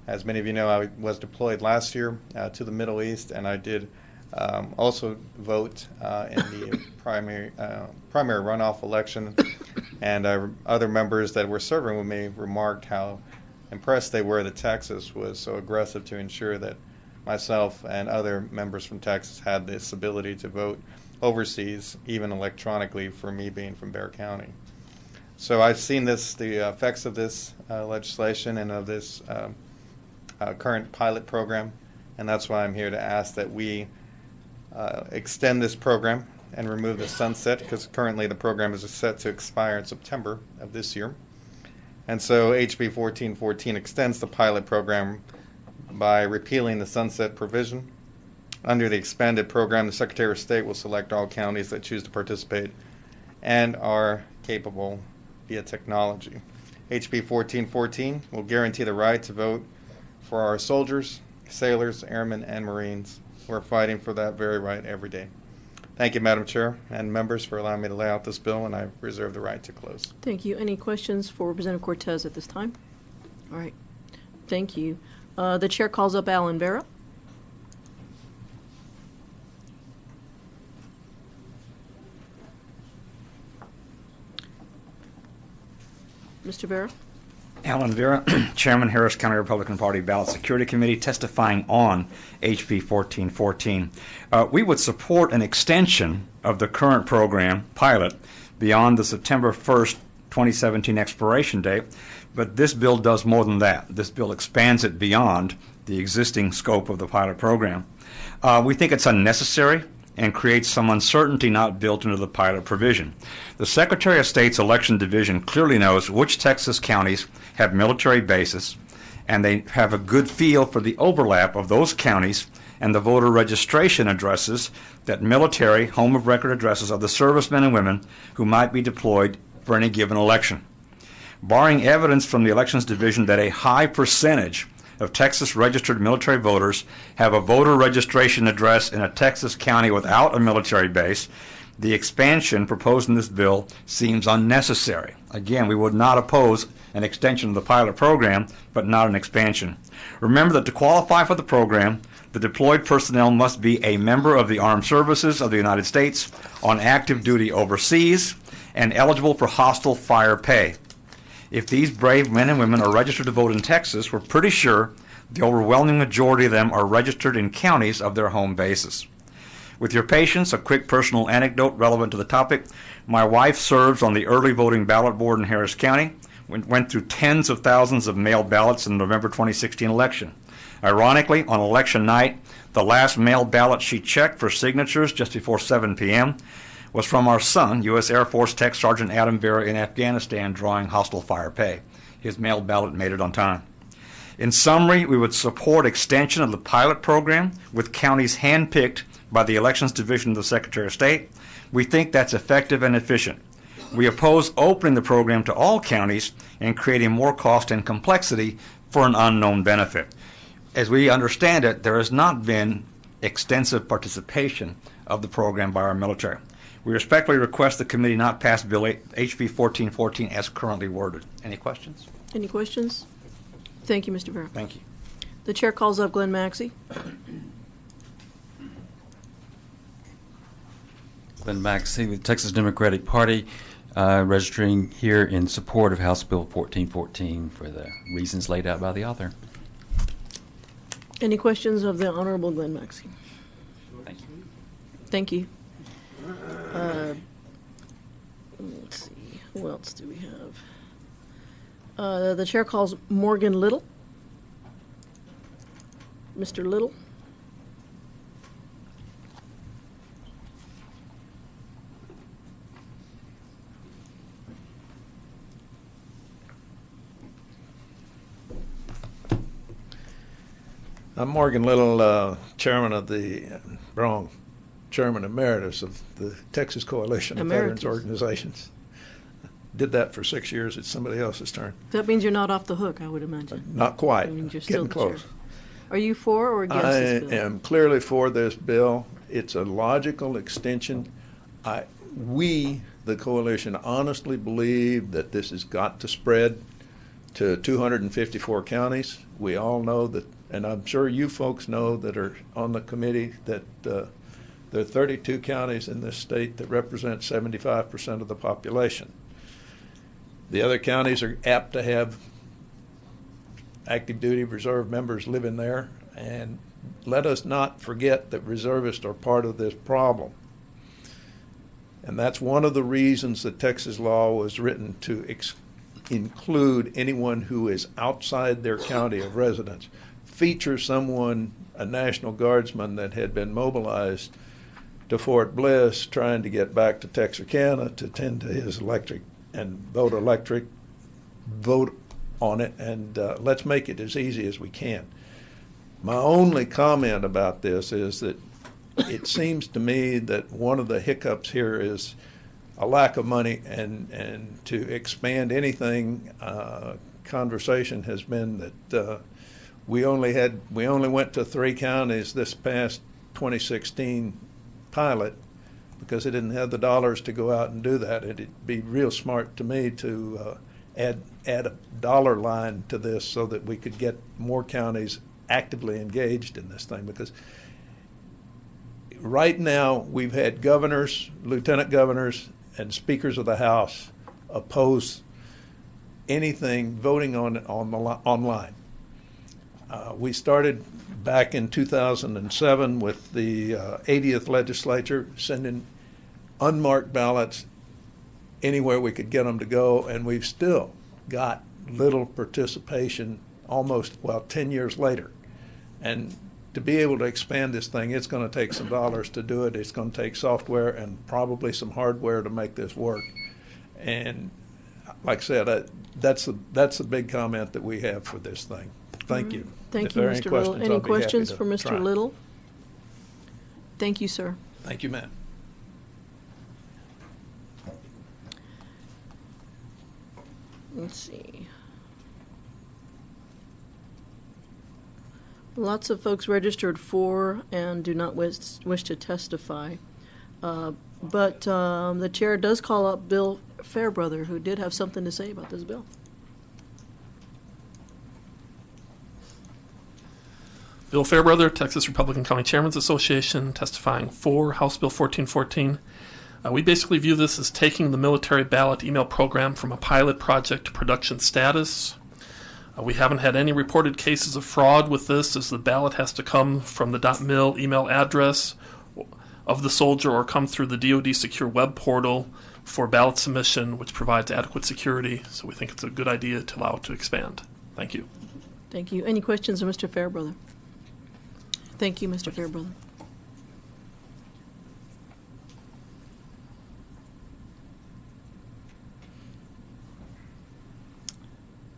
As many of you know, I was deployed last year to the Middle East, and I did also vote in the primary runoff election. And other members that were serving with me remarked how impressed they were that Texas was so aggressive to ensure that myself and other members from Texas had this ability to vote overseas, even electronically, for me being from Bexar County. So I've seen the effects of this legislation and of this current pilot program, and that's why I'm here to ask that we extend this program and remove the sunset, because currently the program is set to expire in September of this year. And so HB 1414 extends the pilot program by repealing the sunset provision. Under the expanded program, the Secretary of State will select all counties that choose to participate and are capable via technology. HB 1414 will guarantee the right to vote for our soldiers, sailors, airmen, and Marines who are fighting for that very right every day. Thank you, Madam Chair and members, for allowing me to lay out this bill, and I reserve the right to close. Thank you. Any questions for Representative Cortez at this time? All right. Thank you. The chair calls up Alan Vera. Mr. Vera. Alan Vera, Chairman, Harris County Republican Party Ballot Security Committee, testifying on HB 1414. We would support an extension of the current program, pilot, beyond the September 1st, 2017 expiration date, but this bill does more than that. This bill expands it beyond the existing scope of the pilot program. We think it's unnecessary and creates some uncertainty not built into the pilot provision. The Secretary of State's Election Division clearly knows which Texas counties have military bases, and they have a good feel for the overlap of those counties and the voter registration addresses, that military home of record addresses of the servicemen and women who might be deployed for any given election. Barring evidence from the Elections Division that a high percentage of Texas registered military voters have a voter registration address in a Texas county without a military base, the expansion proposed in this bill seems unnecessary. Again, we would not oppose an extension of the pilot program, but not an expansion. Remember that to qualify for the program, the deployed personnel must be a member of the Armed Services of the United States on active duty overseas and eligible for hostile fire pay. If these brave men and women are registered to vote in Texas, we're pretty sure the overwhelming majority of them are registered in counties of their home bases. With your patience, a quick personal anecdote relevant to the topic. My wife serves on the early voting ballot board in Harris County. We went through tens of thousands of mail ballots in the November 2016 election. Ironically, on election night, the last mail ballot she checked for signatures just before 7 p.m. was from our son, U.S. Air Force Tech Sergeant Adam Vera in Afghanistan, drawing hostile fire pay. His mail ballot made it on time. In summary, we would support extension of the pilot program with counties handpicked by the Elections Division of the Secretary of State. We think that's effective and efficient. We oppose opening the program to all counties and creating more cost and complexity for an unknown benefit. As we understand it, there has not been extensive participation of the program by our military. We respectfully request the committee not pass Bill HB 1414 as currently worded. Any questions? Any questions? Thank you, Mr. Vera. Thank you. The chair calls up Glenn Maxey. Glenn Maxey, the Texas Democratic Party, registering here in support of House Bill 1414 for the reasons laid out by the author. Any questions of the Honorable Glenn Maxey? Thank you. Thank you. Let's see. Who else do we have? The chair calls Morgan Little. Mr. Little. I'm Morgan Little, chairman of the chairman emeritus of the Texas Coalition of Veterans Organizations. Did that for 6 years. It's somebody else's turn. That means you're not off the hook, I would imagine. Not quite. That means you're still Getting close. Are you for or against this bill? I am clearly for this bill. It's a logical extension. We, the coalition, honestly believe that this has got to spread to 254 counties. We all know that, and I'm sure you folks know that are on the committee, that there are 32 counties in this state that represent 75% of the population. The other counties are apt to have active duty reserve members living there, and let us not forget that reservists are part of this problem. And that's one of the reasons that Texas law was written to include anyone who is outside their county of residence. Feature someone, a National Guardsman that had been mobilized to Fort Bliss trying to get back to Texarkana to tend to his electric and vote on it, and let's make it as easy as we can. My only comment about this is that it seems to me that one of the hiccups here is a lack of money, and to expand anything, conversation has been that we only went to 3 counties this past 2016 pilot because they didn't have the dollars to go out and do that. It'd be real smart to me to add a dollar line to this so that we could get more counties actively engaged in this thing, because right now we've had governors, lieutenant governors, and speakers of the House oppose anything voting on online. We started back in 2007 with the 80th legislature sending unmarked ballots anywhere we could get them to go, and we've still got little participation 10 years later. And to be able to expand this thing, it's going to take some dollars to do it. It's going to take software and probably some hardware to make this work. And like I said, that's the big comment that we have for this thing. Thank you. Thank If you, there are Mr. Little. Any I'll be happy questions to for Mr. try. Little? Thank you, sir. Thank you, ma'am. Let's see. Lots of folks registered for and do not wish to testify. But the chair does call up Bill Fairbrother, who did have something to say about this bill. Bill Fairbrother, Texas Republican County Chairman's Association, testifying for House Bill 1414. We basically view this as taking the military ballot email program from a pilot project to production status. We haven't had any reported cases of fraud with this, as the ballot has to come from the .mil email address of the soldier or come through the DoD secure web portal for ballot submission, which provides adequate security. So we think it's a good idea to allow it to expand. Thank you. Thank you. Any questions of Mr. Fairbrother? Thank you, Mr. Fairbrother.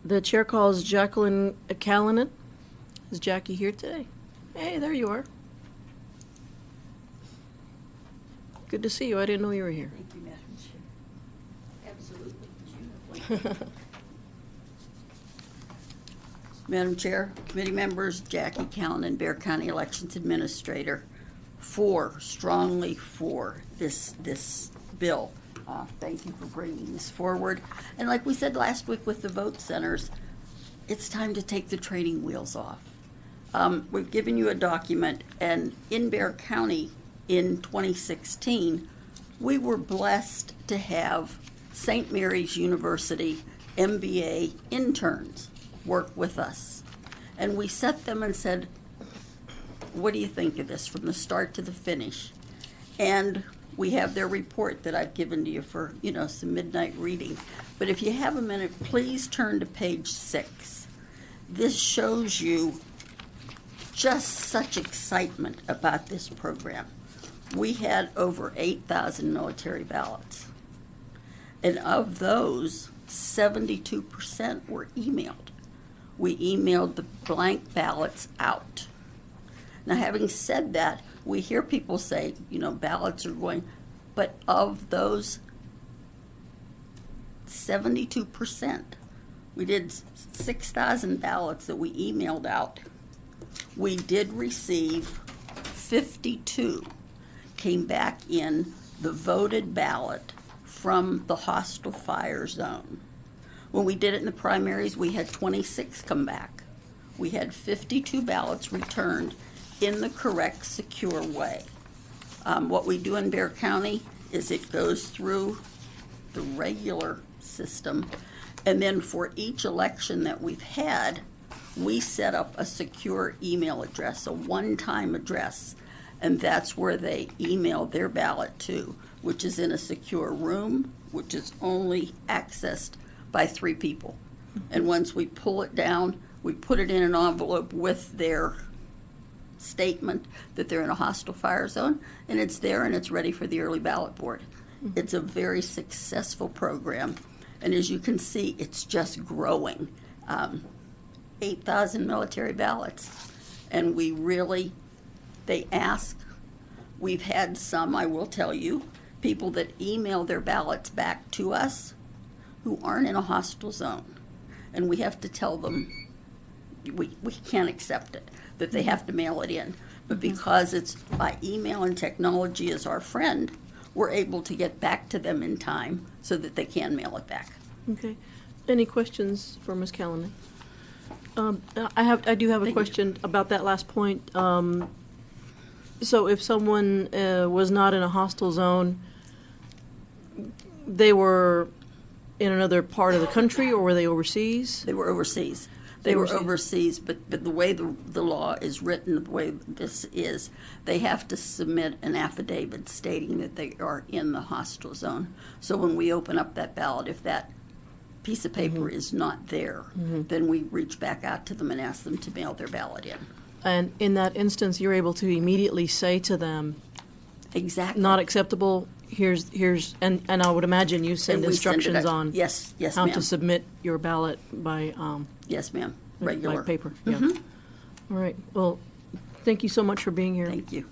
The chair calls Jacqueline Callanan. Is Jackie here today? Hey, there you are. Good to see you. I didn't know you were here. Thank you, Madam Chair. Absolutely. Madam Chair, committee members, Jackie Callanan, Bear County Elections Administrator, strongly for this bill. Thank you for bringing this forward. And like we said last week with the vote centers, it's time to take the training wheels off. We've given you a document, and in Bear County in 2016, we were blessed to have St. Mary's University MBA interns work with us. And we set them and said, what do you think of this from the start to the finish? And we have their report that I've given to you for, some midnight reading. But if you have a minute, please turn to page 6. This shows you just such excitement about this program. We had over 8,000 military ballots. And of those, 72% were emailed. We emailed the blank ballots out. Now, having said that, we hear people say, ballots are going, but of those 72%, we did 6,000 ballots that we emailed out. We did receive 52 came back in the voted ballot from the hostile fire zone. When we did it in the primaries, we had 26 come back. We had 52 ballots returned in the correct, secure way. What we do in Bexar County is it goes through the regular system, and then for each election that we've had, we set up a secure email address, a one-time address, and that's where they email their ballot to, which is in a secure room, which is only accessed by 3 people. And once we pull it down, we put it in an envelope with their statement that they're in a hostile fire zone, and it's there and it's ready for the early ballot board. It's a very successful program, and as you can see, it's just growing. 8,000 military ballots, and they ask. We've had some, I will tell you, people that email their ballots back to us who aren't in a hostile zone, and we have to tell them we can't accept it, that they have to mail it in. But because it's by email and technology is our friend, we're able to get back to them in time so that they can mail it back. Okay. Any questions for Ms. Callanan? I do have a question about that last point. So if someone was not in a hostile zone, they were in another part of the country, or were they overseas? They were overseas. They were overseas, but the way the law is written, the way this is, they have to submit an affidavit stating that they are in the hostile zone. So when we open up that ballot, if that piece of paper is not there, then we reach back out to them and ask them to mail their ballot in. And in that instance, you're able to immediately say to them, exactly, not acceptable. Here's and I would imagine you send instructions on yes, how ma'am. to submit your ballot by yes, ma'am, regular by paper. Yeah. All right. Well, thank you so much for being here. Thank you.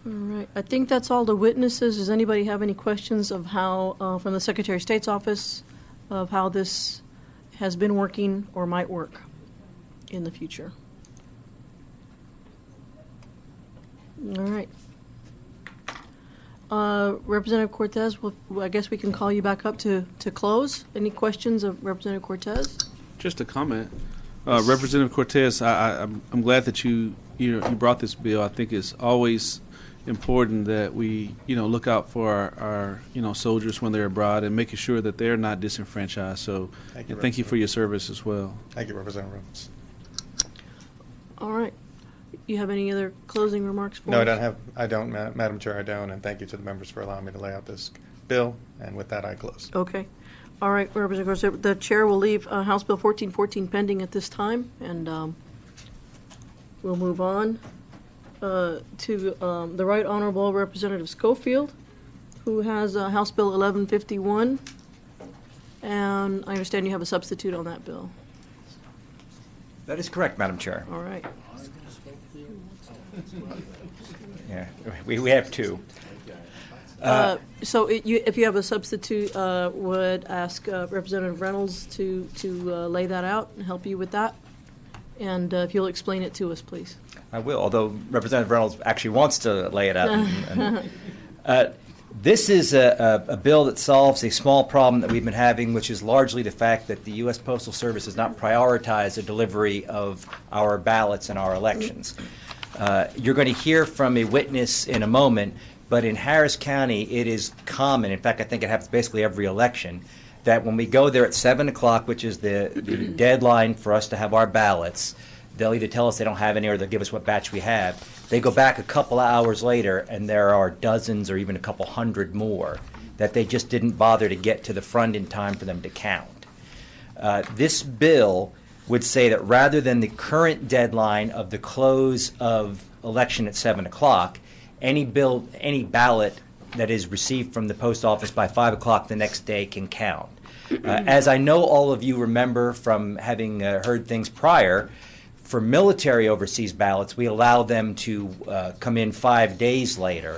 All right. I think that's all the witnesses. Does anybody have any questions of how, from the Secretary of State's office, of how this has been working or might work in the future? All right. Representative Cortez, I guess we can call you back up to close. Any questions of Representative Cortez? Just a comment. Representative Cortez, I'm glad that you brought this bill. I think it's always important that we look out for our soldiers when they're abroad and making sure that they're not disenfranchised. So thank you for your service as well. Thank you, Representative Reynolds. All right. You have any other closing remarks for No, us? I don't, Madam Chair, I don't, and thank you to the members for allowing me to lay out this bill, and with that, I close. Okay. All right, Representative Garcia, the chair will leave House Bill 1414 pending at this time, and we'll move on to the Right Honorable Representative Schofield, who has House Bill 1151, and I understand you have a substitute on that bill. That is correct, Madam Chair. All right. Yeah, we have 2. So if you have a substitute, would ask Representative Reynolds to lay that out and help you with that. And if you'll explain it to us, please. I will, although Representative Reynolds actually wants to lay it out. This is a bill that solves a small problem that we've been having, which is largely the fact that the U.S. Postal Service has not prioritized the delivery of our ballots in our elections. You're going to hear from a witness in a moment, but in Harris County, it is common, in fact, I think it happens basically every election, that when we go there at 7 o'clock, which is the deadline for us to have our ballots, they'll either tell us they don't have any or they'll give us what batch we have. They go back a couple of hours later, and there are dozens or even a couple hundred more that they just didn't bother to get to the front in time for them to count. This bill would say that rather than the current deadline of the close of election at 7 o'clock, any ballot that is received from the post office by 5 o'clock the next day can count. As I know all of you remember from having heard things prior, for military overseas ballots, we allow them to come in 5 days later.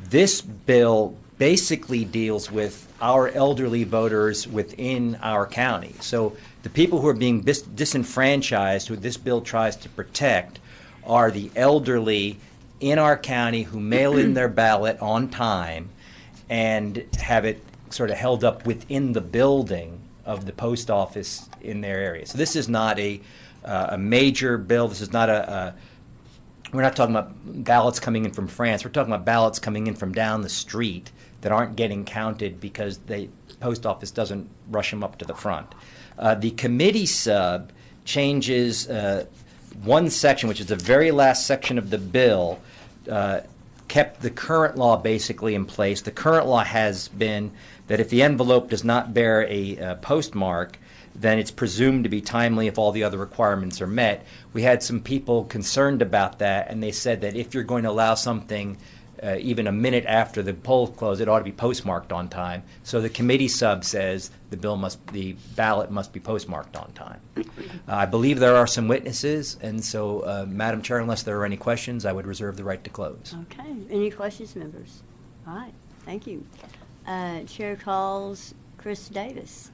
This bill basically deals with our elderly voters within our county. So the people who are being disenfranchised, who this bill tries to protect, are the elderly in our county who mail in their ballot on time and have it sort of held up within the building of the post office in their area. So this is not a major bill. This is not we're not talking about ballots coming in from France. We're talking about ballots coming in from down the street that aren't getting counted because the post office doesn't rush them up to the front. The committee sub changes one section, which is the very last section of the bill, kept the current law basically in place. The current law has been that if the envelope does not bear a postmark, then it's presumed to be timely if all the other requirements are met. We had some people concerned about that, and they said that if you're going to allow something even a minute after the poll close, it ought to be postmarked on time. So the committee sub says the ballot must be postmarked on time. I believe there are some witnesses, and so, Madam Chair, unless there are any questions, I would reserve the right to close. Okay. Any questions, members? All right. Thank you. Chair calls Chris Davis.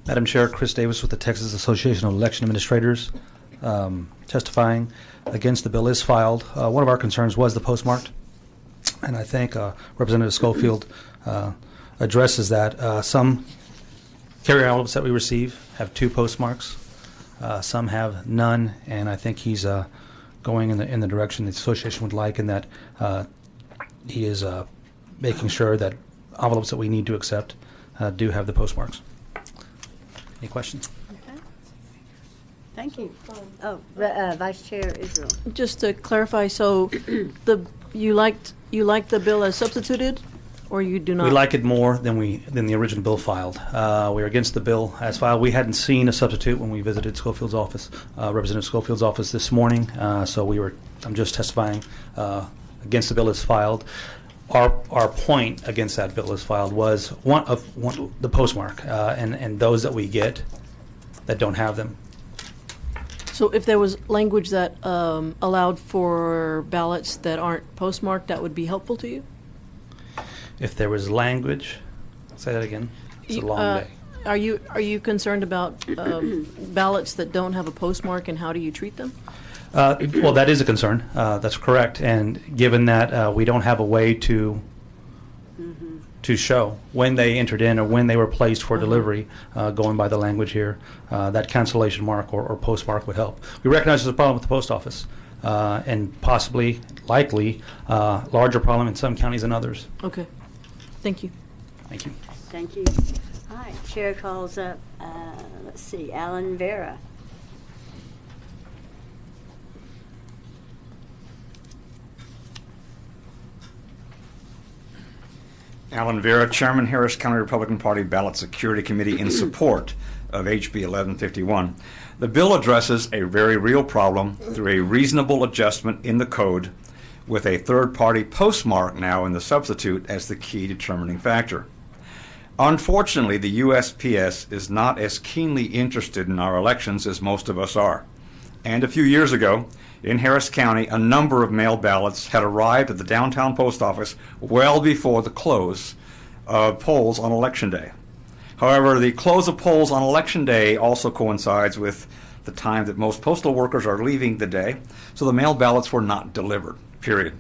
Madam Chair, Chris Davis with the Texas Association of Election Administrators, testifying against the bill is filed. One of our concerns was the postmarked, and I think Representative Schofield addresses that. Some carrier envelopes that we receive have 2 postmarks. Some have none, and I think he's going in the direction the association would like, in that he is making sure that envelopes that we need to accept do have the postmarks. Any questions? Okay. Thank you. Vice Chair Israel. Just to clarify, so you liked the bill as substituted, or you do not? We like it more than the original bill filed. We are against the bill as filed. We hadn't seen a substitute when we visited Schofield's office, Representative Schofield's office this morning. So I'm just testifying against the bill as filed. Our point against that bill as filed was the postmark and those that we get that don't have them. So if there was language that allowed for ballots that aren't postmarked, that would be helpful to you? If there was language, say that again. It's a long day. Are you concerned about ballots that don't have a postmark, and how do you treat them? Well, that is a concern. That's correct. And given that we don't have a way to show when they entered in or when they were placed for delivery, going by the language here, that cancellation mark or postmark would help. We recognize there's a problem with the post office, and possibly, likely, larger problem in some counties than others. Okay. Thank you. Thank you. Thank you. All right. Chair calls up, Alan Vera. Alan Vera, Chairman, Harris County Republican Party Ballot Security Committee, in support of HB 1151. The bill addresses a very real problem through a reasonable adjustment in the code, with a third-party postmark now in the substitute as the key determining factor. Unfortunately, the USPS is not as keenly interested in our elections as most of us are. And a few years ago, in Harris County, a number of mail ballots had arrived at the downtown post office well before the close of polls on Election Day. However, the close of polls on Election Day also coincides with the time that most postal workers are leaving the day, so the mail ballots were not delivered, period.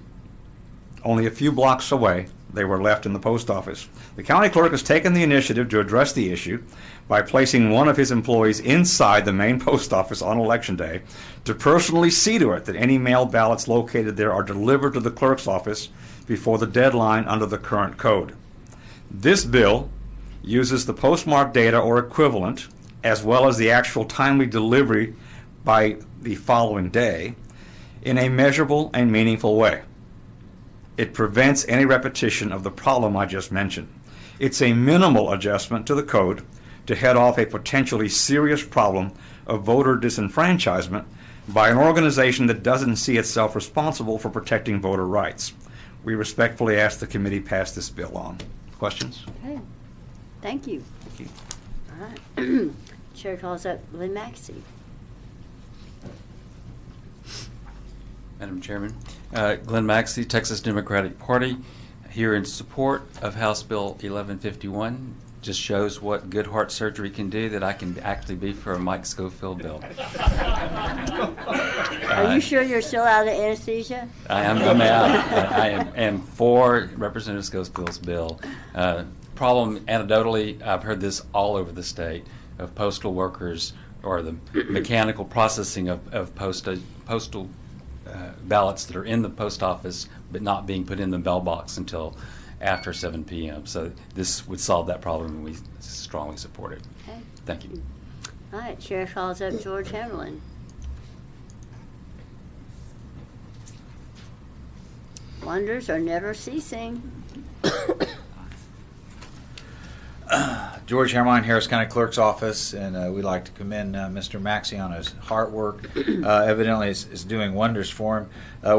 Only a few blocks away, they were left in the post office. The county clerk has taken the initiative to address the issue by placing one of his employees inside the main post office on Election Day to personally see to it that any mail ballots located there are delivered to the clerk's office before the deadline under the current code. This bill uses the postmark data or equivalent, as well as the actual timely delivery by the following day, in a measurable and meaningful way. It prevents any repetition of the problem I just mentioned. It's a minimal adjustment to the code to head off a potentially serious problem of voter disenfranchisement by an organization that doesn't see itself responsible for protecting voter rights. We respectfully ask the committee pass this bill on. Questions? Okay. Thank you. Thank you. All right. Chair calls up Lynn Maxey. Madam Chairman, Glenn Maxey, Texas Democratic Party, here in support of House Bill 1151. Just shows what good heart surgery can do, that I can actually be for a Mike Schofield bill. Are you sure you're still out of anesthesia? I am for Representative Schofield's bill. Problem, anecdotally, I've heard this all over the state, of postal workers or the mechanical processing of postal ballots that are in the post office but not being put in the mailbox until after 7 p.m. So this would solve that problem, and we strongly support it. Okay. Thank you. All right, Chair calls up George Hamlin. Wonders are never ceasing. George Hermine, Harris County Clerk's Office, and we'd like to commend Mr. Maxey on his hard work. Evidently, is doing wonders for him.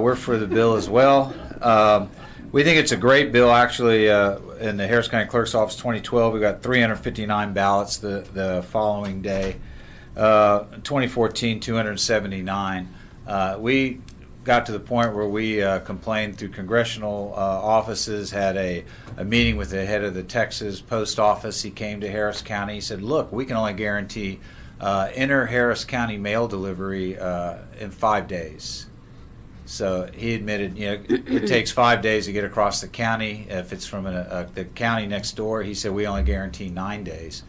We're for the bill as well. We think it's a great bill. Actually, in the Harris County Clerk's Office 2012, we got 359 ballots the following day. 2014, 279. We got to the point where we complained through congressional offices, had a meeting with the head of the Texas Post Office. He came to Harris County. He said, look, we can only guarantee inter-Harris County mail delivery in 5 days. So he admitted, it takes 5 days to get across the county. If it's from the county next door, he said we only guarantee 9 days.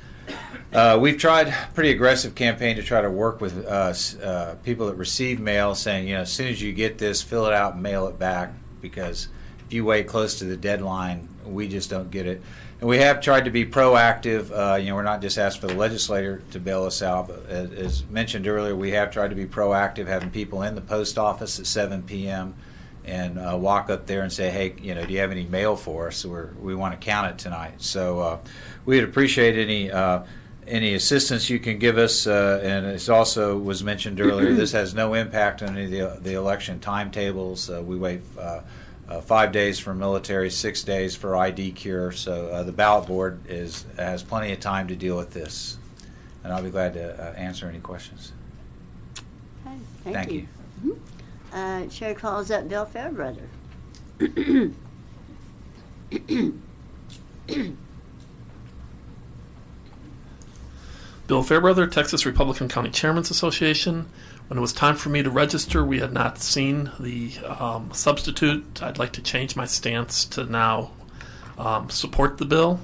We've tried a pretty aggressive campaign to try to work with people that receive mail, saying, as soon as you get this, fill it out and mail it back, because if you wait close to the deadline, we just don't get it. And we have tried to be proactive. We're not just asked for the legislator to bail us out, but as mentioned earlier, we have tried to be proactive, having people in the post office at 7 p.m. and walk up there and say, hey, do you have any mail for us? We want to count it tonight. So we'd appreciate any assistance you can give us. And it also was mentioned earlier, this has no impact on any of the election timetables. We wait 5 days for military, 6 days for ID cure. So the ballot board has plenty of time to deal with this. And I'll be glad to answer any questions. Okay, Thank you. Chair calls up Bill Fairbrother. Bill Fairbrother, Texas Republican County Chairman's Association. When it was time for me to register, we had not seen the substitute. I'd like to change my stance to now support the bill,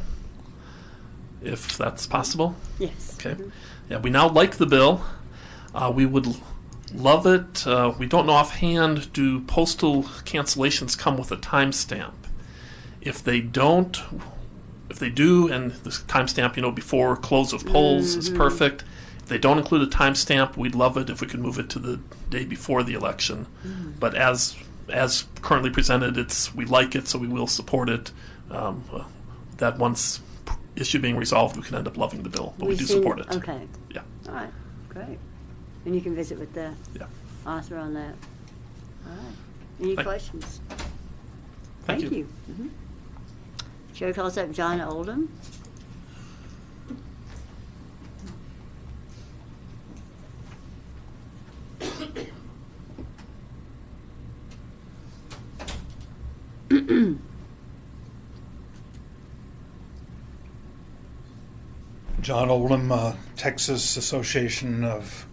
if that's possible. Yes. Okay. Yeah, we now like the bill. We would love it. We don't know offhand, do postal cancellations come with a timestamp? If they don't, if they do, and the timestamp, before close of polls is perfect. If they don't include a timestamp, we'd love it if we could move it to the day before the election. But as currently presented, we like it, so we will support it. That once issue being resolved, we can end up loving the bill, but we do support it. Okay. Yeah. All right. Great. And you can visit with the author on that. All right. Any questions? Thank you. Mm-hmm. Chair calls up John Oldham. John Oldham, Texas Association of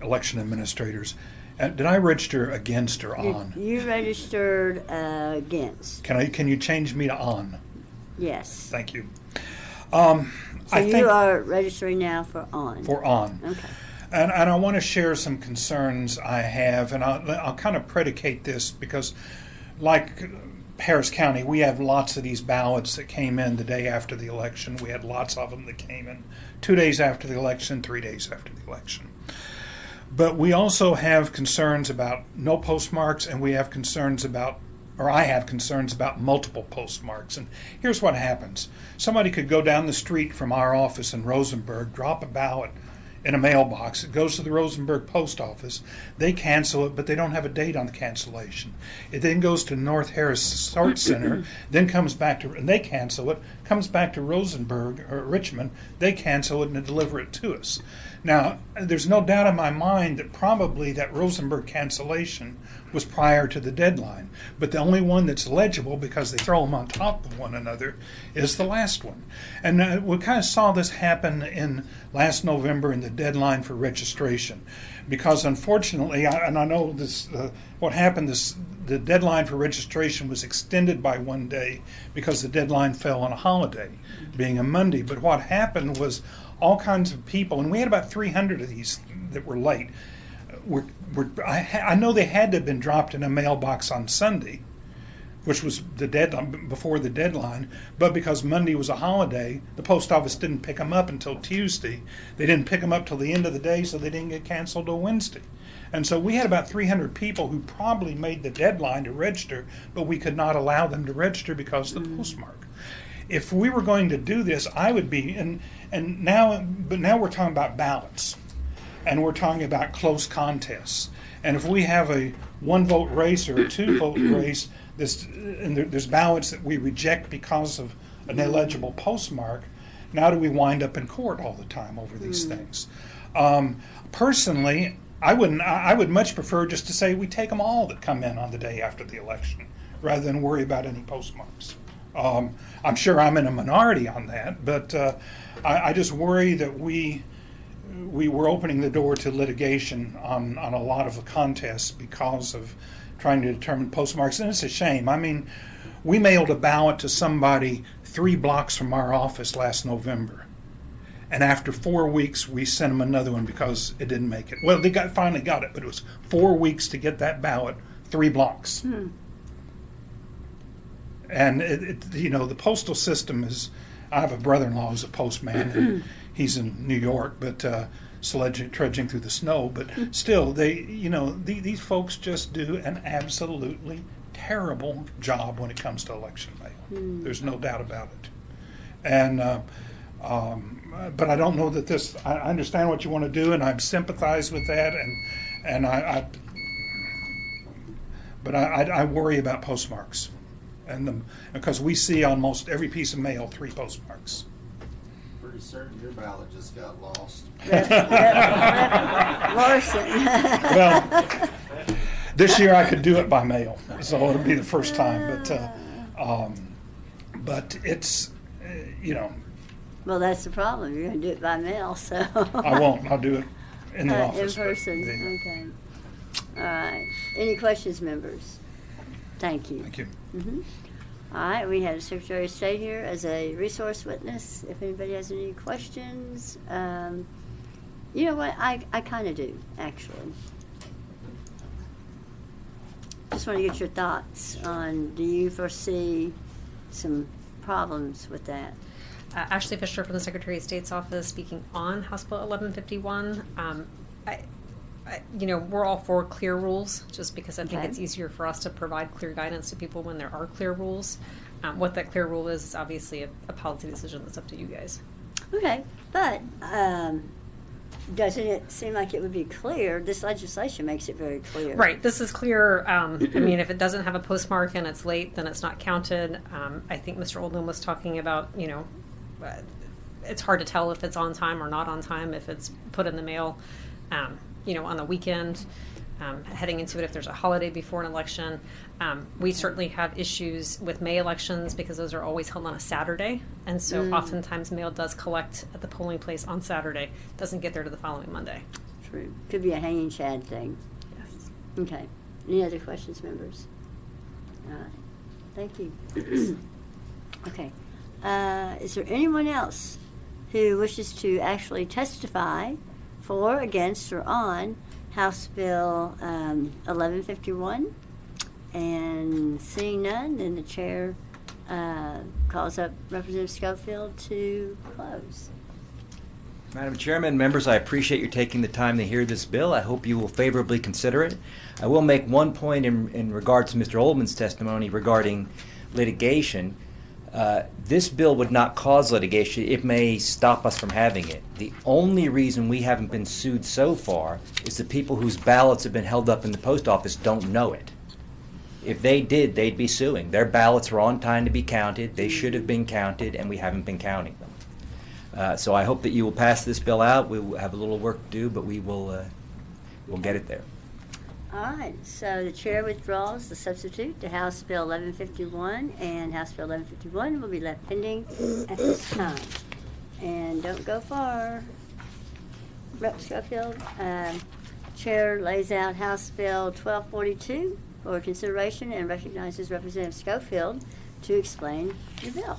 Election Administrators. Did I register against or on? You registered against. Can you change me to on? Yes. Thank you. So you are registering now for on. For on. Okay. And I want to share some concerns I have, and I'll kind of predicate this because, like Harris County, we have lots of these ballots that came in the day after the election. We had lots of them that came in 2 days after the election, 3 days after the election. But we also have concerns about no postmarks, and we have concerns about, or I have concerns about multiple postmarks. And here's what happens. Somebody could go down the street from our office in Rosenberg, drop a ballot in a mailbox. It goes to the Rosenberg post office. They cancel it, but they don't have a date on the cancellation. It then goes to North Harris Sort Center, then comes back to, and they cancel it, comes back to Rosenberg or Richmond. They cancel it and deliver it to us. Now, there's no doubt in my mind that probably that Rosenberg cancellation was prior to the deadline, but the only one that's legible, because they throw them on top of one another, is the last one. And we kind of saw this happen in last November in the deadline for registration, because unfortunately, I know this, what happened, the deadline for registration was extended by one day because the deadline fell on a holiday, being a Monday. But what happened was all kinds of people, and we had about 300 of these that were late. I know they had to have been dropped in a mailbox on Sunday, which was the deadline, before the deadline, but because Monday was a holiday, the post office didn't pick them up until Tuesday. They didn't pick them up till the end of the day, so they didn't get canceled till Wednesday. And so we had about 300 people who probably made the deadline to register, but we could not allow them to register because of the postmark. If we were going to do this, I would be, but now we're talking about ballots, and we're talking about close contests. And if we have a 1-vote race or a 2-vote race, there's ballots that we reject because of an illegible postmark, now do we wind up in court all the time over these things? Personally, I would much prefer just to say we take them all that come in on the day after the election, rather than worry about any postmarks. I'm sure I'm in a minority on that, but I just worry that we were opening the door to litigation on a lot of the contests because of trying to determine postmarks, and it's a shame. I mean, we mailed a ballot to somebody 3 blocks from our office last November, and after 4 weeks we sent them another one because it didn't make it. Well, they finally got it, but it was 4 weeks to get that ballot 3 blocks. And the postal system is, I have a brother-in-law who's a postman, and he's in New York, but trudging through the snow. But still, these folks just do an absolutely terrible job when it comes to election mail. There's no doubt about it. And but I don't know that this. I understand what you want to do, and I sympathize with that, but I worry about postmarks. Because we see on most every piece of mail 3 postmarks. Pretty certain your ballot just got lost. Well, this year I could do it by mail, so it'll be the first time. But it's, Well, that's the problem. You're going to do it by mail, so. I won't. I'll do it in the office. In person. Okay. All right. Any questions, members? Thank you. Thank you. All right, we have the Secretary of State here as a resource witness. If anybody has any questions, you know what? I kind of do, actually. Just want to get your thoughts on, do you foresee some problems with that? Ashley Fisher from the Secretary of State's office speaking on House Bill 1151. We're all for clear rules, just because I think it's easier for us to provide clear guidance to people when there are clear rules. What that clear rule is obviously a policy decision that's up to you guys. Okay, but doesn't it seem like it would be clear? This legislation makes it very clear. Right, this is clear. I mean, if it doesn't have a postmark and it's late, then it's not counted. I think Mr. Oldham was talking about, it's hard to tell if it's on time or not on time, if it's put in the mail. On the weekend, heading into it if there's a holiday before an election. We certainly have issues with May elections because those are always held on a Saturday. And so oftentimes mail does collect at the polling place on Saturday, doesn't get there to the following Monday. True. Could be a hanging chad thing. Yes. Okay. Any other questions, members? All right. Thank you. Okay. Is there anyone else who wishes to actually testify for, against, or on House Bill 1151? And seeing none, then the chair calls up Representative Schofield to close. Madam Chairman, members, I appreciate you taking the time to hear this bill. I hope you will favorably consider it. I will make one point in regards to Mr. Oldham's testimony regarding litigation. This bill would not cause litigation. It may stop us from having it. The only reason we haven't been sued so far is the people whose ballots have been held up in the post office don't know it. If they did, they'd be suing. Their ballots were on time to be counted. They should have been counted, and we haven't been counting them. So I hope that you will pass this bill out. We will have a little work to do, but we'll get it there. All right, so the chair withdraws the substitute to House Bill 1151, and House Bill 1151 will be left pending at this time. And don't go far. Rep. Schofield, Chair lays out House Bill 1242 for consideration and recognizes Representative Schofield to explain the bill.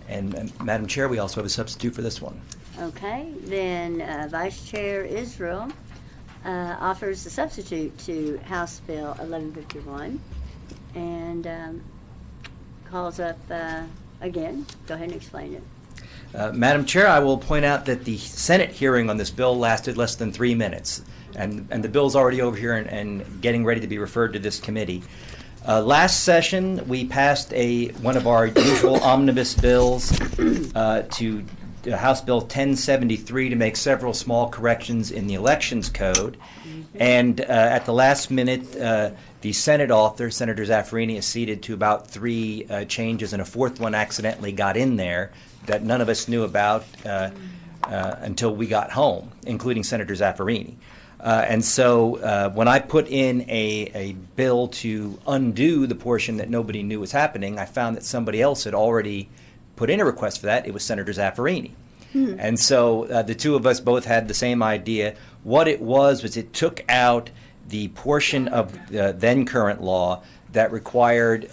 And Madam Chair, we also have a substitute for this one. Okay, then Vice Chair Israel offers the substitute to House Bill 1151 and calls up again. Go ahead and explain it. Madam Chair, I will point out that the Senate hearing on this bill lasted less than 3 minutes, and the bill's already over here and getting ready to be referred to this committee. Last session, we passed one of our usual omnibus bills to House Bill 1073 to make several small corrections in the Elections Code. And at the last minute, the Senate author, Senator Zaffirini, acceded to about 3 changes, and a 4th one accidentally got in there that none of us knew about until we got home, including Senator Zaffirini. And so when I put in a bill to undo the portion that nobody knew was happening, I found that somebody else had already put in a request for that. It was Senator Zaffirini. And so the two of us both had the same idea. What it was it took out the portion of the then current law that required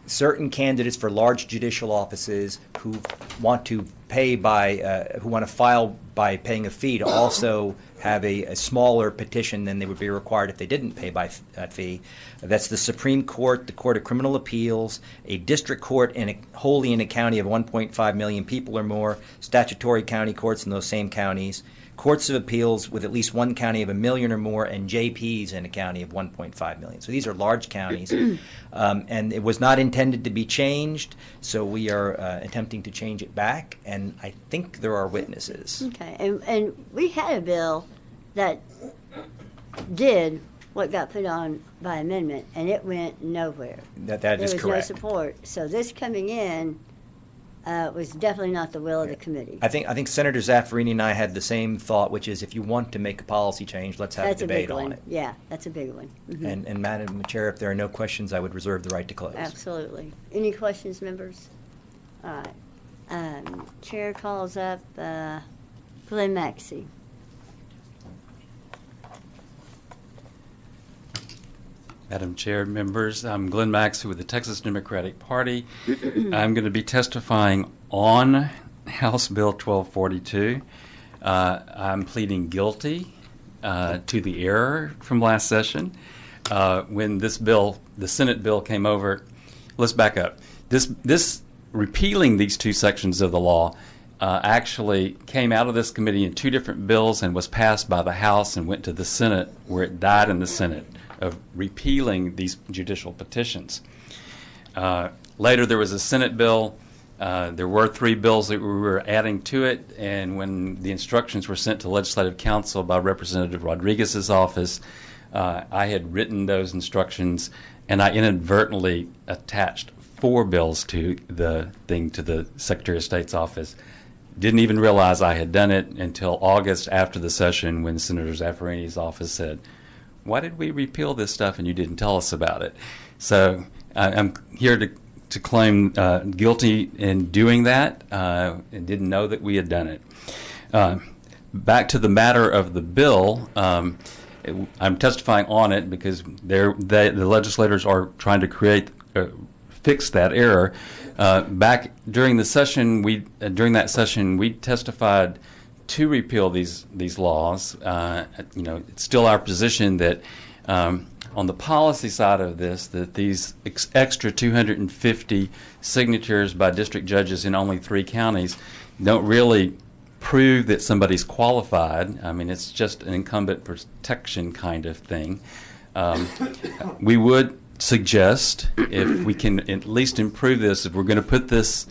certain candidates for large judicial offices who want to pay who want to file by paying a fee to also have a smaller petition than they would be required if they didn't pay by that fee. That's the Supreme Court, the Court of Criminal Appeals, a district court wholly in a county of 1.5 million people or more, statutory county courts in those same counties, courts of appeals with at least one county of 1 million or more, and JPs in a county of 1.5 million. So these are large counties, and it was not intended to be changed, so we are attempting to change it back, and I think there are witnesses. Okay, and we had a bill that did what got put on by amendment, and it went nowhere. That is correct. There was correct. no support. So this coming in was definitely not the will of the committee. I think Senator Zaffirini and I had the same thought, which is if you want to make a policy change, let's have That's a debate big one. on it. Yeah, that's a big one. Mhm. And Madam Chair, if there are no questions, I would reserve the right to close. Absolutely. Any questions, members? All right. Chair calls up Glenn Maxey. Madam Chair, members, I'm Glenn Maxey with the Texas Democratic Party. I'm going to be testifying on House Bill 1242. I'm pleading guilty to the error from last session. When this bill, the Senate bill, came over, let's back up. This repealing these 2 sections of the law actually came out of this committee in 2 different bills and was passed by the House and went to the Senate, where it died in the Senate of repealing these judicial petitions. Later, there was a Senate bill. There were 3 bills that we were adding to it, and when the instructions were sent to Legislative Counsel by Representative Rodriguez's office, I had written those instructions, and I inadvertently attached 4 bills to the thing to the Secretary of State's office. Didn't even realize I had done it until August after the session, when Senator Zaffarini's office said, "Why did we repeal this stuff and you didn't tell us about it?" So I'm here to claim guilty in doing that and didn't know that we had done it. Back to the matter of the bill, I'm testifying on it because the legislators are trying to fix that error. Back during the session, during that session we testified to repeal these laws. It's still our position that on the policy side of this, that these extra 250 signatures by district judges in only 3 counties don't really prove that somebody's qualified. I mean, it's just an incumbent protection kind of thing. We would suggest, if we can at least improve this, if we're going to put this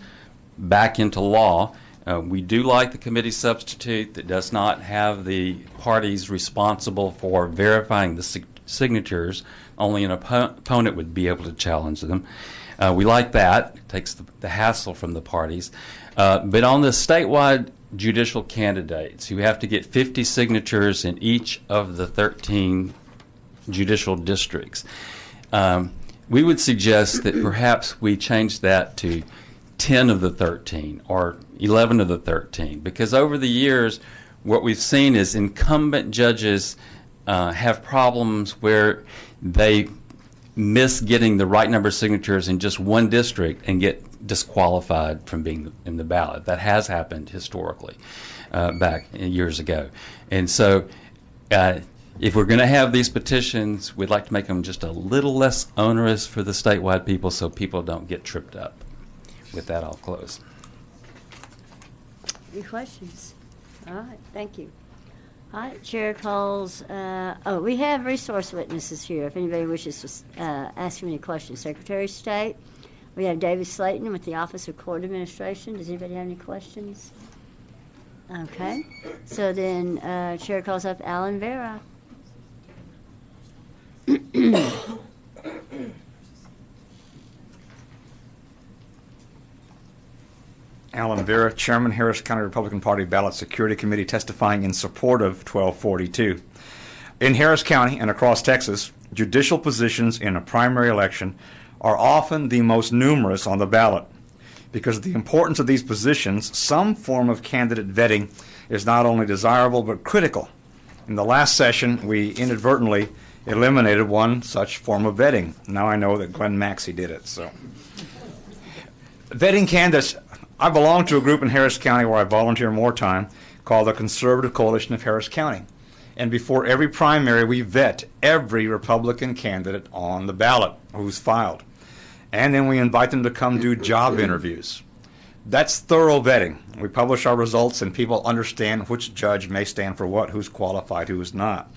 back into law, we do like the committee substitute that does not have the parties responsible for verifying the signatures, only an opponent would be able to challenge them. We like that. It takes the hassle from the parties. But on the statewide judicial candidates, you have to get 50 signatures in each of the 13 judicial districts. We would suggest that perhaps we change that to 10 of the 13 or 11 of the 13, because over the years, what we've seen is incumbent judges have problems where they miss getting the right number of signatures in just one district and get disqualified from being in the ballot. That has happened historically back years ago. And so if we're going to have these petitions, we'd like to make them just a little less onerous for the statewide people so people don't get tripped up. With that, I'll close. Any questions? All right, thank you. All right, Chair calls, we have resource witnesses here if anybody wishes to ask him any questions. Secretary of State, we have David Slayton with the Office of Court Administration. Does anybody have any questions? Okay, so then Chair calls up Alan Vera. Alan Vera, Chairman, Harris County Republican Party Ballot Security Committee, testifying in support of 1242. In Harris County and across Texas, judicial positions in a primary election are often the most numerous on the ballot. Because of the importance of these positions, some form of candidate vetting is not only desirable but critical. In the last session, we inadvertently eliminated one such form of vetting. Now I know that Glenn Maxey did it. So, vetting candidates. I belong to a group in Harris County where I volunteer more time called the Conservative Coalition of Harris County. And before every primary, we vet every Republican candidate on the ballot who's filed. And then we invite them to come do job interviews. That's thorough vetting. We publish our results and people understand which judge may stand for what, who's qualified, who's not.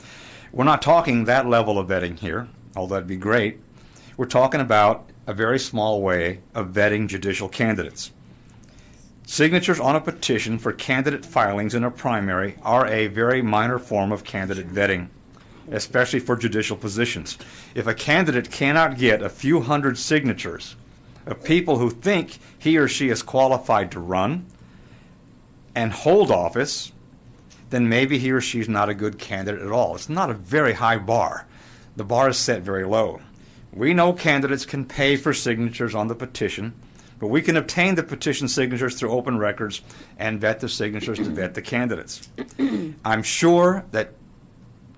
We're not talking that level of vetting here, although that'd be great. We're talking about a very small way of vetting judicial candidates. Signatures on a petition for candidate filings in a primary are a very minor form of candidate vetting, especially for judicial positions. If a candidate cannot get a few hundred signatures of people who think he or she is qualified to run and hold office, then maybe he or she is not a good candidate at all. It's not a very high bar. The bar is set very low. We know candidates can pay for signatures on the petition, but we can obtain the petition signatures through open records and vet the signatures to vet the candidates. I'm sure that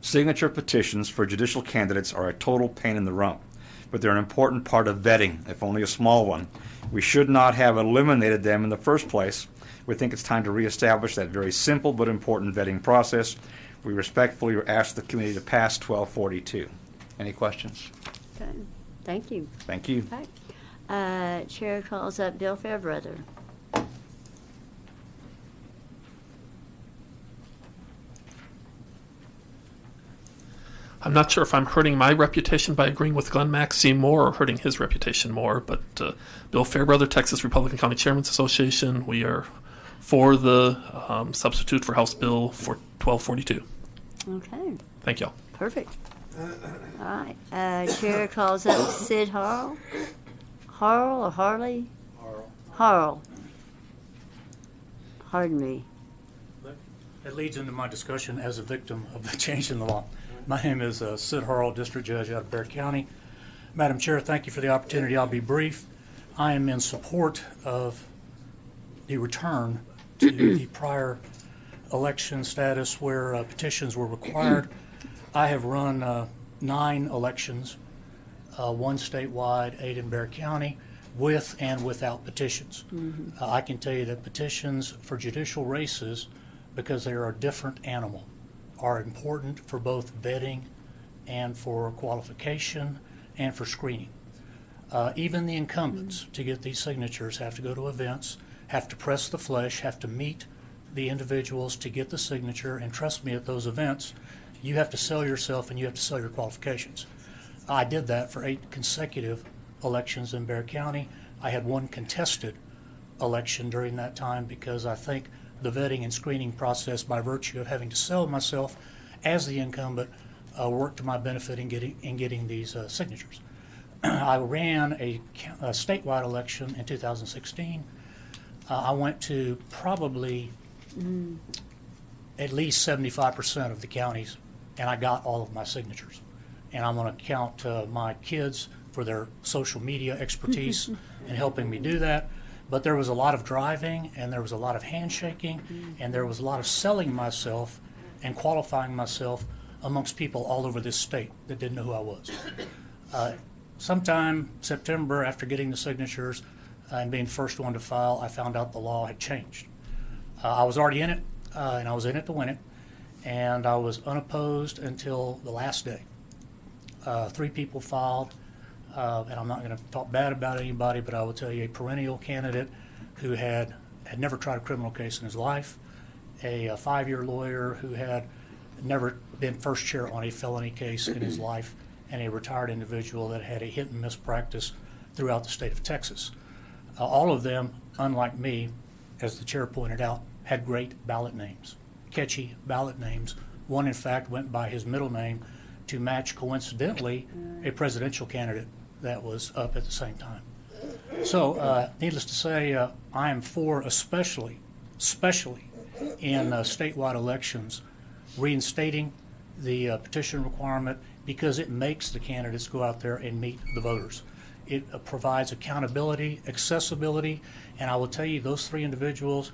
signature petitions for judicial candidates are a total pain in the rump, but they're an important part of vetting, if only a small one. We should not have eliminated them in the first place. We think it's time to reestablish that very simple but important vetting process. We respectfully ask the committee to pass 1242. Any questions? Okay, thank you. Thank you. Okay. Chair calls up Bill Fairbrother. I'm not sure if I'm hurting my reputation by agreeing with Glenn Maxey more or hurting his reputation more, but Bill Fairbrother, Texas Republican County Chairman's Association, we are for the substitute for House Bill for 1242. Okay. Thank you. Perfect. All right. Chair calls up Sid Harrell. Harrell or Harley? Harrell. Pardon me. It leads into my discussion as a victim of the change in the law. My name is Sid Harrell, District Judge out of Bexar County. Madam Chair, thank you for the opportunity. I'll be brief. I am in support of the return to the prior election status where petitions were required. I have run 9 elections, 1 statewide, 8 in Bexar County, with and without petitions. I can tell you that petitions for judicial races, because they are a different animal, are important for both vetting and for qualification and for screening. Even the incumbents, to get these signatures, have to go to events, have to press the flesh, have to meet the individuals to get the signature, and trust me, at those events, you have to sell yourself and you have to sell your qualifications. I did that for 8 consecutive elections in Bexar County. I had 1 contested election during that time because I think the vetting and screening process, by virtue of having to sell myself as the incumbent worked to my benefit in getting these signatures. I ran a statewide election in 2016. I went to probably at least 75% of the counties, and I got all of my signatures. And I'm going to count my kids for their social media expertise in helping me do that. But there was a lot of driving, and there was a lot of handshaking, and there was a lot of selling myself and qualifying myself amongst people all over this state that didn't know who I was. Sometime September, after getting the signatures and being the first one to file, I found out the law had changed. I was already in it, and I was in it to win it, and I was unopposed until the last day. 3 people filed, and I'm not going to talk bad about anybody, but I will tell you a perennial candidate who had never tried a criminal case in his life, a 5-year lawyer who had never been first chair on a felony case in his life, and a retired individual that had a hit and miss practice throughout the state of Texas. All of them, unlike me, as the chair pointed out, had great ballot names, catchy ballot names. One, in fact, went by his middle name to match, coincidentally, a presidential candidate that was up at the same time. So, needless to say, I am for, especially in statewide elections, reinstating the petition requirement, because it makes the candidates go out there and meet the voters. It provides accountability, accessibility, and I will tell you, those 3 individuals,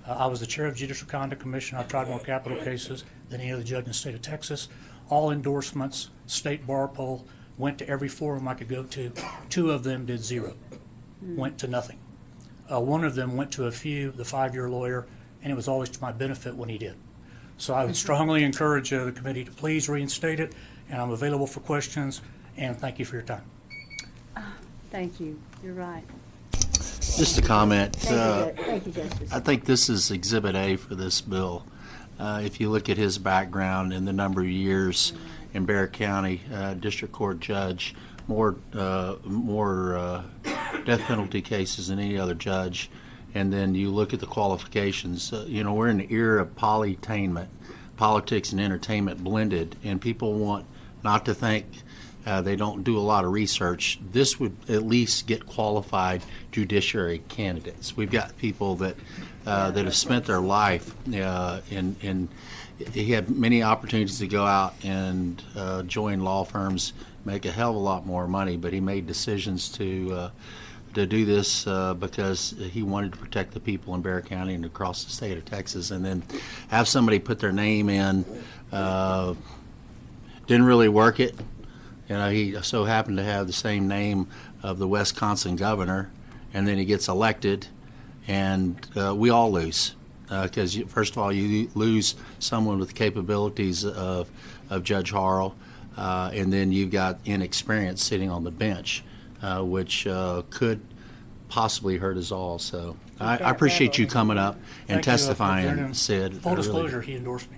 I was the chair of the Judicial Conduct Commission. I've tried more capital cases than any other judge in the state of Texas. All endorsements, state bar poll, went to every forum I could go to. 2 of them did 0, went to nothing. 1 of them went to a few, the 5-year lawyer, and it was always to my benefit when he did. So I would strongly encourage the committee to please reinstate it, and I'm available for questions, and thank you for your time. Thank you. You're right. Just a comment. Thank you, Justice. I think this is Exhibit A for this bill. If you look at his background and the number of years in Bexar County, district court judge, more death penalty cases than any other judge, and then you look at the qualifications. We're in an era of polytainment, politics and entertainment blended, and people want not to think they don't do a lot of research. This would at least get qualified judiciary candidates. We've got people that have spent their life in. He had many opportunities to go out and join law firms, make a hell of a lot more money, but he made decisions to do this because he wanted to protect the people in Bexar County and across the state of Texas, and then have somebody put their name in. Didn't really work it. He so happened to have the same name of the Wisconsin governor, and then he gets elected, and we all lose. Because first of all, you lose someone with the capabilities of Judge Harrell, and then you've got inexperience sitting on the bench, which could possibly hurt us all. So I appreciate you coming up and testifying, Sid. Full disclosure, he endorsed me.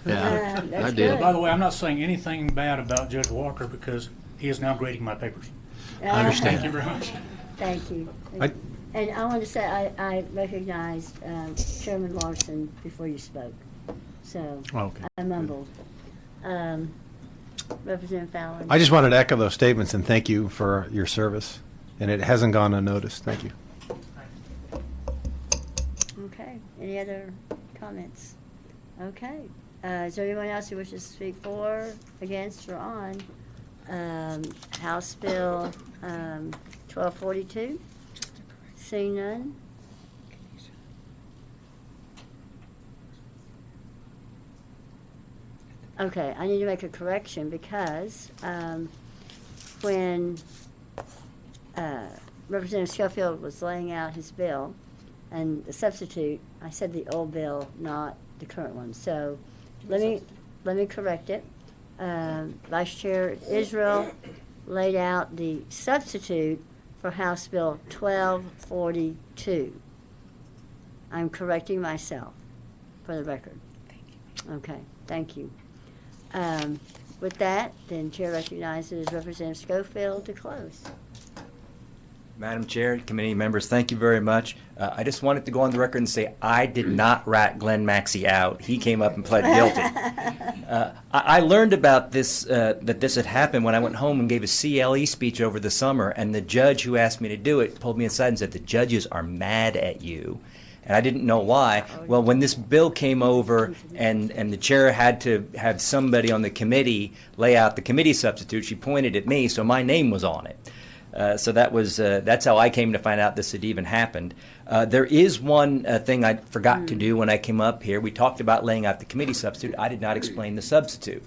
Yeah, I did. Good. By the way, I'm not saying anything bad about Judge Walker because he is now grading my papers. I understand. Thank you very much. Thank you. And I want to say I recognized Chairman Larson before you spoke, so I mumbled. Representative Fallon. I just wanted to echo those statements and thank you for your service, and it hasn't gone unnoticed. Thank you. Okay. Any other comments? Okay. Is there anyone else who wishes to speak for, against, or on House Bill 1242? Seeing none. Okay, I need to make a correction because when Representative Schofield was laying out his bill and the substitute, I said the old bill, not the current one. So let me correct it. Vice Chair Israel laid out the substitute for House Bill 1242. I'm correcting myself for the record. Thank you. Okay, thank you. With that, then Chair recognizes Representative Schofield to close. Madam Chair, committee members, thank you very much. I just wanted to go on the record and say I did not rat Glenn Maxey out. He came up and pled guilty. I learned about this, that this had happened when I went home and gave a CLE speech over the summer, and the judge who asked me to do it pulled me aside and said, the judges are mad at you. And I didn't know why. Well, when this bill came over and the chair had to have somebody on the committee lay out the committee substitute, she pointed at me, so my name was on it. So that's how I came to find out this had even happened. There is one thing I forgot to do when I came up here. We talked about laying out the committee substitute. I did not explain the substitute.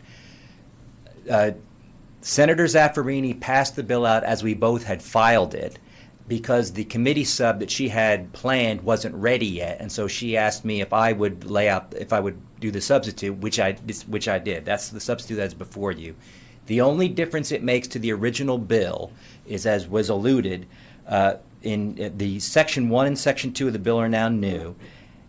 Senator Zaffarini passed the bill out as we both had filed it, because the committee sub that she had planned wasn't ready yet, and so she asked me if I would do the substitute, which I did. That's the substitute that's before you. The only difference it makes to the original bill is, as was alluded, in the Section 1 and Section 2 of the bill are now new.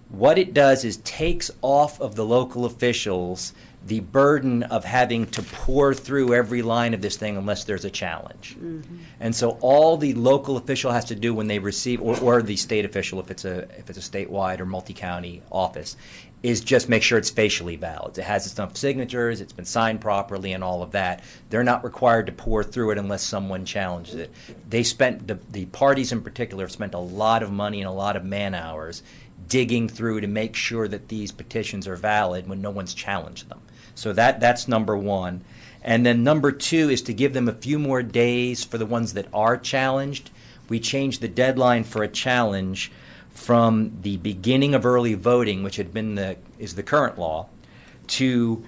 What it does is takes off of the local officials the burden of having to pour through every line of this thing unless there's a challenge. Mm-hmm. And so all the local official has to do when they receive, or the state official if it's a statewide or multi-county office, is just make sure it's facially valid. It has enough signatures, it's been signed properly, and all of that. They're not required to pour through it unless someone challenges it. They spent, the parties in particular, have spent a lot of money and a lot of man-hours digging through to make sure that these petitions are valid when no one's challenged them. So that's number one. And then number two is to give them a few more days for the ones that are challenged. We changed the deadline for a challenge from the beginning of early voting, which had been is the current law, to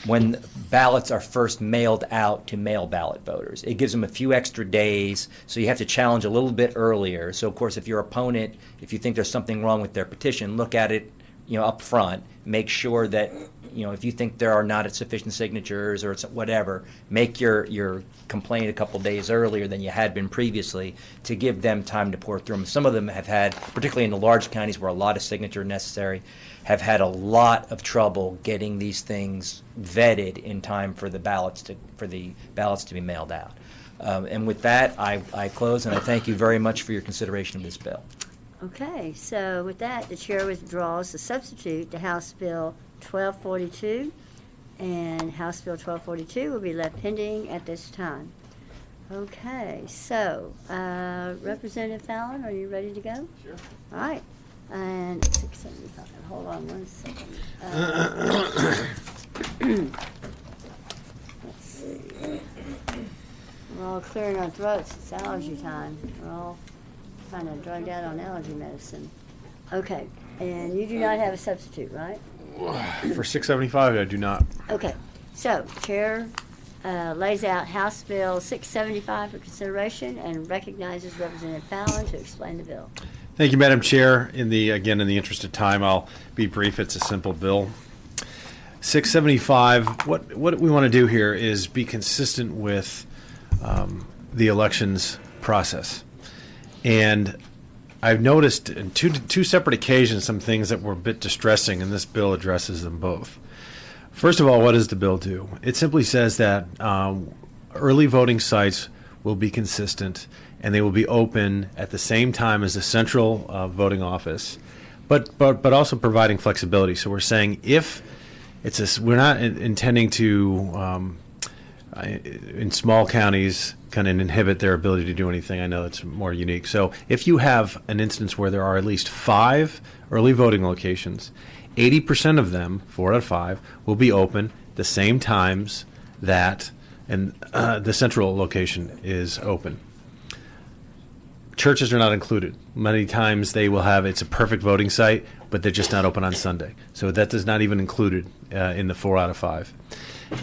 when ballots are first mailed out to mail ballot voters. It gives them a few extra days, so you have to challenge a little bit earlier. So, of course, if your opponent, if you think there's something wrong with their petition, look at it, up front. Make sure that, if you think there are not sufficient signatures or whatever, make your complaint a couple days earlier than you had been previously to give them time to pour through them. Some of them have had, particularly in the large counties where a lot of signature necessary, have had a lot of trouble getting these things vetted in time for the ballots to be mailed out. And with that, I close, and I thank you very much for your consideration of this bill. Okay, so with that, the chair withdraws the substitute to House Bill 1242, and House Bill 1242 will be left pending at this time. Okay, so Representative Fallon, are you ready to go? Sure. All right, and 675. Hold on one second. Let's see. We're all clearing our throats. It's allergy time. We're all kind of drugged out on allergy medicine. Okay, and you do not have a substitute, right? For 675, I do not. Okay, so Chair lays out House Bill 675 for consideration and recognizes Representative Fallon to explain the bill. Thank you, Madam Chair. In the interest of time, I'll be brief. It's a simple bill. 675, what we want to do here is be consistent with the elections process. And I've noticed in two separate occasions some things that were a bit distressing, and this bill addresses them both. First of all, what does the bill do? It simply says that early voting sites will be consistent, and they will be open at the same time as the central voting office, but also providing flexibility. So we're saying if we're not intending to in small counties kind of inhibit their ability to do anything. I know that's more unique. So if you have an instance where there are at least 5 early voting locations, 80% of them, 4 out of 5, will be open the same times that the central location is open. Churches are not included. Many times they will have, it's a perfect voting site, but they're just not open on Sunday. So that is not even included in the 4 out of 5.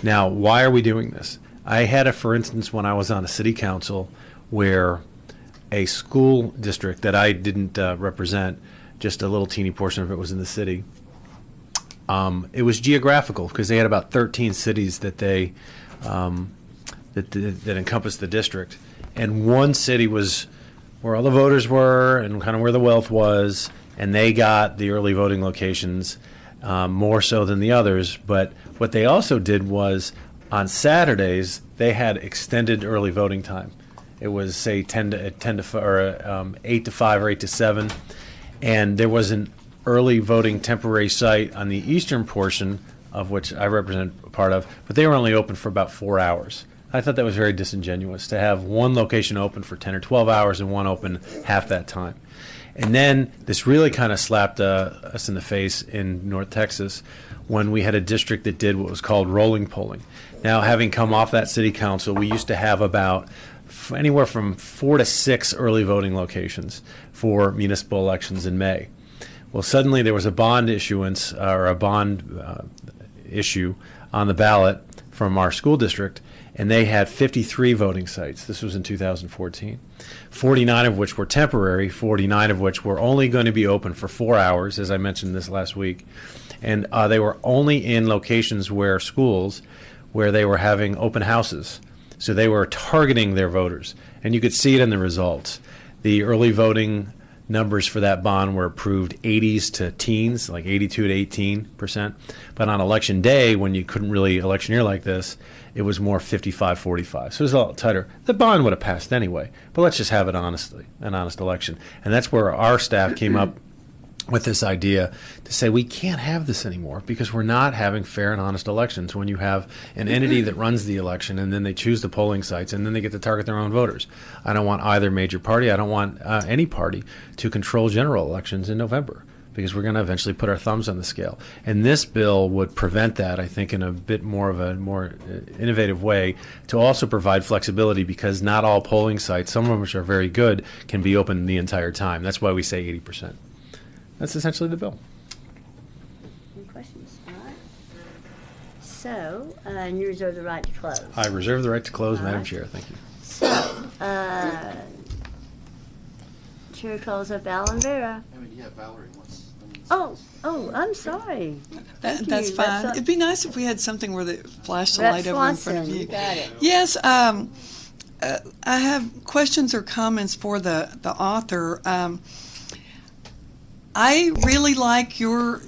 Now, why are we doing this? I had for instance, when I was on a city council where a school district that I didn't represent, just a little teeny portion of it was in the city. It was geographical because they had about 13 cities that they that encompassed the district, and one city was where all the voters were and kind of where the wealth was, and they got the early voting locations more so than the others. But what they also did was on Saturdays they had extended early voting time. It was say 8 to 5 or 8 to 7, and there was an early voting temporary site on the eastern portion of which I represent a part of, but they were only open for about 4 hours. I thought that was very disingenuous to have one location open for 10 or 12 hours and one open half that time. And then this really kind of slapped us in the face in North Texas when we had a district that did what was called rolling polling. Now, having come off that city council, we used to have about anywhere from 4 to 6 early voting locations for municipal elections in May. Well, suddenly there was a bond issuance or a bond issue on the ballot from our school district, and they had 53 voting sites. This was in 2014. 49 of which were temporary, 49 of which were only going to be open for 4 hours, as I mentioned this last week. And they were only in locations where schools, where they were having open houses. So they were targeting their voters. And you could see it in the results. The early voting numbers for that bond were approved 80s to teens, like 82 to 18%. But on election day, when you couldn't really electioneer like this, it was more 55-45. So it was a lot tighter. The bond would have passed anyway, but let's just have it honestly, an honest election. And that's where our staff came up with this idea to say we can't have this anymore because we're not having fair and honest elections when you have an entity that runs the election and then they choose the polling sites and then they get to target their own voters. I don't want either major party. I don't want any party to control general elections in November, because we're going to eventually put our thumbs on the scale. And this bill would prevent that, I think, in a bit more of a more innovative way to also provide flexibility, because not all polling sites, some of them which are very good, can be open the entire time. That's why we say 80%. That's essentially the bill. Any questions? All right. So, and you reserve the right to close. I reserve the right to close, All Madam right. Chair. Thank you. So, Chair calls up Alan Vera. Yeah, Valerie wants. Oh, I'm sorry. Thank That's you. fine. It'd be nice if we had something where they flashed the light over in front of you. Got it. Yes, I have questions or comments for the author. I really like your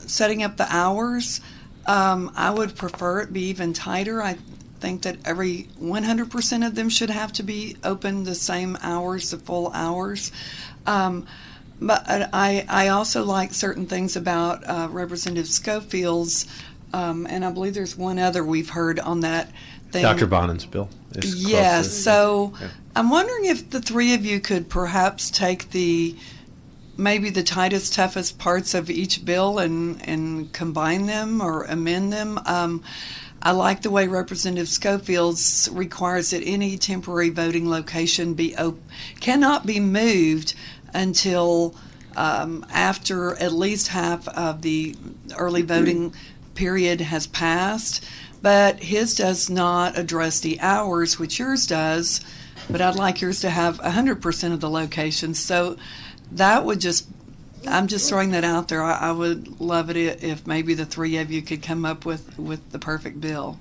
setting up the hours. I would prefer it be even tighter. I think that every 100% of them should have to be open the same hours, the full hours. But I also like certain things about Representative Schofield's, and I believe there's one other we've heard on that thing. Dr. Bonin's bill. Yes, so I'm wondering if the three of you could perhaps take maybe the tightest, toughest parts of each bill and combine them or amend them. I like the way Representative Schofield's requires that any temporary voting location cannot be moved until after at least half of the early voting period has passed. But his does not address the hours, which yours does. But I'd like yours to have 100% of the locations. So that would I'm just throwing that out there. I would love it if maybe the three of you could come up with the perfect bill.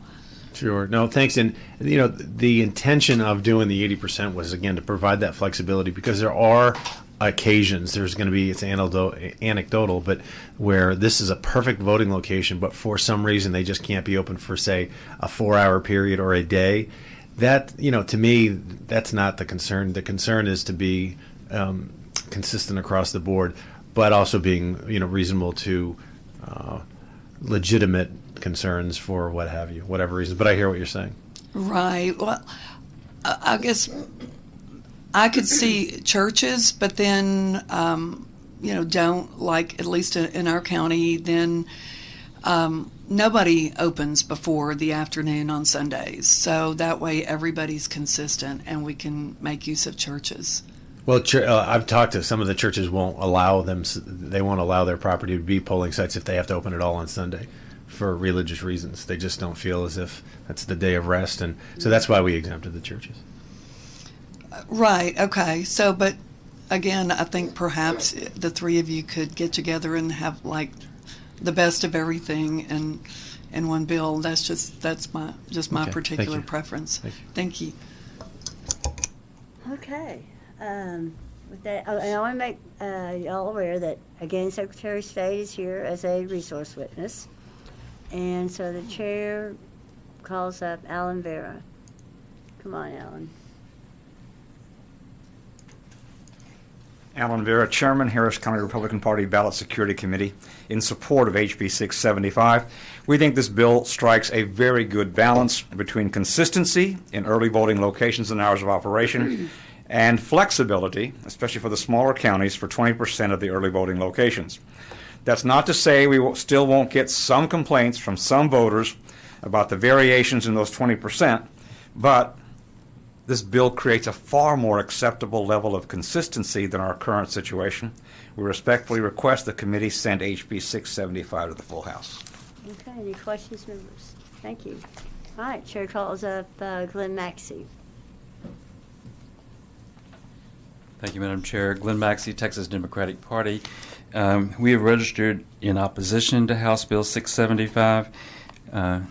Sure. No, thanks. And, the intention of doing the 80% was, again, to provide that flexibility, because there are occasions, there's going to be, it's anecdotal, but where this is a perfect voting location, but for some reason they just can't be open for, say, a 4-hour period or a day. That, to me, that's not the concern. The concern is to be consistent across the board, but also being reasonable to legitimate concerns for whatever reasons. But I hear what you're saying. Right. Well, I guess I could see churches, but then don't, like, at least in our county, then nobody opens before the afternoon on Sundays. So that way everybody's consistent and we can make use of churches. Well, I've talked to some of the churches. They won't allow their property to be polling sites if they have to open it all on Sunday for religious reasons. They just don't feel as if that's the day of rest, and so that's why we exempted the churches. Right. Okay. So, but again, I think perhaps the three of you could get together and have like the best of everything in one bill. That's my Okay. particular preference. Thank you. Okay. With that, and I want to make y'all aware that, again, Secretary of State is here as a resource witness. And so the chair calls up Alan Vera. Come on, Alan. Alan Vera, Chairman, Harris County Republican Party Ballot Security Committee, in support of HB 675. We think this bill strikes a very good balance between consistency in early voting locations and hours of operation and flexibility, especially for the smaller counties, for 20% of the early voting locations. That's not to say we still won't get some complaints from some voters about the variations in those 20%, but this bill creates a far more acceptable level of consistency than our current situation. We respectfully request the committee send HB 675 to the full House. Okay, any questions, members? Thank you. All right, Chair calls up Glenn Maxey. Thank you, Madam Chair. Glenn Maxey, Texas Democratic Party. We have registered in opposition to House Bill 675. I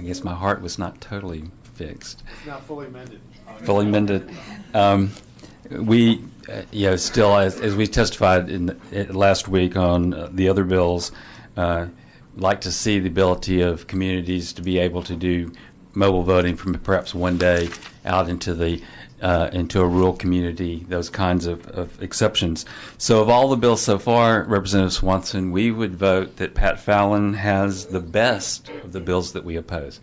guess my heart was not totally fixed. It's not fully mended. Fully mended. We, still, as we testified last week on the other bills, like to see the ability of communities to be able to do mobile voting from perhaps one day out into a rural community, those kinds of exceptions. So of all the bills so far, Representative Swanson, we would vote that Pat Fallon has the best of the bills that we oppose.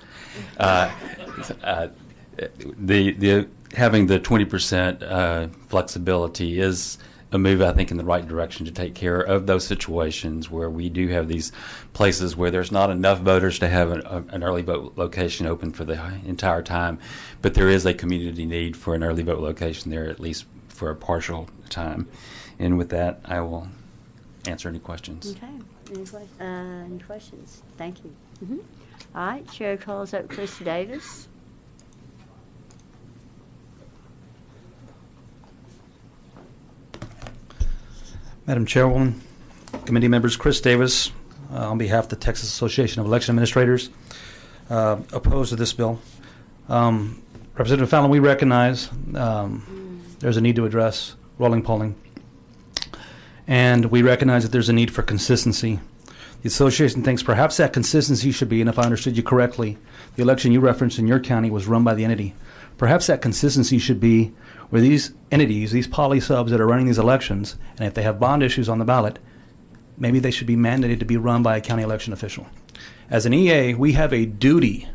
Having the 20% flexibility is a move, I think, in the right direction to take care of those situations where we do have these places where there's not enough voters to have an early vote location open for the entire time, but there is a community need for an early vote location there, at least for a partial time. And with that, I will answer any questions. Okay. Any questions? Thank you. Mm-hmm. All right. Chair calls up Chris Davis. Madam Chairwoman, committee members, Chris Davis, on behalf of the Texas Association of Election Administrators, opposed to this bill. Representative Fallon, we recognize there's a need to address rolling polling, and we recognize that there's a need for consistency. The association thinks perhaps that consistency should be, and if I understood you correctly, the election you referenced in your county was run by the entity. Perhaps that consistency should be where these entities, these poly subs that are running these elections, and if they have bond issues on the ballot, maybe they should be mandated to be run by a county election official. As an EA, we have a duty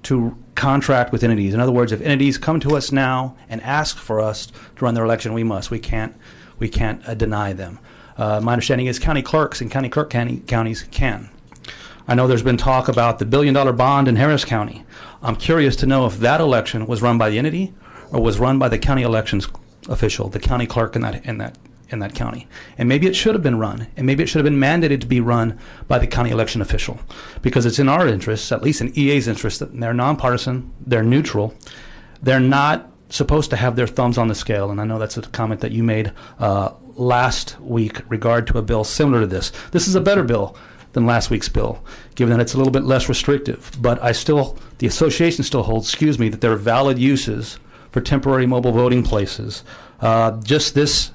to contract with entities. In other words, if entities come to us now and ask for us to run their election, we must. We can't deny them. My understanding is county clerks and county clerk counties can. I know there's been talk about the $1 billion bond in Harris County. I'm curious to know if that election was run by the entity or was run by the county elections official, the county clerk in that county. And maybe it should have been run, and maybe it should have been mandated to be run by the county election official, because it's in our interests, at least in EA's interest, that they're nonpartisan, they're neutral, they're not supposed to have their thumbs on the scale. And I know that's a comment that you made last week regard to a bill similar to this. This is a better bill than last week's bill, given that it's a little bit less restrictive. But the association still holds, that there are valid uses for temporary mobile voting places. Just this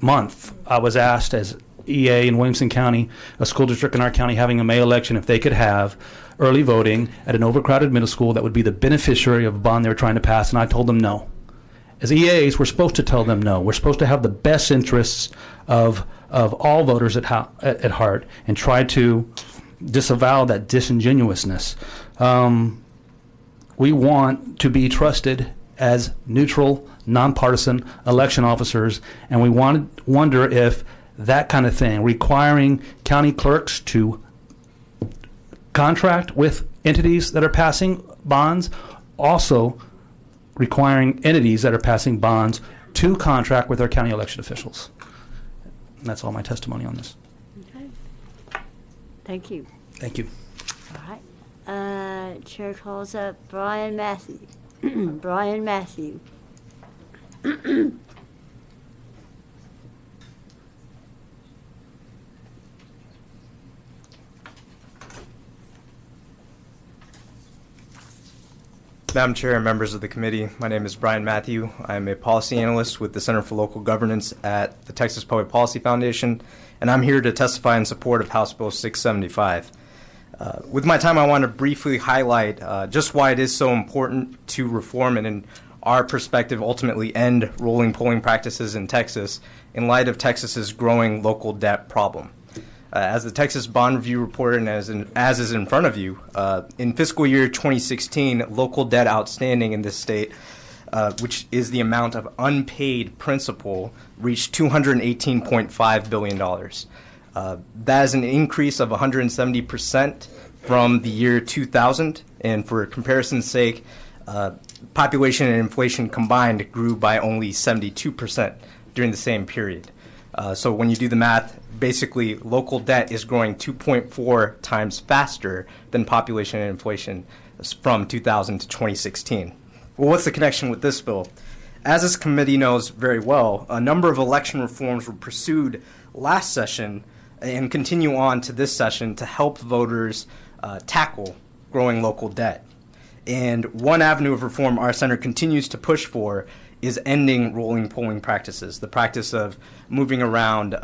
month, I was asked as EA in Williamson County, a school district in our county having a May election, if they could have early voting at an overcrowded middle school that would be the beneficiary of a bond they were trying to pass, and I told them no. As EAs, we're supposed to tell them no. We're supposed to have the best interests of all voters at heart and try to disavow that disingenuousness. We want to be trusted as neutral, nonpartisan election officers, and we wonder if that kind of thing, requiring county clerks to contract with entities that are passing bonds, also requiring entities that are passing bonds to contract with their county election officials. And that's all my testimony on this. Okay. Thank you. Thank you. All right. Chair calls up Brian Matthew. Brian Matthew. Madam Chair and members of the committee, my name is Brian Matthew. I'm a policy analyst with the Center for Local Governance at the Texas Public Policy Foundation, and I'm here to testify in support of House Bill 675. With my time, I want to briefly highlight just why it is so important to reform and our perspective, ultimately end rolling polling practices in Texas in light of Texas's growing local debt problem. As the Texas Bond Review reported, and as is in front of you, in fiscal year 2016, local debt outstanding in this state, which is the amount of unpaid principal, reached $218.5 billion. That is an increase of 170% from the year 2000, and for comparison's sake, population and inflation combined grew by only 72% during the same period. So when you do the math, basically local debt is growing 2.4 times faster than population and inflation from 2000 to 2016. Well, what's the connection with this bill? As this committee knows very well, a number of election reforms were pursued last session and continue on to this session to help voters tackle growing local debt. And one avenue of reform our center continues to push for is ending rolling polling practices, the practice of moving around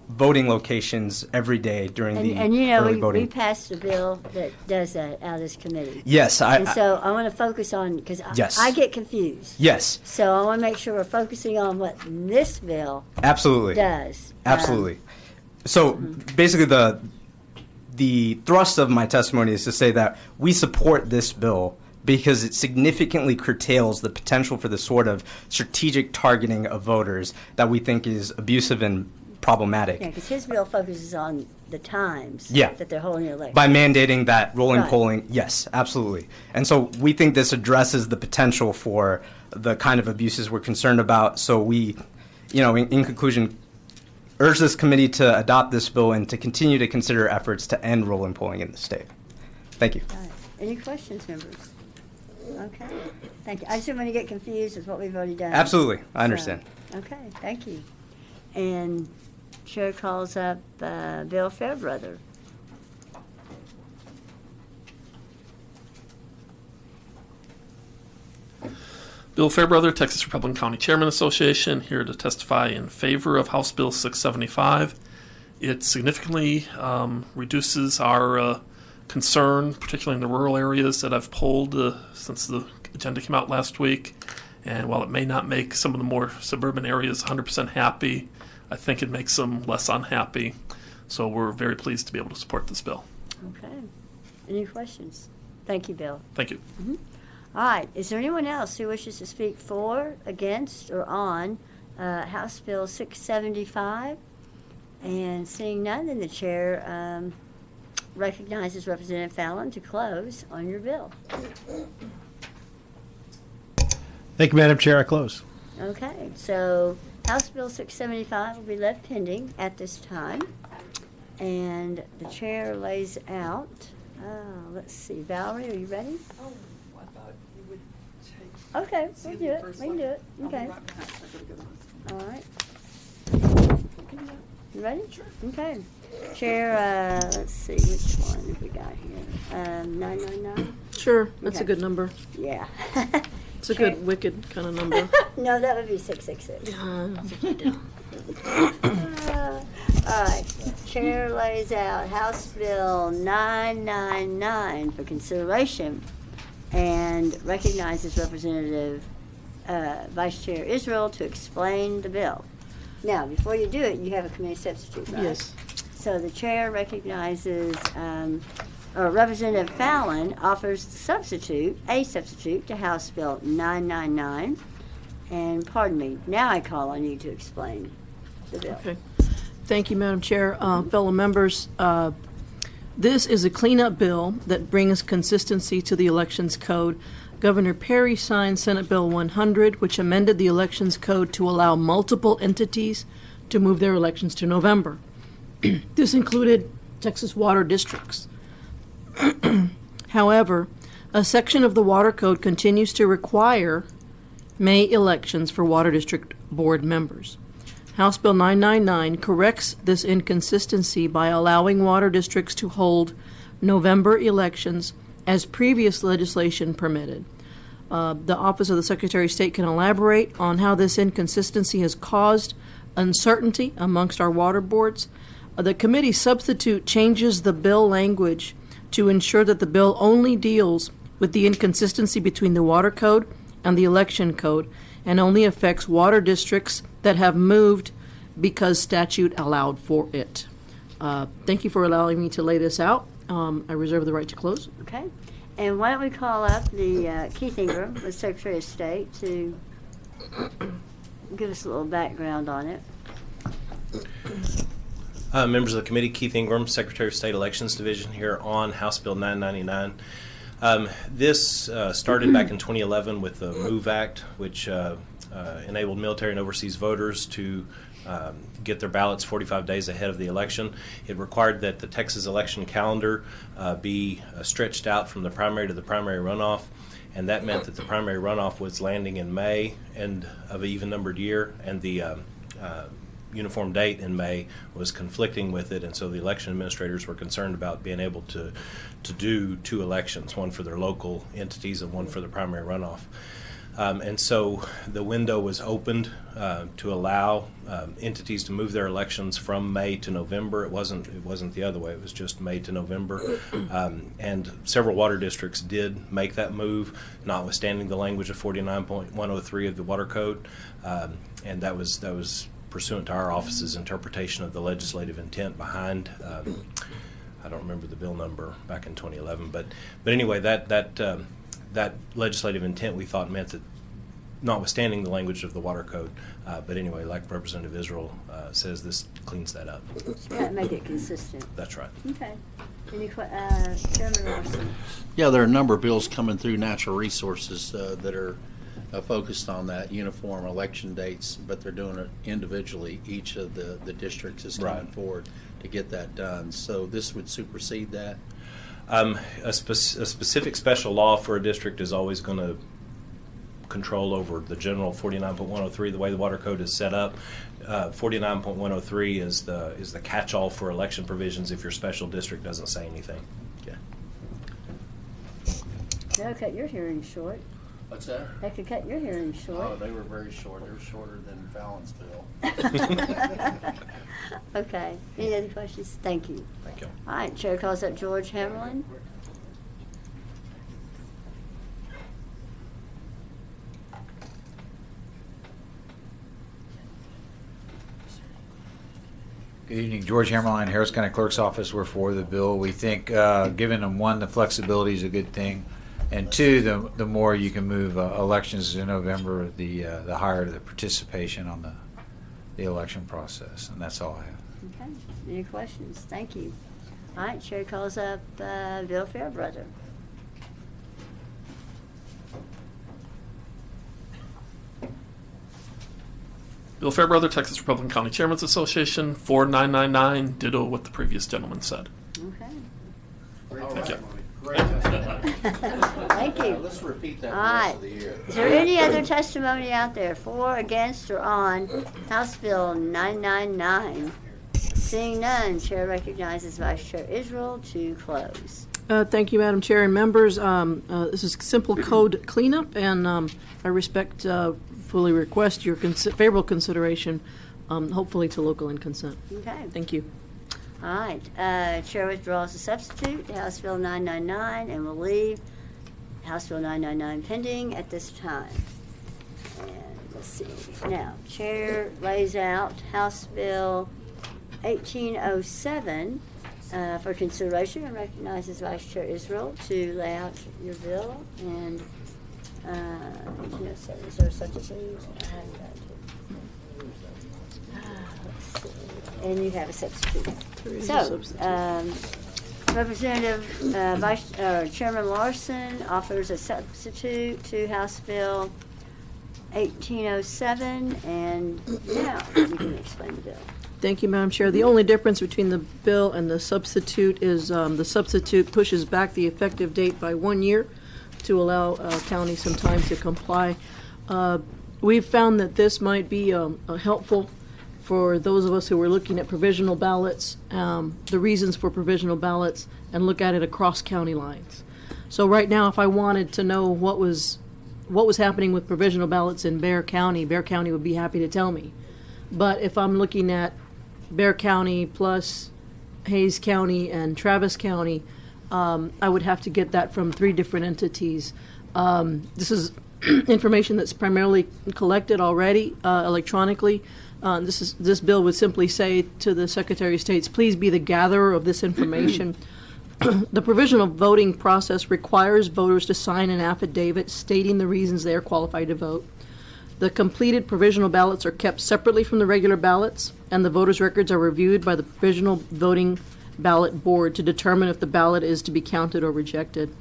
voting locations every day during the early voting. We passed a bill that does that out of this committee. Yes. So I want to focus on, because yes. I get confused. Yes. So I want to make sure we're focusing on what this bill absolutely does. Absolutely. So basically the thrust of my testimony is to say that we support this bill because it significantly curtails the potential for the sort of strategic targeting of voters that we think is abusive and problematic. Yeah, because his bill focuses on the times that they're holding elections. By mandating that rolling polling, yes, absolutely. And so we think this addresses the potential for the kind of abuses we're concerned about. So we, in conclusion, urge this committee to adopt this bill and to continue to consider efforts to end rolling polling in the state. Thank you. Any questions, members? Okay, thank you. I just didn't want to get confused with what we've already done. Absolutely, I understand. Okay, thank you. And Chair calls up Bill Fairbrother. Bill Fairbrother, Texas Republican County Chairman Association, here to testify in favor of House Bill 675. It significantly reduces our concern, particularly in the rural areas that I've polled since the agenda came out last week. And while it may not make some of the more suburban areas 100% happy, I think it makes them less unhappy. So we're very pleased to be able to support this bill. Okay. Any questions? Thank you, Bill. Thank you. All right. Is there anyone else who wishes to speak for, against, or on House Bill 675? And seeing none, then the chair recognizes Representative Fallon to close on your bill. Thank you, Madam Chair. I close. Okay. So House Bill 675 will be left pending at this time. And the chair lays out, let's see, Valerie, are you ready? Oh, I thought you would take. Okay, we'll do it. We can do it. Okay. All right. You ready? Sure. Okay. Chair, let's see, which one have we got here? 999? Sure, that's a good number. Yeah. It's a good wicked kind of number. No, that would be 666. All right. Chair lays out House Bill 999 for consideration and recognizes Representative Vice Chair Israel to explain the bill. Now, before you do it, you have a committee substitute, right? Yes. So the chair recognizes, or Representative Fallon offers a substitute to House Bill 999. And pardon me, now I call on you to explain the bill. Okay. Thank you, Madam Chair. Fellow members, this is a cleanup bill that brings consistency to the Elections Code. Governor Perry signed Senate Bill 100, which amended the Elections Code to allow multiple entities to move their elections to November. This included Texas water districts. However, a section of the Water Code continues to require May elections for Water District Board members. House Bill 999 corrects this inconsistency by allowing water districts to hold November elections as previous legislation permitted. The Office of the Secretary of State can elaborate on how this inconsistency has caused uncertainty amongst our water boards. The committee substitute changes the bill language to ensure that the bill only deals with the inconsistency between the Water Code and the Election Code, and only affects water districts that have moved because statute allowed for it. Thank you for allowing me to lay this out. I reserve the right to close. Okay. And why don't we call up the Keith Ingram, the Secretary of State, to give us a little background on it. Members of the committee, Keith Ingram, Secretary of State Elections Division, here on House Bill 999. This started back in 2011 with the MOVE Act, which enabled military and overseas voters to get their ballots 45 days ahead of the election. It required that the Texas election calendar be stretched out from the primary to the primary runoff, and that meant that the primary runoff was landing in May, end of an even-numbered year, and the uniform date in May was conflicting with it, and so the election administrators were concerned about being able to do two elections, one for their local entities and one for the primary runoff. And so the window was opened to allow entities to move their elections from May to November. It wasn't the other way. It was just May to November. And several water districts did make that move, notwithstanding the language of 49.103 of the Water Code. And that was pursuant to our office's interpretation of the legislative intent behind. I don't remember the bill number back in 2011, but anyway, that legislative intent we thought meant that, notwithstanding the language of the Water Code, but anyway, like Representative Israel says, this cleans that up. Yeah, make it consistent. That's right. Okay. Chairman Larson. Yeah, there are a number of bills coming through natural resources that are focused on that uniform election dates, but they're doing it individually. Each of the districts is coming forward to get that done. So this would supersede that? A specific special law for a district is always going to control over the general 49.103, the way the Water Code is set up. 49.103 is the catch-all for election provisions if your special district doesn't say anything. Okay. That'll cut your hearing short. What's that? That could cut your hearing short. Oh, they were very short. They were shorter than Fallon's bill. Okay. Any other questions? Thank you. Thank you. All right. Chair calls up George Hammerlin. Good evening, George Hammerline, Harris County Clerk's Office. We're for the bill. We think giving them, one, the flexibility is a good thing, and two, the more you can move elections in November, the higher the participation on the election process. And that's all I have. Okay. Any questions? Thank you. All right. Chair calls up Bill Fairbrother. Bill Fairbrother, Texas Republican County Chairman's Association, 4999, ditto what the previous gentleman said. Okay. Thank you. Thank you. Let's repeat that All for the rest right. of the year. Is there any other testimony out there for, against, or on House Bill 999? Seeing none, Chair recognizes Vice Chair Israel to close. Thank you, Madam Chair and members. This is simple code cleanup, and I fully request your favorable consideration, hopefully to local and consent. Okay. Thank you. All right. Chair withdraws the substitute, House Bill 999, and will leave House Bill 999 pending at this time. And let's see. Now, Chair lays out House Bill 1807 for consideration and recognizes Vice Chair Israel to lay out your bill. And 1807, is there such a thing? I have that too. Let's see. And you have a substitute. So, Representative Chairman Larson offers a substitute to House Bill 1807, and now you can explain the bill. Thank you, Madam Chair. The only difference between the bill and the substitute is the substitute pushes back the effective date by 1 year to allow county some time to comply. We've found that this might be helpful for those of us who are looking at provisional ballots, the reasons for provisional ballots, and look at it across county lines. So right now, if I wanted to know what was happening with provisional ballots in Bexar County would be happy to tell me. But if I'm looking at Bexar County plus Hayes County and Travis County, I would have to get that from 3 different entities. This is information that's primarily collected already electronically. This bill would simply say to the Secretary of States, please be the gatherer of this information. The provisional voting process requires voters to sign an affidavit stating the reasons they are qualified to vote. The completed provisional ballots are kept separately from the regular ballots, and the voters' records are reviewed by the provisional voting ballot board to determine if the ballot is to be counted or rejected.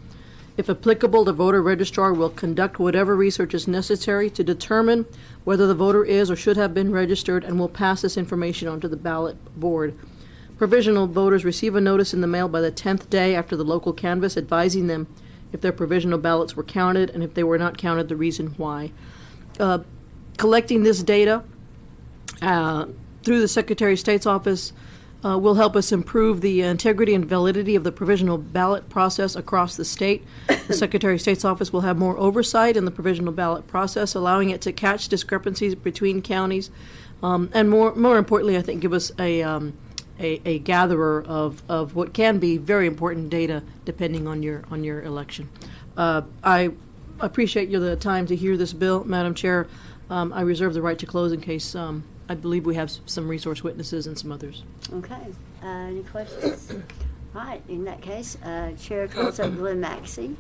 If applicable, the voter registrar will conduct whatever research is necessary to determine whether the voter is or should have been registered and will pass this information on to the ballot board. Provisional voters receive a notice in the mail by the 10th day after the local canvass advising them if their provisional ballots were counted, and if they were not counted, the reason why. Collecting this data through the Secretary of State's office will help us improve the integrity and validity of the provisional ballot process across the state. The Secretary of State's office will have more oversight in the provisional ballot process, allowing it to catch discrepancies between counties, and more importantly, I think, give us a gatherer of what can be very important data depending on your election. I appreciate the time to hear this bill, Madam Chair. I reserve the right to close in case I believe we have some resource witnesses and some others. Okay. Any questions? All right. In that case, Chair calls up Glenn Maxey.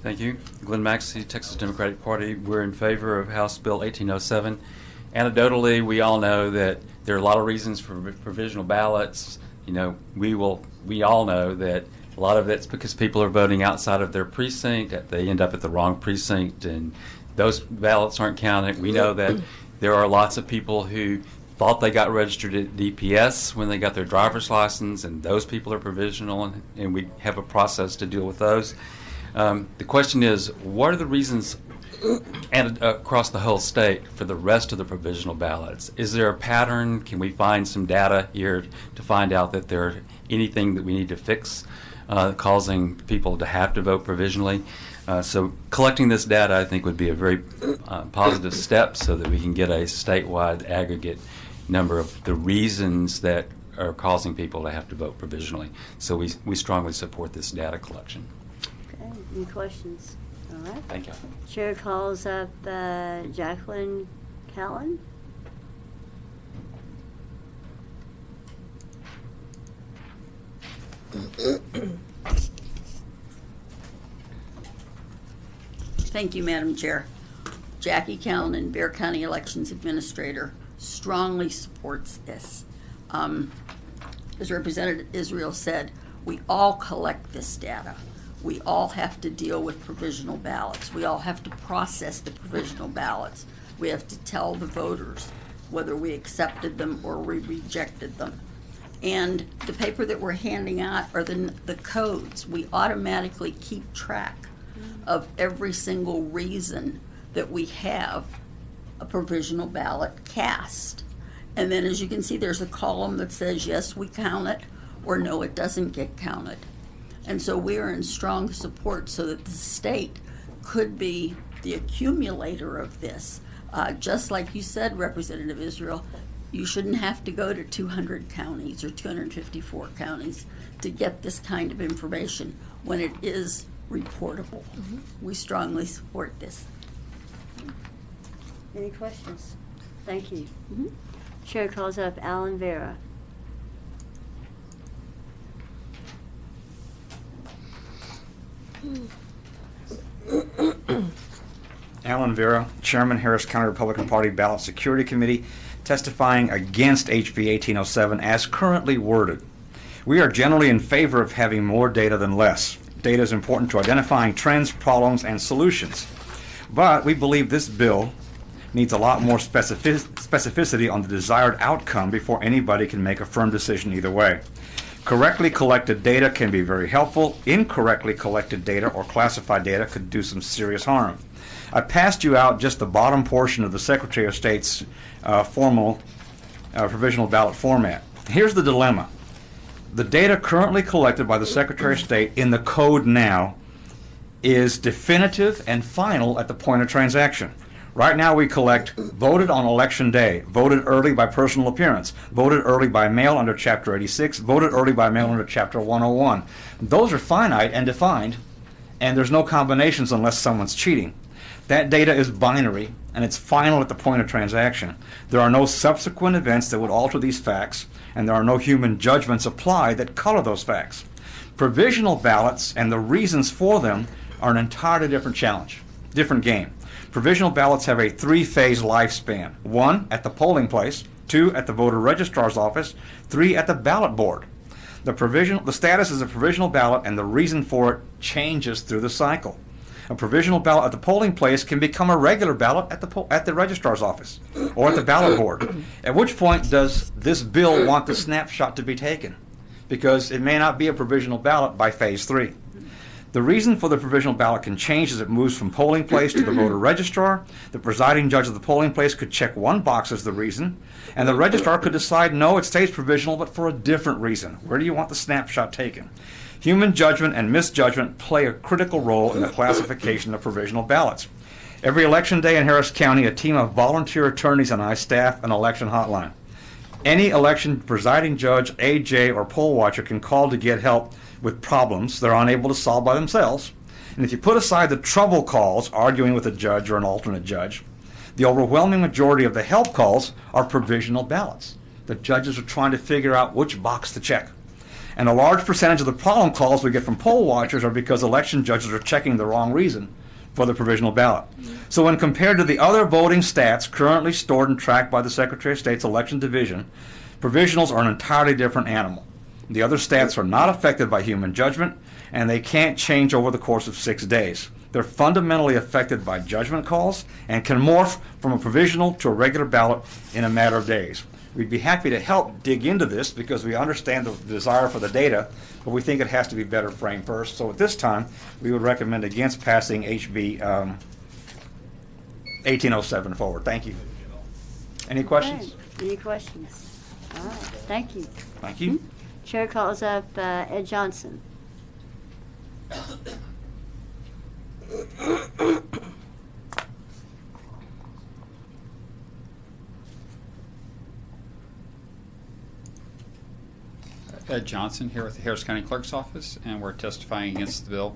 Thank you. Glenn Maxey, Texas Democratic Party. We're in favor of House Bill 1807. Anecdotally, we all know that there are a lot of reasons for provisional ballots. You know, we all know that a lot of it's because people are voting outside of their precinct, that they end up at the wrong precinct, and those ballots aren't counted. We know that there are lots of people who thought they got registered at DPS when they got their driver's license, and those people are provisional, and we have a process to deal with those. The question is, what are the reasons across the whole state for the rest of the provisional ballots? Is there a pattern? Can we find some data here to find out that there's anything that we need to fix causing people to have to vote provisionally? So collecting this data, I think, would be a very positive step so that we can get a statewide aggregate number of the reasons that are causing people to have to vote provisionally. So we strongly support this data collection. Okay. Any questions? All right. Thank you. Chair calls up Jacqueline Callan. Thank you, Madam Chair. Jackie Callan, Bear County Elections Administrator, strongly supports this. As Representative Israel said, we all collect this data. We all have to deal with provisional ballots. We all have to process the provisional ballots. We have to tell the voters whether we accepted them or we rejected them. And the paper that we're handing out are the codes. We automatically keep track of every single reason that we have a provisional ballot cast. And then, as you can see, there's a column that says, yes, we count it, or no, it doesn't get counted. And so we are in strong support so that the state could be the accumulator of this. Just like you said, Representative Israel, you shouldn't have to go to 200 counties or 254 counties to get this kind of information when it is reportable. Mm-hmm. We strongly support this. Any questions? Thank you. Mm-hmm. Chair calls up Alan Vera. Alan Vera, Chairman, Harris County Republican Party Ballot Security Committee, testifying against HB 1807 as currently worded. We are generally in favor of having more data than less. Data is important to identifying trends, problems, and solutions. But we believe this bill needs a lot more specificity on the desired outcome before anybody can make a firm decision either way. Correctly collected data can be very helpful. Incorrectly collected data or classified data could do some serious harm. I passed you out just the bottom portion of the Secretary of State's formal provisional ballot format. Here's the dilemma. The data currently collected by the Secretary of State in the code now is definitive and final at the point of transaction. Right now we collect voted on election day, voted early by personal appearance, voted early by mail under Chapter 86, voted early by mail under Chapter 101. Those are finite and defined and there's no combinations unless someone's cheating. That data is binary, and it's final at the point of transaction. There are no subsequent events that would alter these facts, and there are no human judgments applied that color those facts. Provisional ballots and the reasons for them are an entirely different challenge, different game. Provisional ballots have a three-phase lifespan. 1, at the polling place. 2, at the voter registrar's office. 3, at the ballot board. The status is a provisional ballot, and the reason for it changes through the cycle. A provisional ballot at the polling place can become a regular ballot at the registrar's office or at the ballot board. At which point does this bill want the snapshot to be taken? Because it may not be a provisional ballot by phase 3. The reason for the provisional ballot can change as it moves from polling place to the voter registrar. The presiding judge of the polling place could check one box as the reason, and the registrar could decide, no, it stays provisional, but for a different reason. Where do you want the snapshot taken? Human judgment and misjudgment play a critical role in the classification of provisional ballots. Every election day in Harris County, a team of volunteer attorneys and I staff an election hotline. Any election presiding judge, AJ, or poll watcher can call to get help with problems they're unable to solve by themselves. And if you put aside the trouble calls, arguing with a judge or an alternate judge, the overwhelming majority of the help calls are provisional ballots. The judges are trying to figure out which box to check. And a large percentage of the problem calls we get from poll watchers are because election judges are checking the wrong reason for the provisional ballot. So when compared to the other voting stats currently stored and tracked by the Secretary of State's Election Division, provisionals are an entirely different animal. The other stats are not affected by human judgment, and they can't change over the course of 6 days. They're fundamentally affected by judgment calls and can morph from a provisional to a regular ballot in a matter of days. We'd be happy to help dig into this because we understand the desire for the data, but we think it has to be better framed first. So at this time, we would recommend against passing HB 1807 forward. Thank you. Any questions? Okay. Any questions? All right. Thank you. Thank you. Chair calls up Ed Johnson. Ed Johnson here with the Harris County Clerk's Office, and we're testifying against the bill.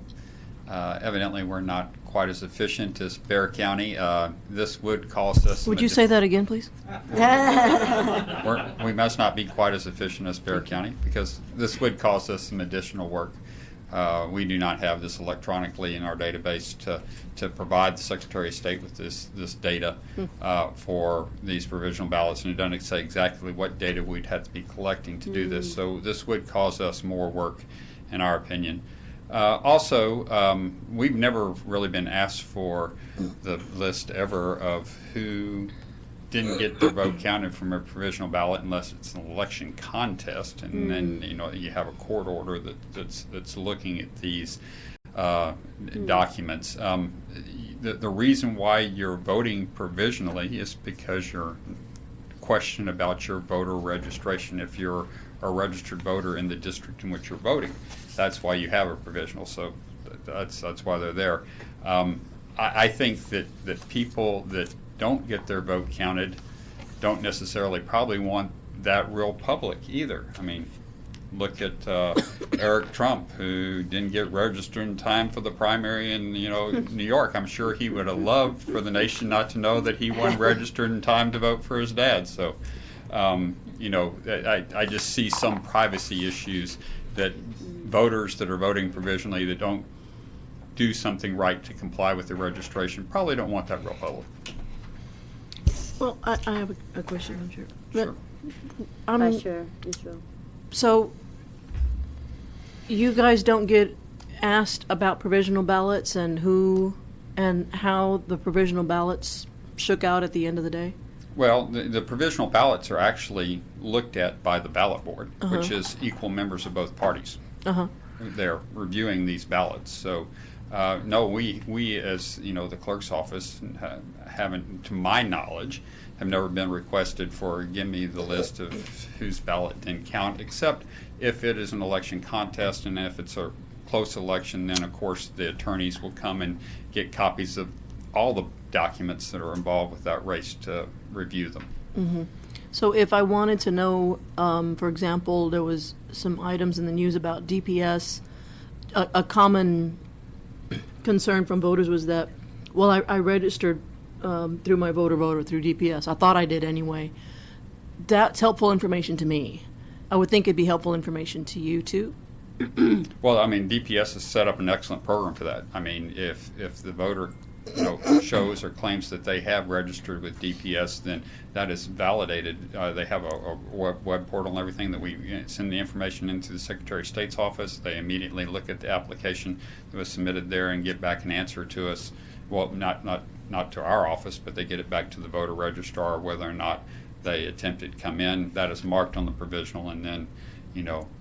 Evidently, we're not quite as efficient as Bexar County. This would cost us... Would you say that again, please? We must not be quite as efficient as Bexar County because this would cost us some additional work. We do not have this electronically in our database to provide the Secretary of State with this data for these provisional ballots, and it doesn't say exactly what data we'd have to be collecting to do this. So this would cause us more work, in our opinion. Also, we've never really been asked for the list ever of who didn't get their vote counted from a provisional ballot unless it's an election contest, and then you have a court order that's looking at these documents. The reason why you're voting provisionally is because you're questioned about your voter registration. If you're a registered voter in the district in which you're voting, that's why you have a provisional. So that's why they're there. I think that people that don't get their vote counted don't necessarily probably want that real public either. I mean, look at Eric Trump, who didn't get registered in time for the primary in New York. I'm sure he would have loved for the nation not to know that he wasn't registered in time to vote for his dad. So, I just see some privacy issues that voters that are voting provisionally that don't do something right to comply with their registration probably don't want that real public. Well, I have a question, I'm sure. Sure. Vice Chair Israel. So, you guys don't get asked about provisional ballots and who and how the provisional ballots shook out at the end of the day? Well, the provisional ballots are actually looked at by the ballot board, which is equal members of both parties. They're reviewing these ballots. So, no, we as the clerk's office haven't, to my knowledge, have never been requested for give me the list of whose ballot didn't count, except if it is an election contest, and if it's a close election, then of course the attorneys will come and get copies of all the documents that are involved with that race to review them. So if I wanted to know, for example, there was some items in the news about DPS, a common concern from voters was that, well, I registered through my voter through DPS. I thought I did anyway. That's helpful information to me. I would think it'd be helpful information to you too. Well, I mean, DPS has set up an excellent program for that. I mean, if the voter shows or claims that they have registered with DPS, then that is validated. They have a web portal and everything that we send the information into the Secretary of State's office. They immediately look at the application that was submitted there and get back an answer to us. Well, not to our office, but they get it back to the voter registrar whether or not they attempted to come in. That is marked on the provisional and then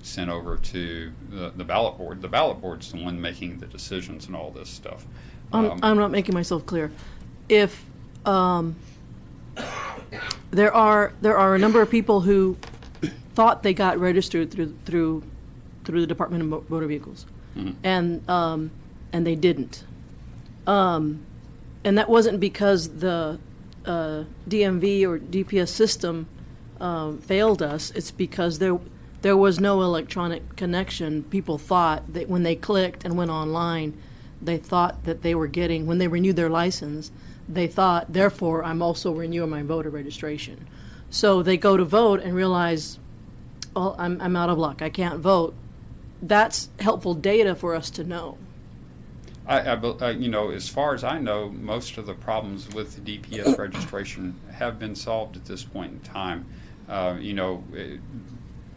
sent over to the ballot board. The ballot board's the one making the decisions and all this stuff. I'm not making myself clear. If there are a number of people who thought they got registered through the Department of Motor Vehicles, and they didn't, and that wasn't because the DMV or DPS system failed us. It's because there was no electronic connection. People thought that when they clicked and went online, they thought that they were getting, when they renewed their license, they thought, therefore, I'm also renewing my voter registration. So they go to vote and realize, oh, I'm out of luck. I can't vote. That's helpful data for us to know. As far as I know, most of the problems with the DPS registration have been solved at this point in time.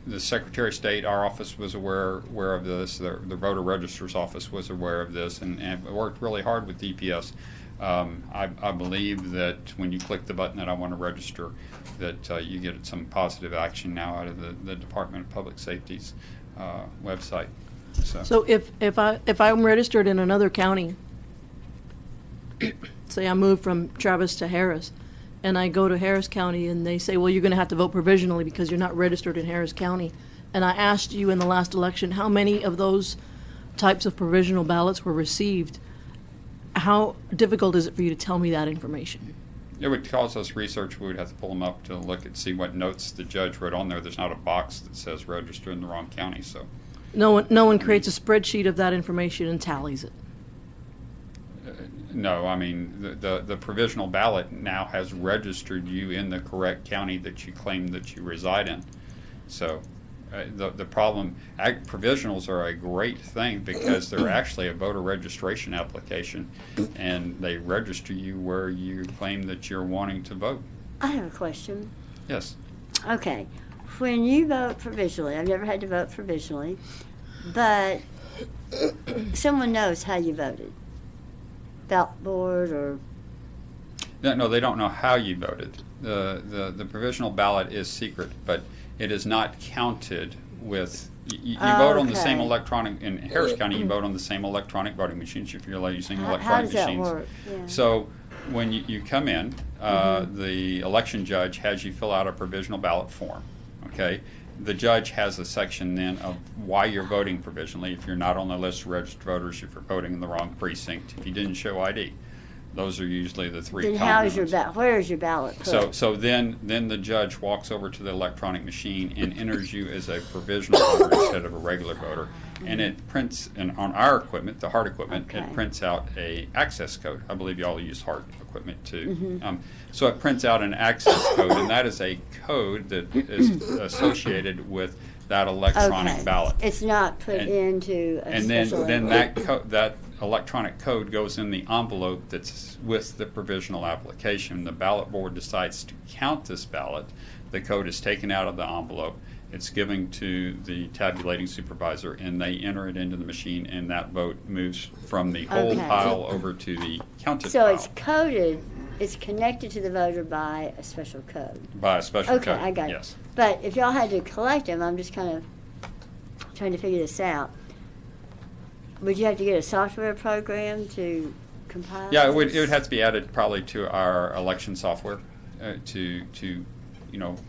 The Secretary of State, our office was aware of this. The voter registrar's office was aware of this, and worked really hard with DPS. I believe that when you click the button that I want to register, that you get some positive action now out of the Department of Public Safety's website. So if I'm registered in another county, say I moved from Travis to Harris, and I go to Harris County and they say, well, you're going to have to vote provisionally because you're not registered in Harris County. And I asked you in the last election how many of those types of provisional ballots were received. How difficult is it for you to tell me that information? It would cause us research. We would have to pull them up to look and see what notes the judge wrote on there. There's not a box that says register in the wrong county. So no one creates a spreadsheet of that information and tallies it. No, I mean, the provisional ballot now has registered you in the correct county that you claim that you reside in. So the problem, provisionals are a great thing because they're actually a voter registration application, and they register you where you claim that you're wanting to vote. I have a question. Yes. Okay. When you vote provisionally, I've never had to vote provisionally, but someone knows how you voted. Ballot board or no, they don't know how you voted. The provisional ballot is secret, but it is not counted with. You vote on the same electronic in Harris County. You vote on the same electronic voting machines if you're using electronic machines. How does that work? Yeah. So when you come in, the election judge has you fill out a provisional ballot form. Okay. The judge has a section then of why you're voting provisionally. If you're not on the list of registered voters, if you're voting in the wrong precinct, if you didn't show ID, those are usually the three. Then how is your ballot? Where is your ballot put? So then the judge walks over to the electronic machine and enters you as a provisional voter instead of a regular voter, and it prints. And on our equipment, the hard equipment, it prints out a access code. I believe you all use hard equipment too. So it prints out an access code, and that is a code that is associated with that electronic ballot. It's not put into a special then that electronic code goes in the envelope that's with the provisional application. The ballot board decides to count this ballot. The code is taken out of the envelope. It's given to the tabulating supervisor, and they enter it into the machine, and that vote moves from the whole pile over to the counted pile. So it's coded. It's connected to the voter by a special code. By a special code. Okay, I got it. But if y'all had to collect them, I'm just kind of trying to figure this out. Would you have to get a software program to compile? Yeah, it would have to be added probably to our election software to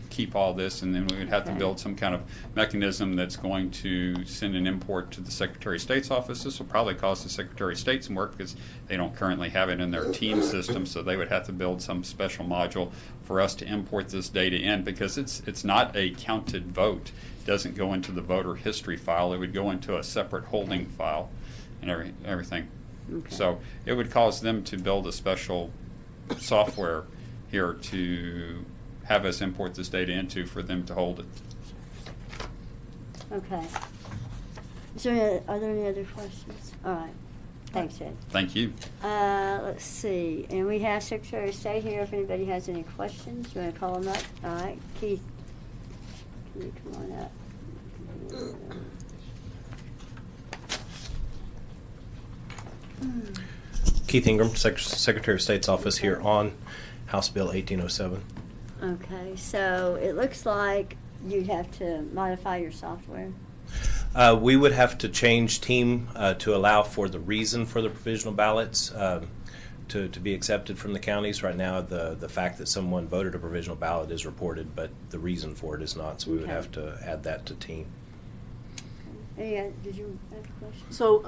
keep all this, and then we would have to build some kind of mechanism that's going to send an import to the Secretary of State's office. This will probably cost the Secretary of State some work because they don't currently have it in their team system, so they would have to build some special module for us to import this data in, because it's not a counted vote. It doesn't go into the voter history file. It would go into a separate holding file and everything. Okay. So it would cause them to build a special software here to have us import this data into for them to hold it. Okay. Are there any other questions? All right. Thanks, Ed. Thank you. Let's see. And we have Secretary of State here if anybody has any questions. You want to call them up? All right. Keith, can you come on up? Keith Ingram, Secretary of State's office here on House Bill 1807. Okay. So it looks like you'd have to modify your software. We would have to change team to allow for the reason for the provisional ballots to be accepted from the counties. Right now, the fact that someone voted a provisional ballot is reported, but the reason for it is not. So we would have to add that to team. Hey, did you have a question? So,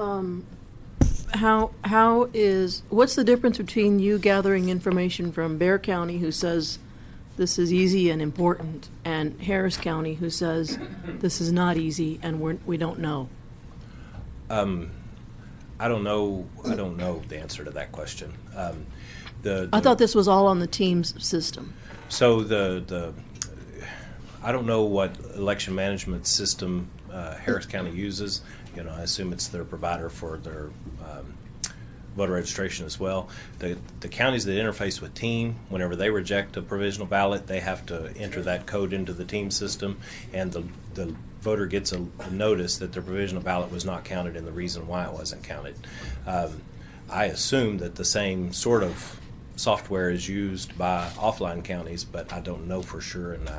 what's the difference between you gathering information from Bear County, who says this is easy and important, and Harris County, who says this is not easy and we don't know? I don't know the answer to that question. I thought this was all on the Teams system. So I don't know what election management system Harris County uses. I assume it's their provider for their voter registration as well. The counties that interface with Team, whenever they reject a provisional ballot, they have to enter that code into the Team system, and the voter gets a notice that their provisional ballot was not counted and the reason why it wasn't counted. I assume that the same sort of software is used by offline counties, but I don't know for sure, and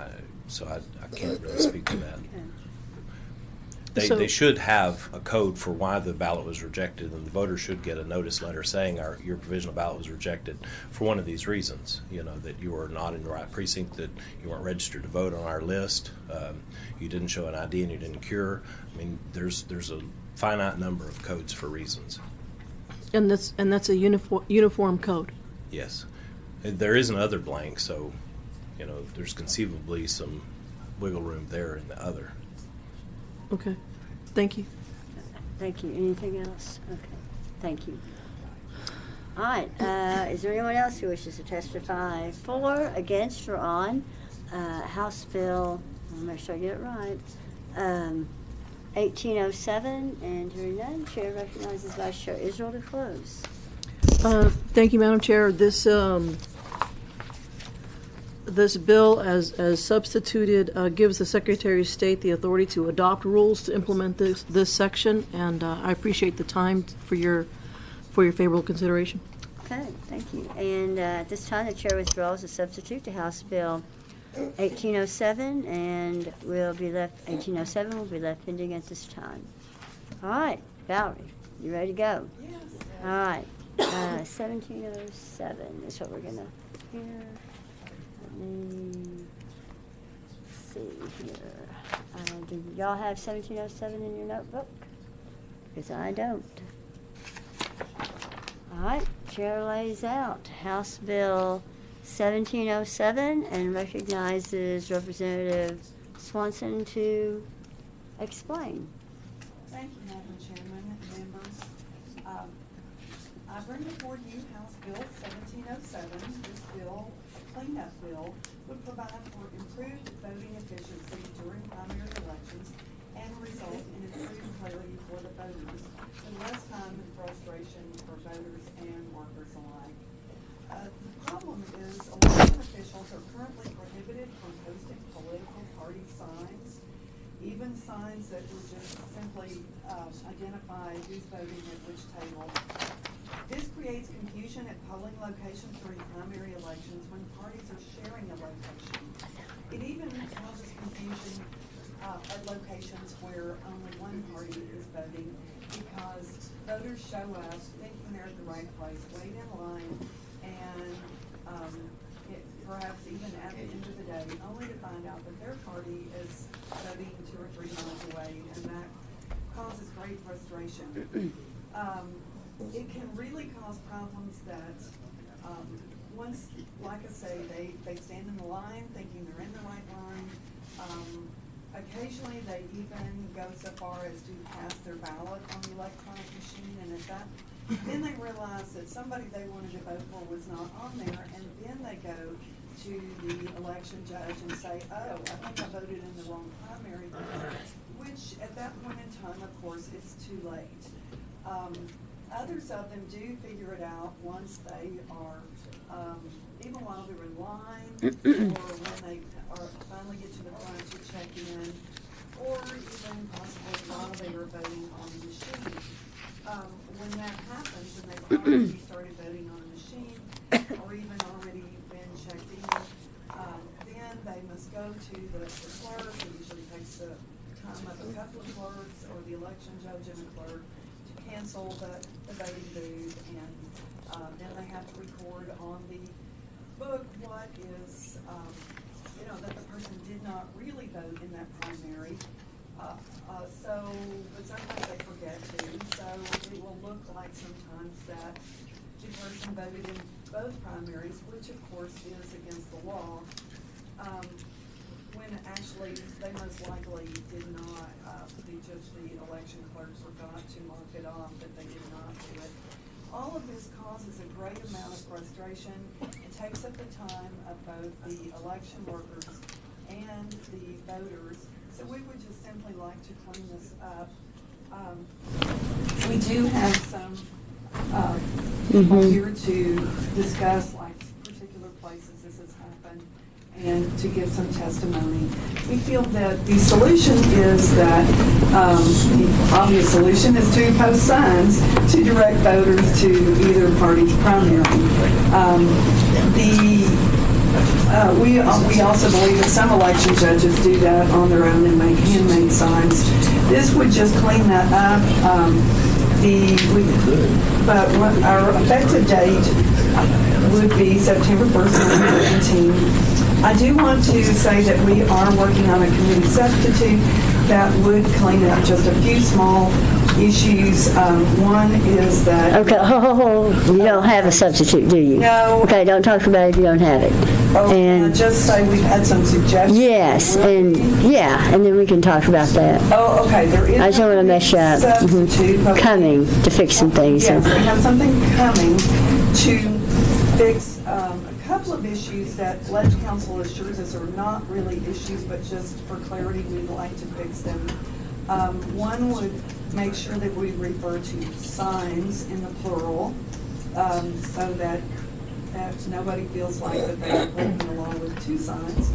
so I can't really speak to that. They should have a code for why the ballot was rejected, and the voter should get a notice letter saying your provisional ballot was rejected for one of these reasons. That you were not in the right precinct, that you weren't registered to vote on our list, you didn't show an ID, and you didn't cure. I mean, there's a finite number of codes for reasons. And that's a uniform code. Yes, there is another blank, so there's conceivably some wiggle room there in the other. Okay. Thank you. Thank you. Anything else? Okay. Thank you. All right. Is there anyone else who wishes to testify for, against, or on House Bill, I'll make sure I get it right, 1807? And hearing none, Chair recognizes Vice Chair Israel to close. Thank you, Madam Chair. This bill, as substituted, gives the Secretary of State the authority to adopt rules to implement this section, and I appreciate the time for your favorable consideration. Okay, thank you. And at this time, the Chair withdraws the substitute to House Bill 1807, and 1807 will be left pending at this time. All right, Valerie, you ready to go? Yes. All right, 1707 is what we're gonna hear. Let me see here. Do y'all have 1707 in your notebook? Because I don't. All right, Chair lays out House Bill 1707 and recognizes Representative Swanson to explain. Thank you, Madam Chairman and members. I bring before you House Bill 1707. This bill, a cleanup bill, would provide for improved voting efficiency during primary elections and result in improved clarity for the voters and less time and frustration for voters and workers alike. The problem is election officials are currently prohibited from posting political party signs, even signs that would just simply identify who's voting at which table. This creates confusion at polling locations during primary elections when parties are sharing a location. It even causes confusion at locations where only one party is voting because voters show up thinking they're at the right place, wait in line, and perhaps even at the end of the day, only to find out that their party is voting 2 or 3 miles away, and that causes great frustration. It can really cause problems that once, like I say, they stand in the line thinking they're in the right line. Occasionally they even go so far as to pass their ballot on the electronic machine, and if that then they realize that somebody they wanted to vote for was not on there, and then they go to the election judge and say, oh, I think I voted in the wrong primary, which at that point in time, of course, it's too late. Others of them do figure it out once they are, even while they're in line, or when they finally get to the front to check in, or even possibly while they are voting on the machine. When that happens and they've already started voting on a machine, or even already been checked in, then they must go to the clerk. It usually takes the time of a couple of clerks or the election judge and the clerk to cancel the voting booth, and then they have to record on the book what is, that the person did not really vote in that primary. But sometimes they forget to, so it will look like sometimes that the person voted in both primaries, which of course is against the law, when actually they most likely did not. The election clerk forgot to mark it off, that they did not do it. All of this causes a great amount of frustration. It takes up the time of both the election workers and the voters. So we would just simply like to clean this up. We do have some people here to discuss like particular places this has happened and to give some testimony. We feel that the solution is that, the obvious solution is to post signs to direct voters to either party's primary. We also believe that some election judges do that on their own and make handmade signs. This would just clean that up. But our effective date would be September 1st, 2017. I do want to say that we are working on a committee substitute that would clean up just a few small issues. One is that... Okay, you don't have a substitute, do you? No. Okay, don't talk about it if you don't have it. And just say we've had some suggestions. Yes, and then we can talk about that. Oh, okay. There is. I just don't want to mess you up. Coming to fix some things. Yes, we have something coming to fix a couple of issues that Ledge Council assures us are not really issues, but just for clarity, we'd like to fix them. One would make sure that we refer to signs in the plural, so that nobody feels like that they are breaking the law with two signs.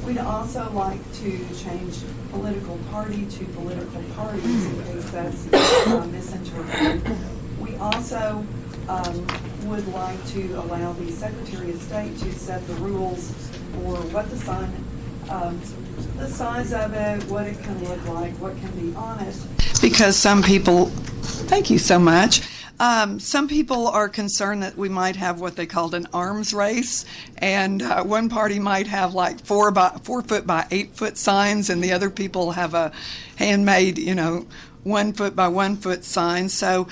We'd also like to change political party to political parties in case that's misinterpreted. We also would like to allow the Secretary of State to set the rules for what the sign, the size of it, what it can look like, what can be on it. Because some people, thank you so much. Some people are concerned that we might have what they called an arms race, and one party might have like 4 foot by 8 foot signs, and the other people have a handmade, 1 foot by 1 foot sign. So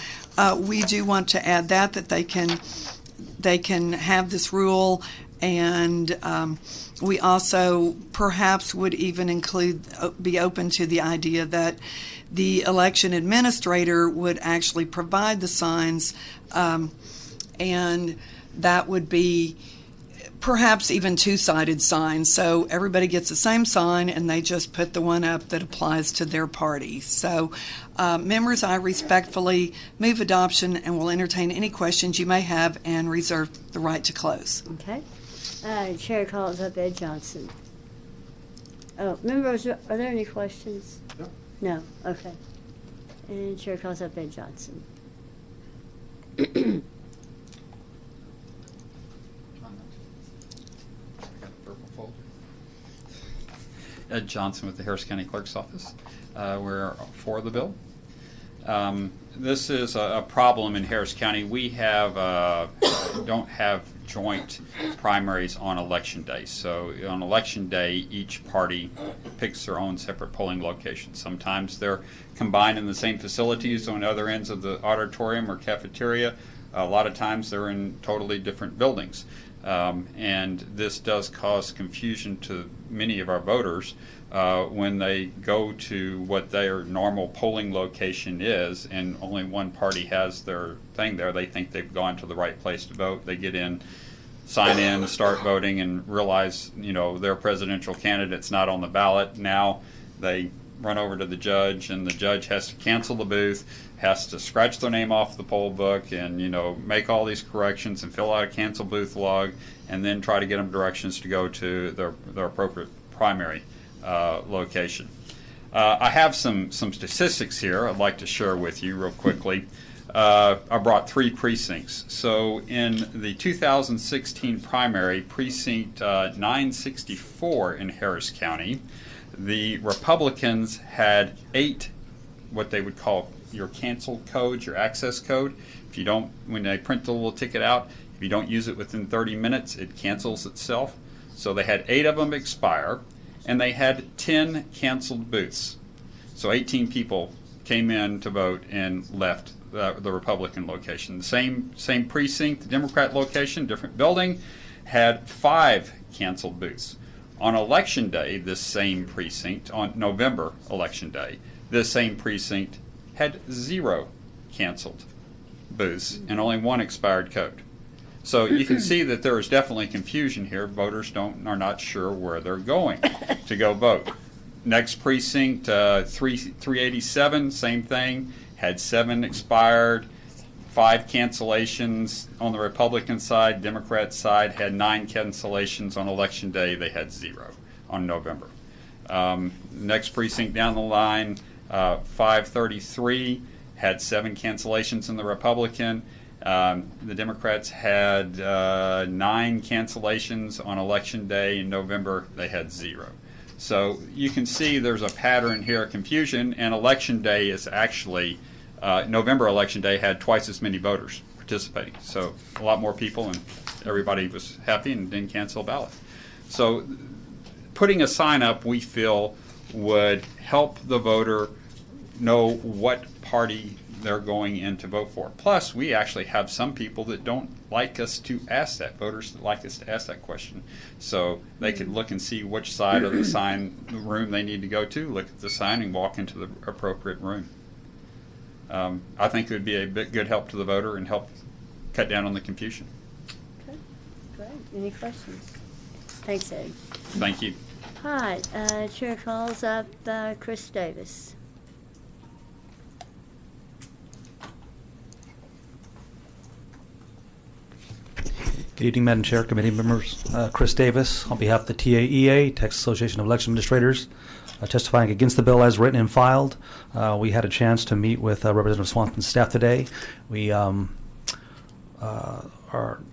we do want to add that they can have this rule, and we also perhaps would even be open to the idea that the election administrator would actually provide the signs, and that would be perhaps even two-sided signs. So everybody gets the same sign, and they just put the one up that applies to their party. So members, I respectfully move adoption and will entertain any questions you may have and reserve the right to close. Okay. Chair calls up Ed Johnson. Oh, members, are there any questions? No. No? Okay. And Chair calls up Ed Johnson. Ed Johnson with the Harris County Clerk's Office. We're for the bill. This is a problem in Harris County. We don't have joint primaries on election day. So on election day, each party picks their own separate polling locations. Sometimes they're combined in the same facilities on other ends of the auditorium or cafeteria. A lot of times they're in totally different buildings. And this does cause confusion to many of our voters when they go to what their normal polling location is and only one party has their thing there. They think they've gone to the right place to vote. They get in, sign in, start voting, and realize, their presidential candidate's not on the ballot. Now they run over to the judge, and the judge has to cancel the booth, has to scratch their name off the poll book, and make all these corrections and fill out a cancel booth log, and then try to get them directions to go to their appropriate primary location. I have some statistics here I'd like to share with you real quickly. I brought 3 precincts. So in the 2016 primary, precinct 964 in Harris County, the Republicans had 8 what they would call your cancel codes, your access code. If you don't, when they print the little ticket out, if you don't use it within 30 minutes, it cancels itself. So they had 8 of them expire, and they had 10 canceled booths. So 18 people came in to vote and left the Republican location. The same precinct, the Democrat location, different building, had 5 canceled booths. On election day, this same precinct, on November election day, this same precinct had 0 canceled booths and only 1 expired code. So you can see that there is definitely confusion here. Voters are not sure where they're going to go vote. Next precinct, 387, same thing, had 7 expired, 5 cancellations on the Republican side. Democrat side had 9 cancellations on election day. They had 0 on November. Next precinct down the line, 533 had 7 cancellations in the Republican. The Democrats had 9 cancellations on election day. In November, they had 0. So you can see there's a pattern here of confusion, and election day is actually November election day had twice as many voters participating. So a lot more people, and everybody was happy and didn't cancel a ballot. So putting a sign up, we feel, would help the voter know what party they're going in to vote for. Plus, we actually have some people that don't like us to ask that, voters that like us to ask that question. So they could look and see which side of the sign room they need to go to, look at the sign, and walk into the appropriate room. I think it would be a good help to the voter and help cut down on the confusion. Okay, great. Any questions? Thanks, Ed. Thank you. All right, Chair calls up Chris Davis. Good evening, Madam Chair, committee members. Chris Davis, on behalf of the TAEA, Texas Association of Election Administrators, testifying against the bill as written and filed. We had a chance to meet with Representative Swanson's staff today. We are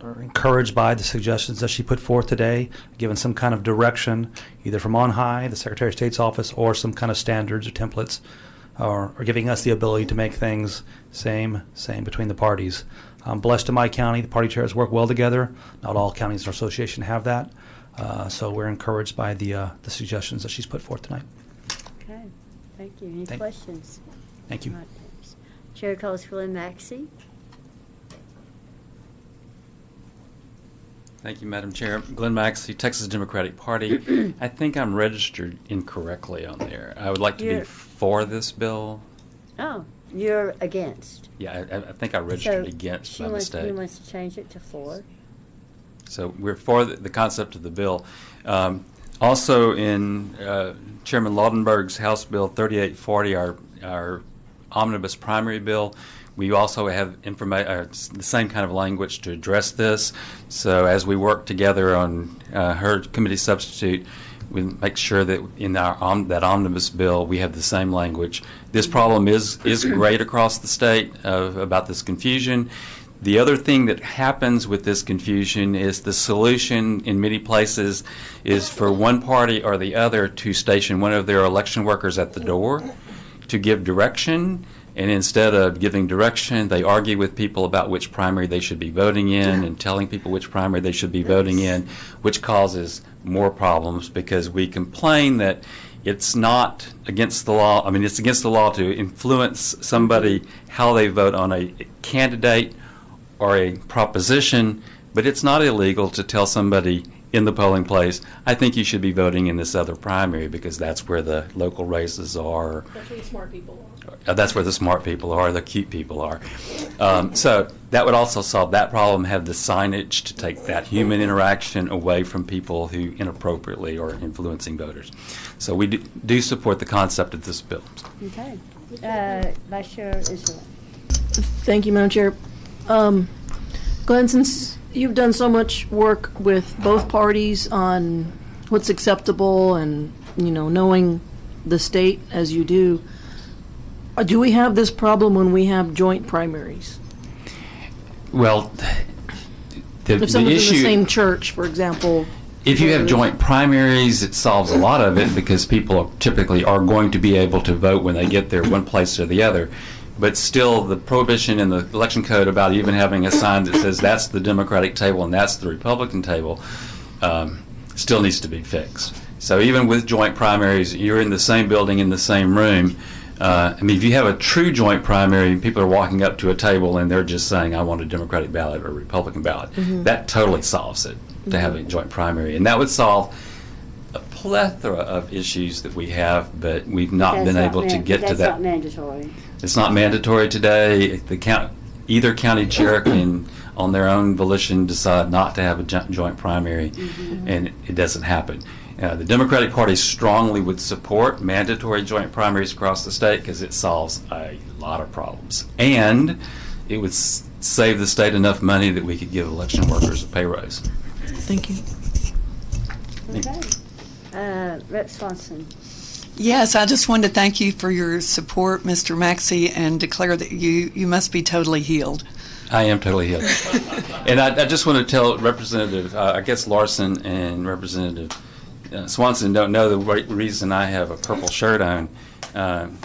encouraged by the suggestions that she put forth today, given some kind of direction, either from on high, the Secretary of State's office, or some kind of standards or templates, or giving us the ability to make things same between the parties. I'm blessed in my county. The party chairs work well together. Not all counties in our association have that. So we're encouraged by the suggestions that she's put forth tonight. Okay, thank you. Any questions? Thank you. All right, thanks. Chair calls Glenn Maxey. Thank you, Madam Chair. Glenn Maxey, Texas Democratic Party. I think I'm registered incorrectly on there. I would like to be for this bill. Oh, you're against. Yeah, I think I registered against by mistake. He wants to change it to for. So we're for the concept of the bill. Also in Chairman Laudenberg's House Bill 3840, our omnibus primary bill, we also have the same kind of language to address this. So as we work together on her committee substitute, we make sure that in that omnibus bill we have the same language. This problem is great across the state about this confusion. The other thing that happens with this confusion is the solution in many places is for one party or the other to station one of their election workers at the door to give direction. And instead of giving direction, they argue with people about which primary they should be voting in and telling people which primary they should be voting in, which causes more problems because we complain that it's not against the law. I mean, it's against the law to influence somebody how they vote on a candidate are a proposition, but it's not illegal to tell somebody in the polling place, I think you should be voting in this other primary because that's where the local races are. That's where the smart people That's where the smart people are, the cute people are. So that would also solve that problem, have the signage to take that human interaction away from people who inappropriately are influencing voters. So we do support the concept of this bill. Okay. Vice Chair Israel. Thank you, Madam Chair. Glenn, since you've done so much work with both parties on what's acceptable and, knowing the state as you do we have this problem when we have joint primaries? Well, If someone's in the same church, for example. If you have joint primaries, it solves a lot of it because people typically are going to be able to vote when they get there one place or the other. But still, the prohibition in the election code about even having a sign that says that's the Democratic table and that's the Republican table still needs to be fixed. So even with joint primaries, you're in the same building, in the same room. If you have a true joint primary, people are walking up to a table and they're just saying, I want a Democratic ballot or a Republican ballot. Mhm. That totally solves it, to have a joint primary. And that would solve a plethora of issues that we have, but we've not been able to get to that. That's not mandatory. It's not mandatory today. Either county chair can, on their own volition, decide not to have a joint primary, and it doesn't happen. The Democratic Party strongly would support mandatory joint primaries across the state because it solves a lot of problems. And it would save the state enough money that we could give election workers a pay raise. Thank you. Okay. Rep. Swanson. Yes, I just wanted to thank you for your support, Mr. Maxey, and declare that you must be totally healed. I am totally healed. And I just want to tell Representative, I guess Larson and Representative Swanson don't know the reason I have a purple shirt on.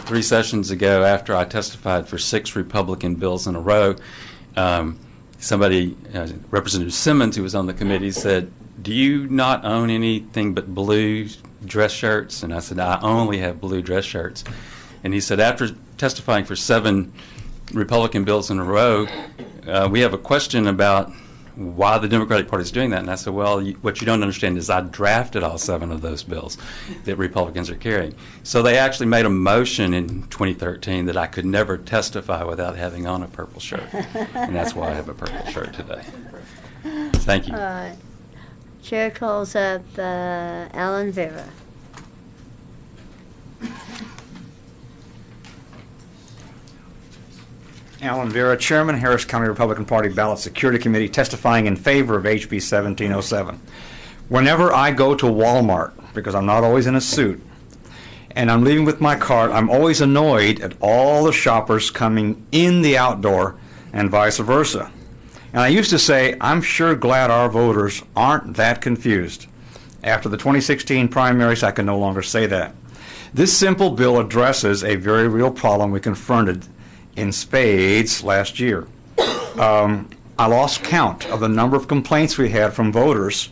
3 sessions ago, after I testified for 6 Republican bills in a row, somebody, Representative Simmons, who was on the committee, said, do you not own anything but blue dress shirts? And I said, I only have blue dress shirts. And he said, after testifying for 7 Republican bills in a row, we have a question about why the Democratic Party is doing that. And I said, well, what you don't understand is I drafted all 7 of those bills that Republicans are carrying. So they actually made a motion in 2013 that I could never testify without having on a purple shirt. And that's why I have a purple shirt today. Thank you. Chair calls up Alan Vera. Alan Vera, Chairman, Harris County Republican Party Ballot Security Committee, testifying in favor of HB 1707. Whenever I go to Walmart, because I'm not always in a suit, and I'm leaving with my cart, I'm always annoyed at all the shoppers coming in the outdoor and vice versa. And I used to say, I'm sure glad our voters aren't that confused. After the 2016 primaries, I can no longer say that. This simple bill addresses a very real problem we confronted in spades last year. I lost count of the number of complaints we had from voters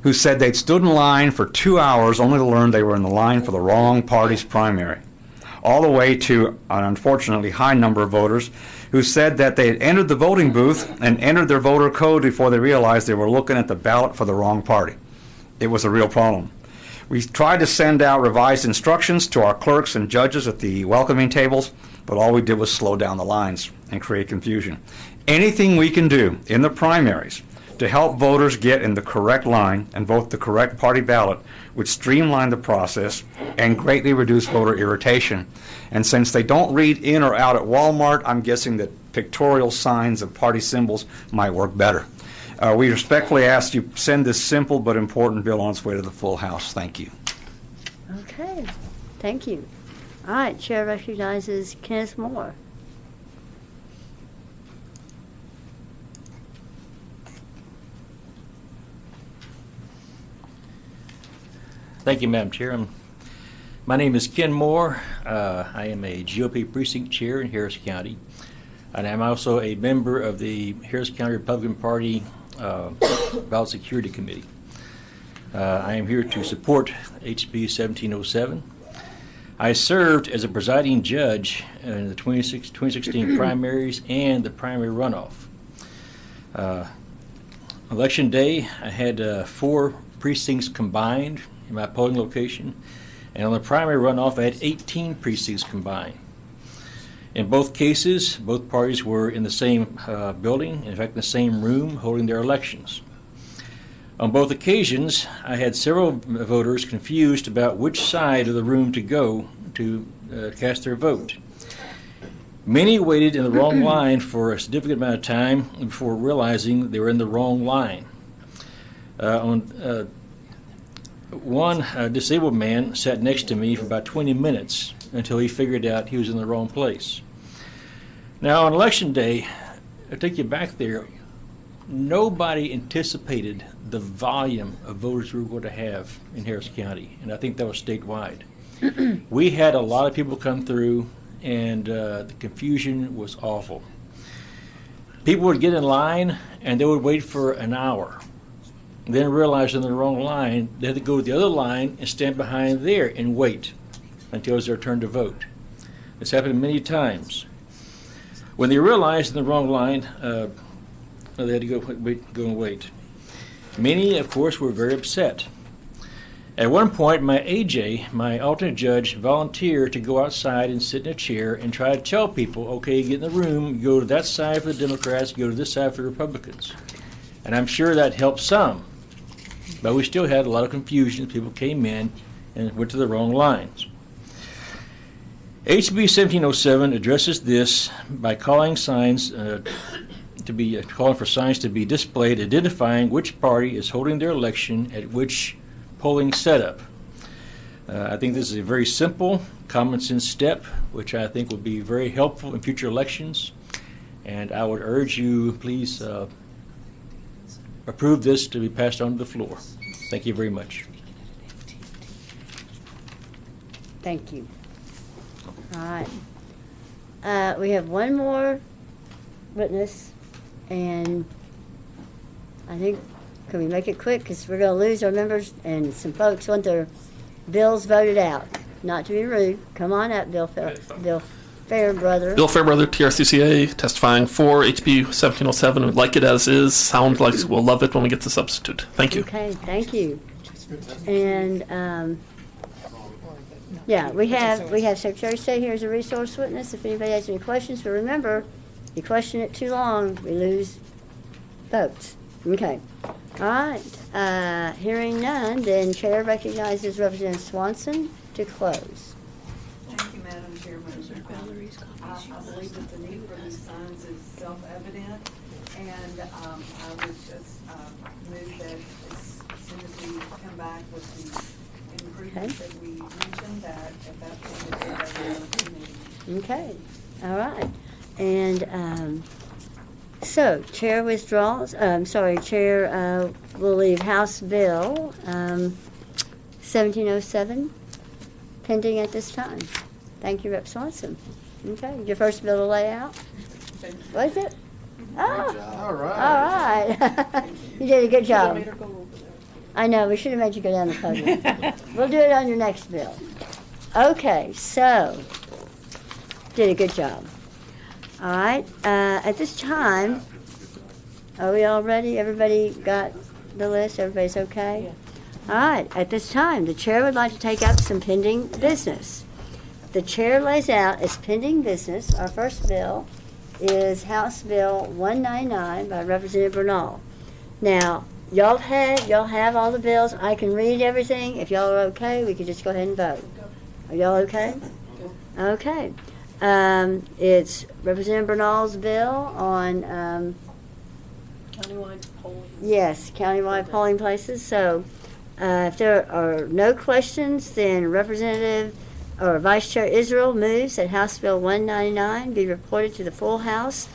who said they'd stood in line for 2 hours only to learn they were in the line for the wrong party's primary, all the way to an unfortunately high number of voters who said that they had entered the voting booth and entered their voter code before they realized they were looking at the ballot for the wrong party. It was a real problem. We tried to send out revised instructions to our clerks and judges at the welcoming tables, but all we did was slow down the lines and create confusion. Anything we can do in the primaries to help voters get in the correct line and vote the correct party ballot would streamline the process and greatly reduce voter irritation. And since they don't read in or out at Walmart, I'm guessing that pictorial signs of party symbols might work better. We respectfully ask you send this simple but important bill on its way to the full House. Thank you. Okay. Thank you. All right. Chair recognizes Kenneth Moore. Thank you, Madam Chair. My name is Ken Moore. I am a GOP precinct chair in Harris County, and I'm also a member of the Harris County Republican Party Ballot Security Committee. I am here to support HB 1707. I served as a presiding judge in the 2016 primaries and the primary runoff. Election day, I had 4 precincts combined in my polling location, and on the primary runoff, I had 18 precincts combined. In both cases, both parties were in the same building, in fact, in the same room, holding their elections. On both occasions, I had several voters confused about which side of the room to go to cast their vote. Many waited in the wrong line for a significant amount of time before realizing they were in the wrong line. One disabled man sat next to me for about 20 minutes until he figured out he was in the wrong place. Now, on Election Day, I take you back there, nobody anticipated the volume of voters we were going to have in Harris County, and I think that was statewide. We had a lot of people come through, and the confusion was awful. People would get in line, and they would wait for an hour. Then realize they're in the wrong line, they had to go to the other line and stand behind there and wait until it was their turn to vote. It's happened many times. When they realized in the wrong line, they had to go and wait. Many, of course, were very upset. At one point, my AJ, my alternate judge, volunteered to go outside and sit in a chair and try to tell people, okay, get in the room, go to that side for the Democrats, go to this side for the Republicans. And I'm sure that helped some. But we still had a lot of confusion. People came in and went to the wrong lines. HB 1707 addresses this by calling signs calling for signs to be displayed identifying which party is holding their election at which polling setup. I think this is a very simple, common sense step, which I think will be very helpful in future elections. And I would urge you, please approve this to be passed on to the floor. Thank you very much. Thank you. All right. We have one more witness, and I think, can we make it quick? Because we're going to lose our members, and some folks want their bills voted out. Not to be rude. Come on up, Bill Fairbrother. Bill Fairbrother, TRCCA, testifying for HB 1707. Would like it as is. Sounds like we'll love it when we get the substitute. Thank you. Okay, thank you. And yeah, we have Secretary of State here as a resource witness if anybody has any questions. But remember, you question it too long, we lose votes. Okay. All right. Hearing none, then Chair recognizes Representative Swanson to close. Thank you, Madam Chairman. I believe that the need for these signs is self-evident, and I would just move that as soon as we come back with the improvements that we mentioned, that at that point it's a committee. Okay. All right. And so Chair withdraws. Chair will leave House Bill 1707 pending at this time. Thank you, Rep. Swanson. Okay, your first bill to lay out? Was it? Oh, all right. All right. You did a good job. I know, we should have made you go down the podium. We'll do it on your next bill. Okay, so, did a good job. All right, at this time, are we all ready? Everybody got the list? Everybody's okay? All right, at this time, the chair would like to take up some pending business. The chair lays out as pending business. Our first bill is House Bill 199 by Representative Bernal. Now, y'all have all the bills. I can read everything. If y'all are okay, we can just go ahead and vote. Are y'all okay? Okay. It's Representative Bernal's bill on Countywide polling. yes, countywide polling places. So, if there are no questions, then Representative or Vice Chair Israel moves that House Bill 199 be reported to the full House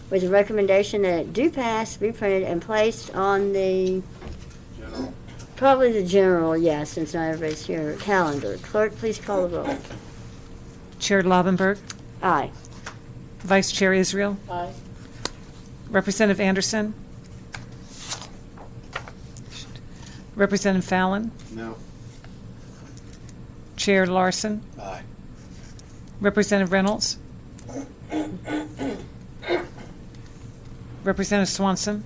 with a recommendation that it do pass, be printed, and placed on the probably the general, yes, since not everybody's here, calendar. Clerk, please call the roll. Chair Laubenberg. Aye. Vice Chair Israel. Aye. Representative Anderson. Representative Fallon. No. Chair Larson. Aye. Representative Reynolds. Representative Swanson.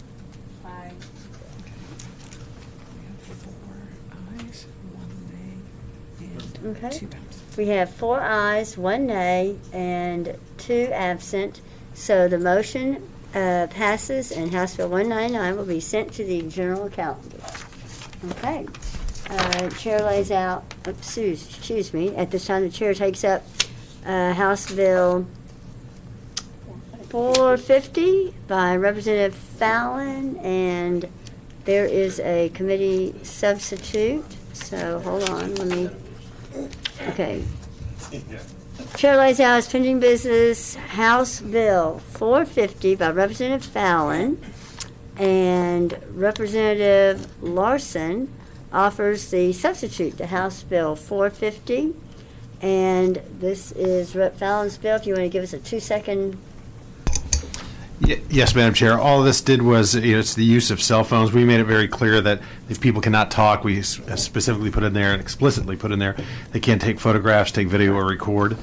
Okay. We have 4 ayes, 1 nay, and 2 absent. So the motion passes, and House Bill 199 will be sent to the general calendar. Okay. Chair lays out, excuse me, at this time the chair takes up House Bill 450 by Representative Fallon, and there is a committee substitute. So hold on, let me, okay. Chair lays out as pending business House Bill 450 by Representative Fallon, and Representative Larson offers the substitute to House Bill 450. And this is Rep. Fallon's bill. If you want to give us a 2-second. Yes, Madam Chair. All this did was, it's the use of cell phones. We made it very clear that if people cannot talk, we specifically put in there and explicitly put in there, they can't take photographs, take video, or record.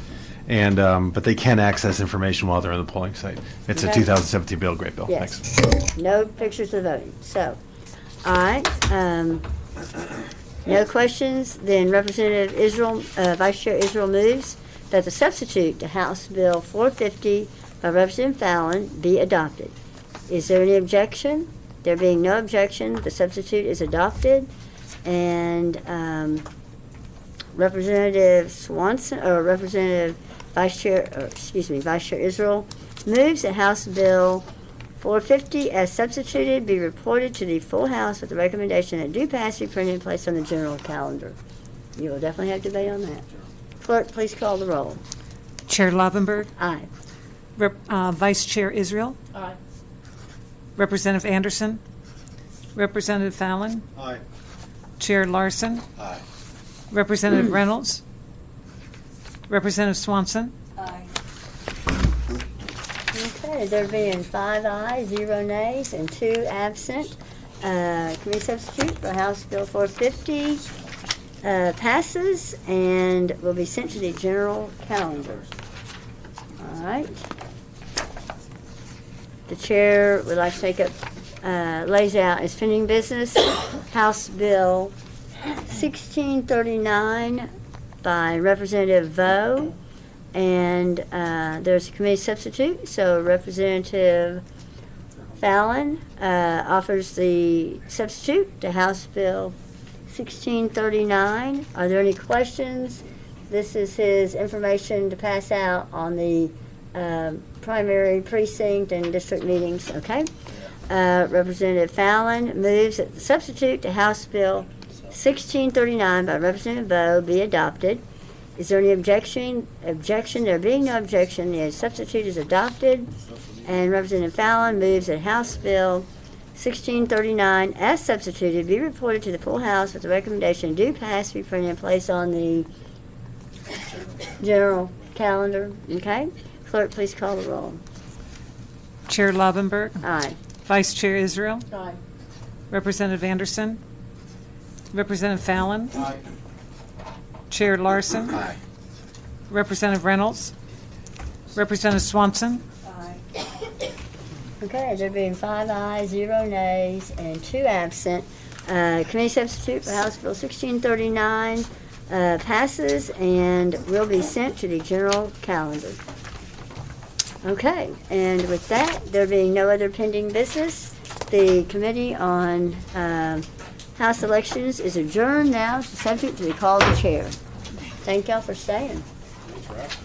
And but they can access information while they're on the polling site. It's a 2017 bill. Great bill. Yes. Thanks. No pictures of voting. So, all right. No questions. Then Representative Israel, Vice Chair Israel moves that the substitute to House Bill 450 by Representative Fallon be adopted. Is there any objection? There being no objection, the substitute is adopted. And Representative Swanson, or Representative Vice Chair Israel moves that House Bill 450 as substituted be reported to the full House with the recommendation that do pass be printed and placed on the general calendar. You will definitely have debate on that. Clerk, please call the roll. Chair Lovenberg. Aye. Vice Chair Israel. Aye. Representative Anderson. Representative Fallon. Aye. Chair Larson. Aye. Representative Reynolds. Representative Swanson. Aye. Okay, there being 5 ayes, 0 nays, and 2 absent. Committee substitute for House Bill 450 passes and will be sent to the general calendar. All right. The chair would like to take up, lays out as pending business, House Bill 1639 by Representative Vo, and there's a committee substitute, so Representative Fallon offers the substitute to House Bill 1639. Are there any questions? This is his information to pass out on the primary precinct and district meetings, okay? Representative Fallon moves that the substitute to House Bill 1639 by Representative Vo be adopted. Is there any objection? There being no objection, the substitute is adopted. And Representative Fallon moves that House Bill 1639 as substituted be reported to the full House with the recommendation do pass be printed and placed on the general calendar. Okay? Clerk, please call the roll. Chair Lovenberg. Aye. Vice Chair Israel. Aye. Representative Anderson. Representative Fallon. Aye. Chair Larson. Aye. Representative Reynolds. Representative Swanson. Aye. Okay, there being 5 ayes, 0 nays, and 2 absent. Committee substitute for House Bill 1639 passes and will be sent to the general calendar. Okay, and with that, there being no other pending business, the Committee on House Elections is adjourned now, subject to the call of the chair. Thank y'all for staying. That's right.